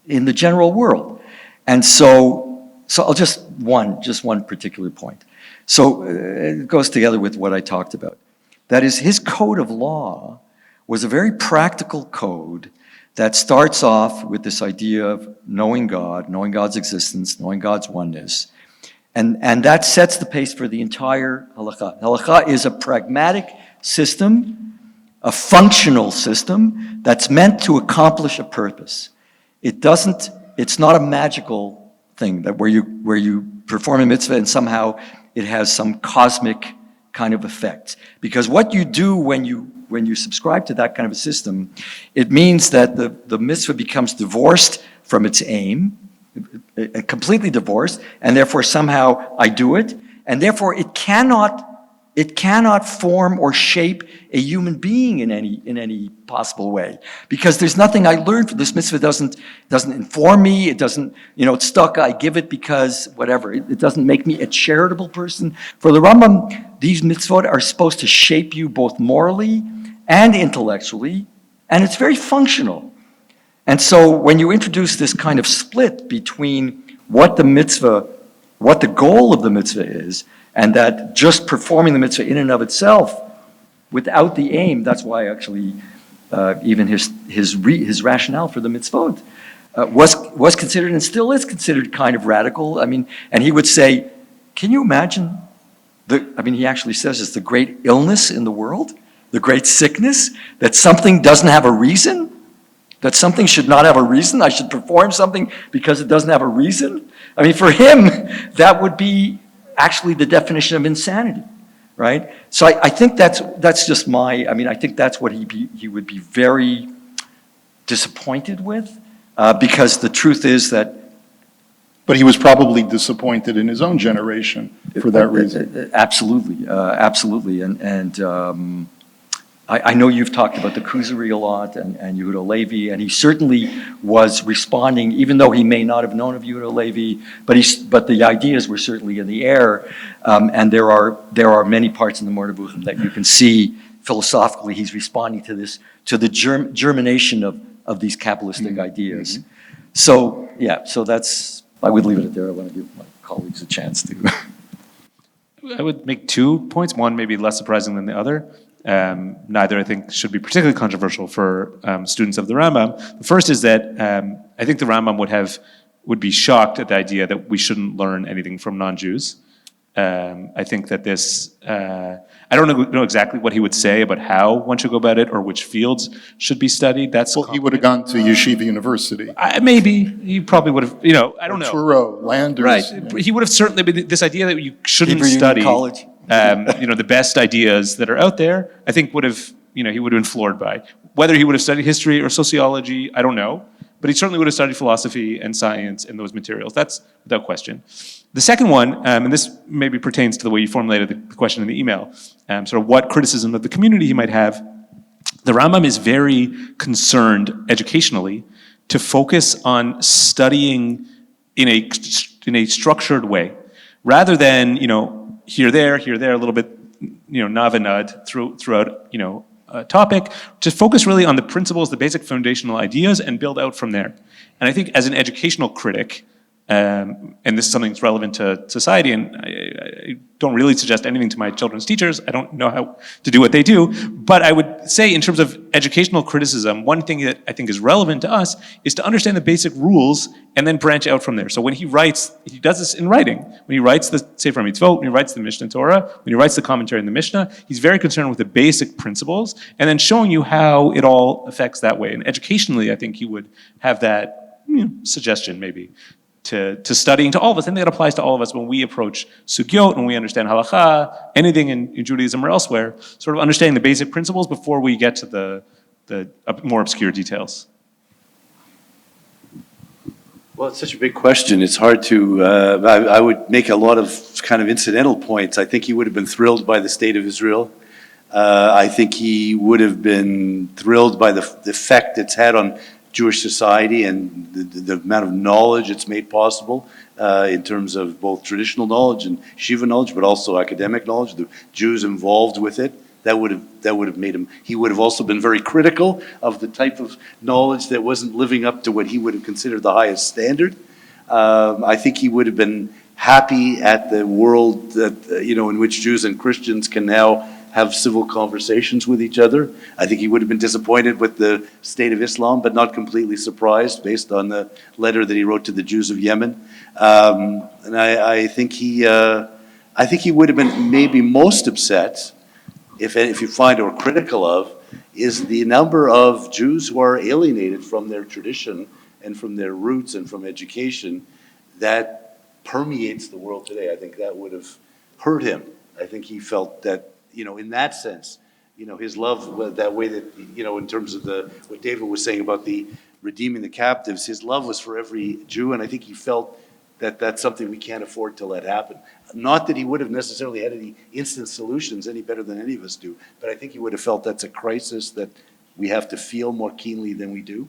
the general world. And so I'll just one particular point. So it goes together with what I talked about. That is, his code of law was a very practical code that starts off with this idea of knowing God, knowing God's existence, knowing God's oneness. And that sets the pace for the entire halakha. Halakha is a pragmatic system, a functional system that's meant to accomplish a purpose. It's not a magical thing that where you perform a mitzvah and somehow it has some cosmic kind of effect. Because what you do when you subscribe to that kind of a system, it means that the mitzvah becomes divorced from its aim, completely divorced, and therefore somehow I do it, and therefore it cannot form or shape a human being in any possible way, because there's nothing I learned from this mitzvah. Doesn't inform me. It doesn't, it's stuck. I give it because whatever. It doesn't make me a charitable person. For the Rambam, these mitzvot are supposed to shape you both morally and intellectually, and it's very functional. And so when you introduce this kind of split between what the goal of the mitzvah is, and that just performing the mitzvah in and of itself, without the aim, that's why actually even his rationale for the mitzvot was considered and still is considered kind of radical. I mean, and he would say, can you imagine he actually says it's the great illness in the world, the great sickness, that something doesn't have a reason, that something should not have a reason. I should perform something because it doesn't have a reason. I mean, for him, that would be actually the definition of insanity, right? So I think that's just I think that's what he would be very disappointed with, because the truth is that. But he was probably disappointed in his own generation for that reason. Absolutely, and I know you've talked about the Kuzari a lot and Yehuda Levi, and he certainly was responding, even though he may not have known of Yehuda Levi, but the ideas were certainly in the air, and there are many parts in the Mordebuchim that you can see philosophically he's responding to this, to the germination of these Kabbalistic ideas. So that's, I would leave it at there. I want to give my colleagues a chance to. I would make 2 points, one maybe less surprising than the other. Neither, I think, should be particularly controversial for students of the Rambam. The first is that I think the Rambam would be shocked at the idea that we shouldn't learn anything from non-Jews. I think that this, I don't know exactly what he would say about how one should go about it or which fields should be studied. He would have gone to Yeshiva University. Maybe, he probably would have, I don't know. Turo, Landers. Right, he would have certainly been, this idea that you shouldn't study college. the best ideas that are out there, I think would have, he would have been floored by. Whether he would have studied history or sociology, I don't know. But he certainly would have studied philosophy and science and those materials. That's without question. The second one, and this maybe pertains to the way you formulated the question in the email, sort of what criticism of the community he might have. The Rambam is very concerned educationally to focus on studying in a structured way, rather than, here, there, a little bit, nav and nud throughout, topic, to focus really on the principles, the basic foundational ideas, and build out from there. And I think as an educational critic, and this is something that's relevant to society, and I don't really suggest anything to my children's teachers. I don't know how to do what they do. But I would say in terms of educational criticism, one thing that I think is relevant to us is to understand the basic rules and then branch out from there. So when he writes, he does this in writing. When he writes the Sefer Mitzvot, when he writes the Mishnah Torah, when he writes the commentary in the Mishnah, he's very concerned with the basic principles and then showing you how it all affects that way. And educationally, I think he would have that suggestion maybe to studying to all of us. I think that applies to all of us when we approach sugyot, when we understand halakha, anything in Judaism or elsewhere, sort of understanding the basic principles before we get to the more obscure details. Well, it's such a big question. It's hard to, I would make a lot of kind of incidental points. I think he would have been thrilled by the state of Israel. I think he would have been thrilled by the effect it's had on Jewish society and the amount of knowledge it's made possible in terms of both traditional knowledge and Shiva knowledge, but also academic knowledge, the Jews involved with it. That would have made him, he would have also been very critical of the type of knowledge that wasn't living up to what he would have considered the highest standard. I think he would have been happy at the world that, in which Jews and Christians can now have civil conversations with each other. I think he would have been disappointed with the state of Islam, but not completely surprised based on the letter that he wrote to the Jews of Yemen. And I think he would have been maybe most upset, if you find or critical of, is the number of Jews who are alienated from their tradition and from their roots and from education that permeates the world today. I think that would have hurt him. I think he felt that, in that sense, his love, that way that, in terms of what David was saying about the redeeming the captives, his love was for every Jew, and I think he felt that that's something we can't afford to let happen. Not that he would have necessarily had any instant solutions any better than any of us do, but I think he would have felt that's a crisis that we have to feel more keenly than we do.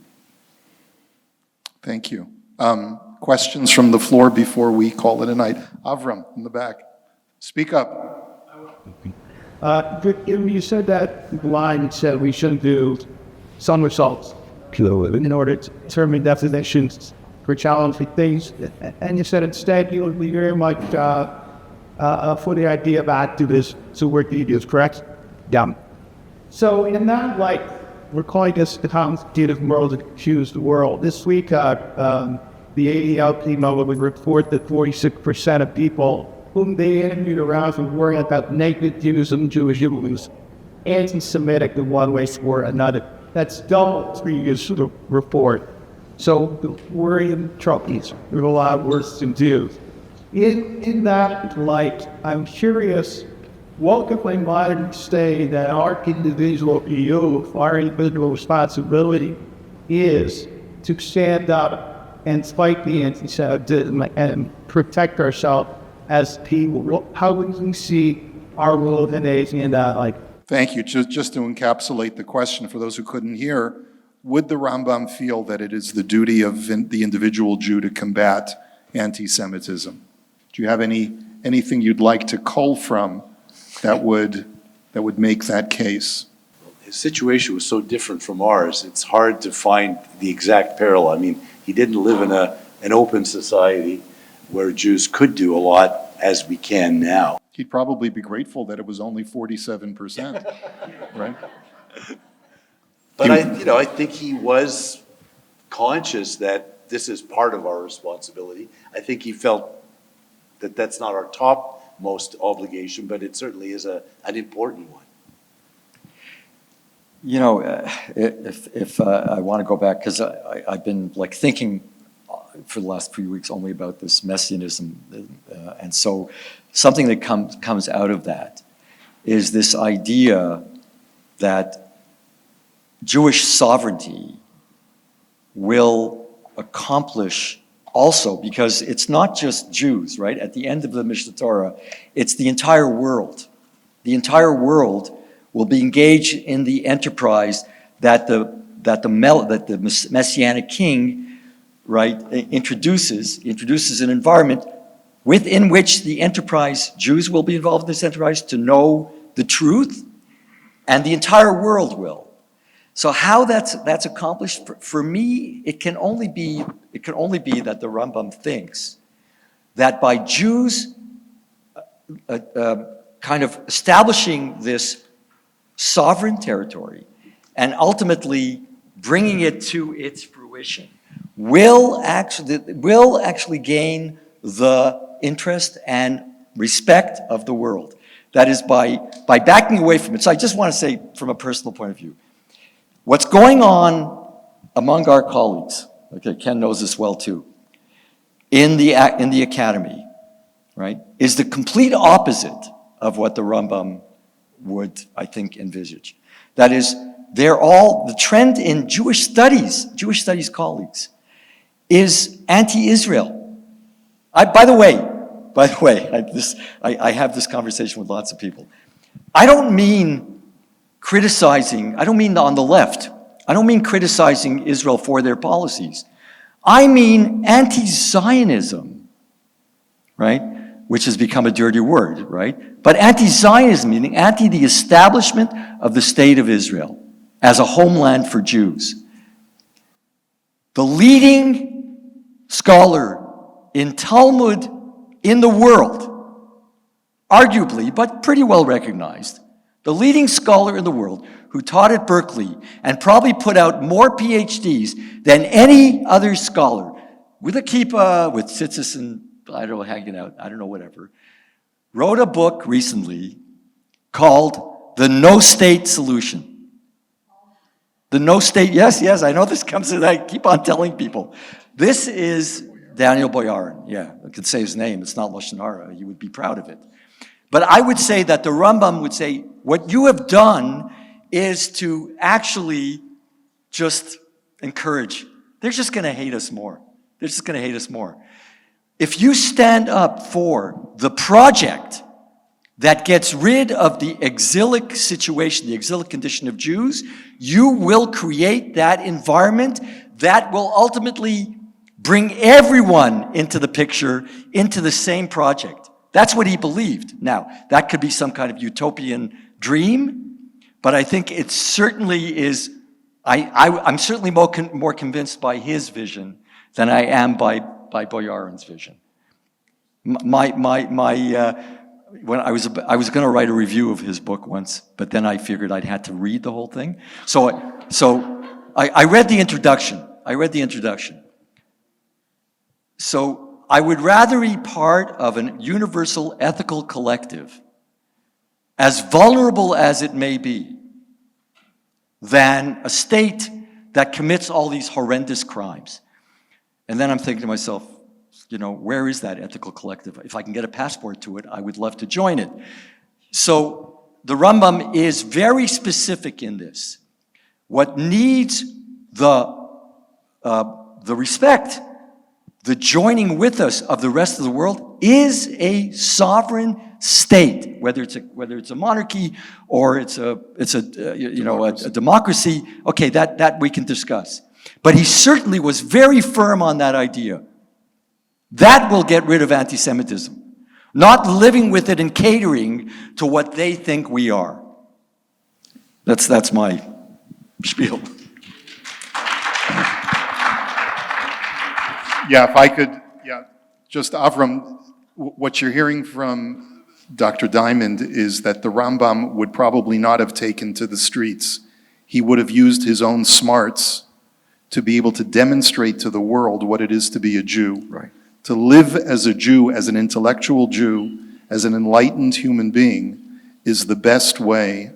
Thank you. Questions from the floor before we call it a night? Avram, in the back. Speak up. You said that line said we shouldn't do some results in order to determine definitions for challenging things. And you said instead you would be very much for the idea of activism, so work that you do is correct? Yeah. So in that light, we're calling this the constitutive world to confuse the world. This week, the ADL came out with a report that 46% of people whom they interviewed around were worrying about negative views of Jewish views, anti-Semitic in one way or another. That's double the previous report. So the worry of Trumpies, there's a lot worse to do. In that light, I'm curious, what can Maimonides say that our individual view, our individual responsibility is to stand up and fight the anti-Semitism and protect ourselves as people? How would we see our role today in that light? Thank you. Just to encapsulate the question for those who couldn't hear, would the Rambam feel that it is the duty of the individual Jew to combat anti-Semitism? Do you have anything you'd like to cull from that would make that case? His situation was so different from ours, it's hard to find the exact parallel. I mean, he didn't live in an open society where Jews could do a lot as we can now. He'd probably be grateful that it was only 47%, right? But I think he was conscious that this is part of our responsibility. I think he felt that that's not our topmost obligation, but it certainly is an important one. If I want to go back, because I've been thinking for the last few weeks only about this messianism, and so something that comes out of that is this idea that Jewish sovereignty will accomplish also, because it's not just Jews, right? At the end of the Mishnah Torah, it's the entire world. The entire world will be engaged in the enterprise that the Messianic king, right, introduces an environment within which the enterprise, Jews will be involved in this enterprise to know the truth and the entire world will. So how that's accomplished, for me, it can only be that the Rambam thinks that by Jews kind of establishing this sovereign territory and ultimately bringing it to its fruition will actually gain the interest and respect of the world. That is by backing away from it. So I just want to say from a personal point of view, what's going on among our colleagues, okay, Ken knows this well too, in the academy, right, is the complete opposite of what the Rambam would, I think, envisage. That is, the trend in Jewish studies colleagues, is anti-Israel. By the way, I have this conversation with lots of people. I don't mean on the left, I don't mean criticizing Israel for their policies. I mean anti-Zionism, right? Which has become a dirty word, right? But anti-Zionism, meaning anti the establishment of the state of Israel as a homeland for Jews. The leading scholar in Talmud in the world, arguably, but pretty well recognized, the leading scholar in the world who taught at Berkeley and probably put out more PhDs than any other scholar, with a kippah, with tzitzis and, I don't know, hanging out, I don't know, whatever, wrote a book recently called The No-State Solution. The no-state, yes, I know this comes in, I keep on telling people. This is Daniel Boyarin, yeah, I could say his name, it's not Lashon Hara, you would be proud of it. But I would say that the Rambam would say, what you have done is to actually just encourage. They're just going to hate us more. They're just going to hate us more. If you stand up for the project that gets rid of the exilic situation, the exilic condition of Jews, you will create that environment that will ultimately bring everyone into the picture, into the same project. That's what he believed. Now, that could be some kind of utopian dream, but I think it certainly is, I'm certainly more convinced by his vision than I am by Boyarin's vision. When I was going to write a review of his book once, but then I figured I'd had to read the whole thing. So I read the introduction. So I would rather be part of an universal ethical collective, as vulnerable as it may be, than a state that commits all these horrendous crimes. And then I'm thinking to myself, where is that ethical collective? If I can get a passport to it, I would love to join it. So the Rambam is very specific in this. What needs the respect, the joining with us of the rest of the world, is a sovereign state, whether it's a monarchy or it's a democracy. Okay, that we can discuss. But he certainly was very firm on that idea. That will get rid of anti-Semitism, not living with it and catering to what they think we are. That's my spiel. Yeah, if I could, just Avram, what you're hearing from Dr. Diamond is that the Rambam would probably not have taken to the streets. He would have used his own smarts to be able to demonstrate to the world what it is to be a Jew. Right. To live as a Jew, as an intellectual Jew, as an enlightened human being, is the best way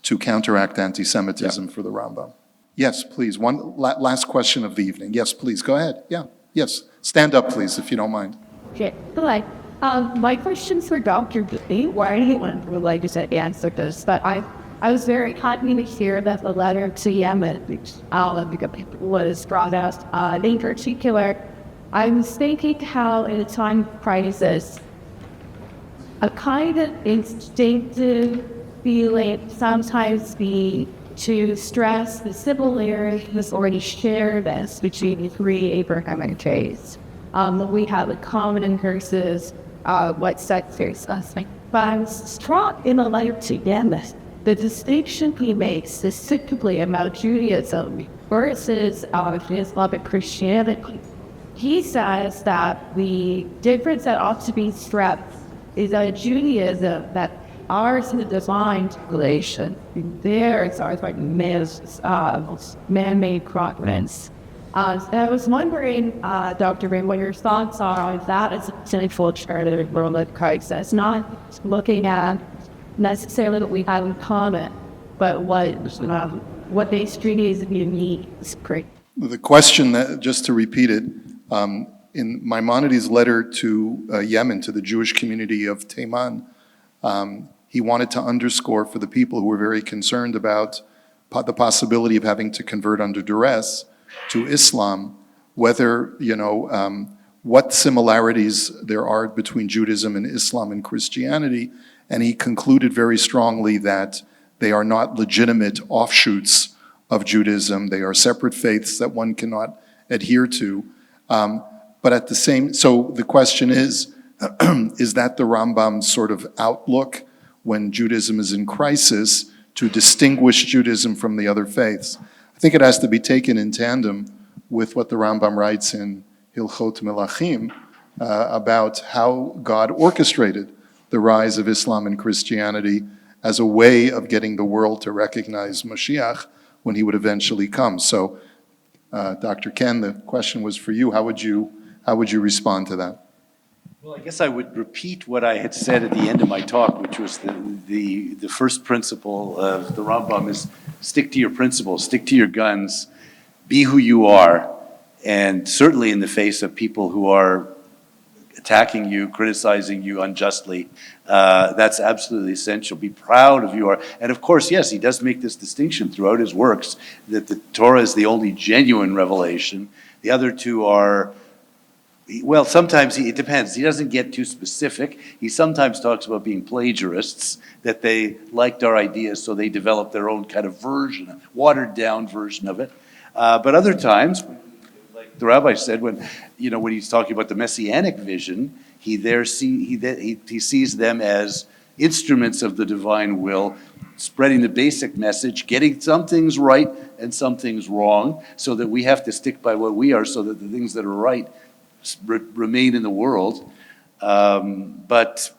to counteract anti-Semitism for the Rambam. Yes, please. One last question of the evening. Yes, please. Go ahead. Yeah. Yes. Stand up, please, if you don't mind. Okay. Hello. My question's for Dr. B. Why anyone would like to answer this, but I was very happy to hear that the letter to Yemen was brought out. In particular, I was thinking how in a time of crisis, a kind of instinctive feeling sometimes be to stress the similarities or the sharedness between the three Abrahamic faiths. We have a common versus what sects are suspect. But I was struck in the letter to Kenneth the distinction he makes is simply about Judaism versus Islamic Christianity. He says that the difference that ought to be stressed is that Judaism, that ours is a divine relation, theirs are like man-made progress. I was wondering, Dr. Ring, what your thoughts are on that as a sinful alternative world of Christ. That's not looking at necessarily what we have in common, but what these Judaism unique is great. The question, that, just to repeat it, in Maimonides' letter to Yemen, to the Jewish community of Taiman, he wanted to underscore for the people who were very concerned about the possibility of having to convert under duress to Islam, whether, what similarities there are between Judaism and Islam and Christianity, and he concluded very strongly that they are not legitimate offshoots of Judaism. They are separate faiths that one cannot adhere to. But at the same, so the question is that the Rambam's sort of outlook when Judaism is in crisis to distinguish Judaism from the other faiths? I think it has to be taken in tandem with what the Rambam writes in Hilchot Melachim about how God orchestrated the rise of Islam and Christianity as a way of getting the world to recognize Mashiach when he would eventually come. So, Dr. Ken, the question was for you. How would you respond to that? Well, I guess I would repeat what I had said at the end of my talk, which was the first principle of the Rambam is stick to your principles, stick to your guns, be who you are, and certainly in the face of people who are attacking you, criticizing you unjustly, that's absolutely essential. Be proud of you are. And of course, yes, he does make this distinction throughout his works that the Torah is the only genuine revelation. The other two are, well, sometimes it depends. He doesn't get too specific. He sometimes talks about being plagiarists, that they liked our ideas, so they developed their own kind of version, a watered-down version of it. But other times, like the rabbi said, when he's talking about the messianic vision, he sees them as instruments of the divine will, spreading the basic message, getting some things right and some things wrong, so that we have to stick by what we are, so that the things that are right remain in the world. But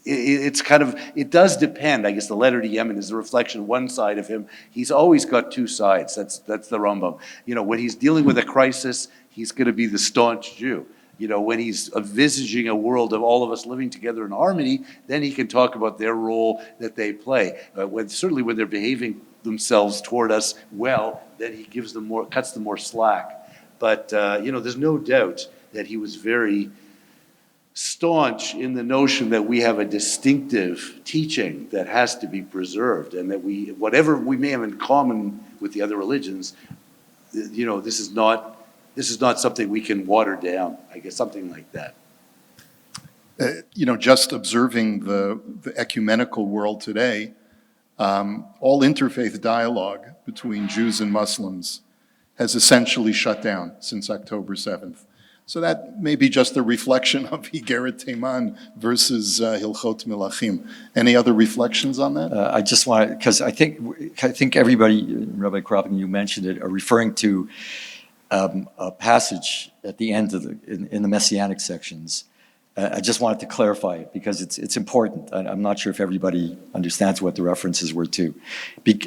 it's kind of, it does depend. I guess the letter to Yemen is a reflection of one side of him. He's always got two sides. That's the Rambam. When he's dealing with a crisis, he's going to be the staunch Jew. When he's envisaging a world of all of us living together in harmony, then he can talk about their role that they play. Certainly when they're behaving themselves toward us well, then he gives them more, cuts them more slack. But, there's no doubt that he was very staunch in the notion that we have a distinctive teaching that has to be preserved, and that whatever we may have in common with the other religions, this is not something we can water down, I guess, something like that. Just observing the ecumenical world today, all interfaith dialogue between Jews and Muslims has essentially shut down since October 7th. So that may be just a reflection of Higeret Teiman versus Hilchot Melachim. Any other reflections on that? I just want to, because I think everybody, Rabbi Kropping, you mentioned it, are referring to a passage at the end of in the Messianic sections. I just wanted to clarify it because it's important. I'm not sure if everybody understands what the references were to.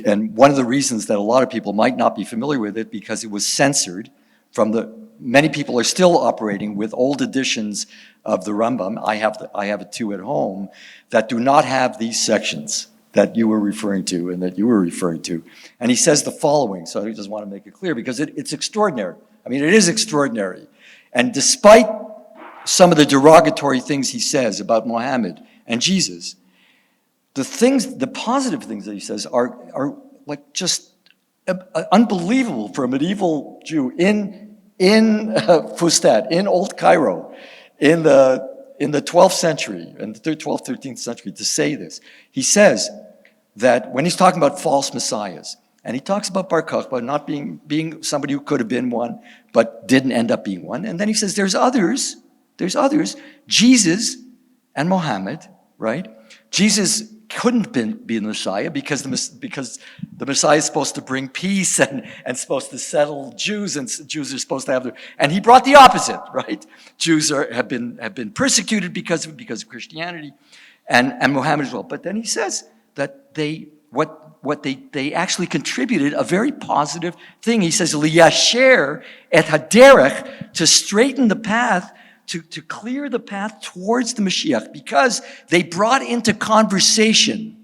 And one of the reasons that a lot of people might not be familiar with it, because it was censored from many people are still operating with old editions of the Rambam. I have it too at home, that do not have these sections that you were referring to and that you were referring to. And he says the following, so I just want to make it clear, because it's extraordinary. I mean, it is extraordinary. And despite some of the derogatory things he says about Muhammad and Jesus, the positive things that he says are like just unbelievable for a medieval Jew in Fustat, in Old Cairo, in the 12th century, in the 12th, 13th century, to say this. He says that when he's talking about false messiahs, and he talks about Bar Kokhba not being somebody who could have been one, but didn't end up being one. And then he says there's others, Jesus and Muhammad, right? Jesus couldn't be the Messiah because the Messiah is supposed to bring peace and supposed to settle Jews, and Jews are supposed to have and he brought the opposite, right? Jews have been persecuted because of Christianity, and Muhammad as well. But then he says that they actually contributed a very positive thing. He says, liyasher et haderech, to straighten the path, to clear the path towards the Mashiach, because they brought into conversation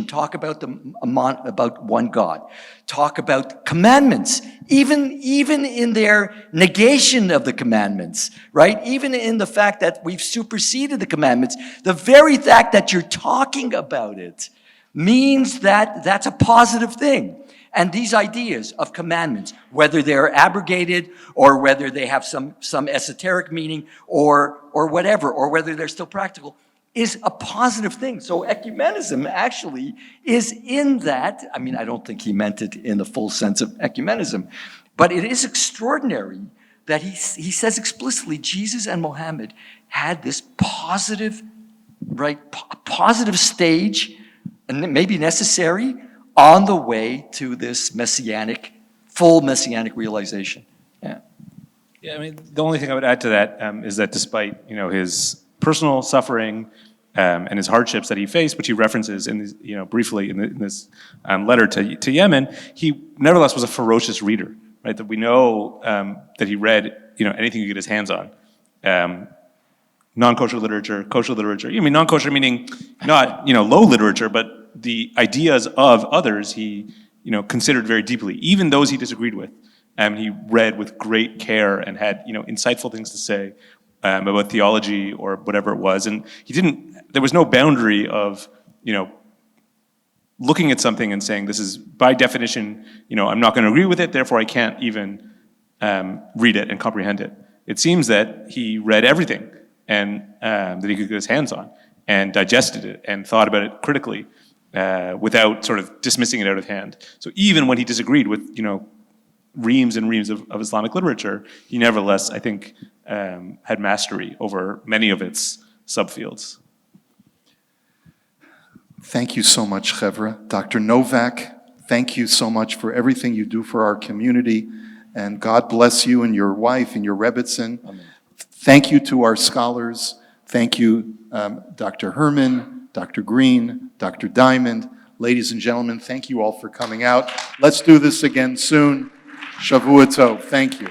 talk about about one God, talk about commandments, even in their negation of the commandments, right? Even in the fact that we've superseded the commandments, the very fact that you're talking about it means that that's a positive thing. And these ideas of commandments, whether they're abrogated or whether they have some esoteric meaning or whatever, or whether they're still practical, is a positive thing. So ecumenism actually is in that. I mean, I don't think he meant it in the full sense of ecumenism, but it is extraordinary that he says explicitly Jesus and Muhammad had this positive, right, positive stage, and maybe necessary, on the way to this full messianic realization. Yeah. Yeah, I mean, the only thing I would add to that is that despite, his personal suffering and his hardships that he faced, which he references in briefly in this letter to Yemen, he nevertheless was a ferocious reader, right? That we know that he read, anything he could get his hands on. Non-kosher literature, kosher literature. I mean, non-kosher meaning not, low literature, but the ideas of others he, considered very deeply, even those he disagreed with. He read with great care and had, insightful things to say about theology or whatever it was. And there was no boundary of, looking at something and saying, this is by definition, I'm not going to agree with it, therefore I can't even read it and comprehend it. It seems that he read everything and that he could get his hands on and digested it and thought about it critically without sort of dismissing it out of hand. So even when he disagreed with, reams and reams of Islamic literature, he nevertheless, I think, had mastery over many of its subfields. Thank you so much, Chevra. Dr. Novak, thank you so much for everything you do for our community, and God bless you and your wife and your Rebbitzin. Amen. Thank you to our scholars. Thank you, Dr. Herman, Dr. Green, Dr. Diamond. Ladies and gentlemen, thank you all for coming out. Let's do this again soon. Shavua Tov. Thank you.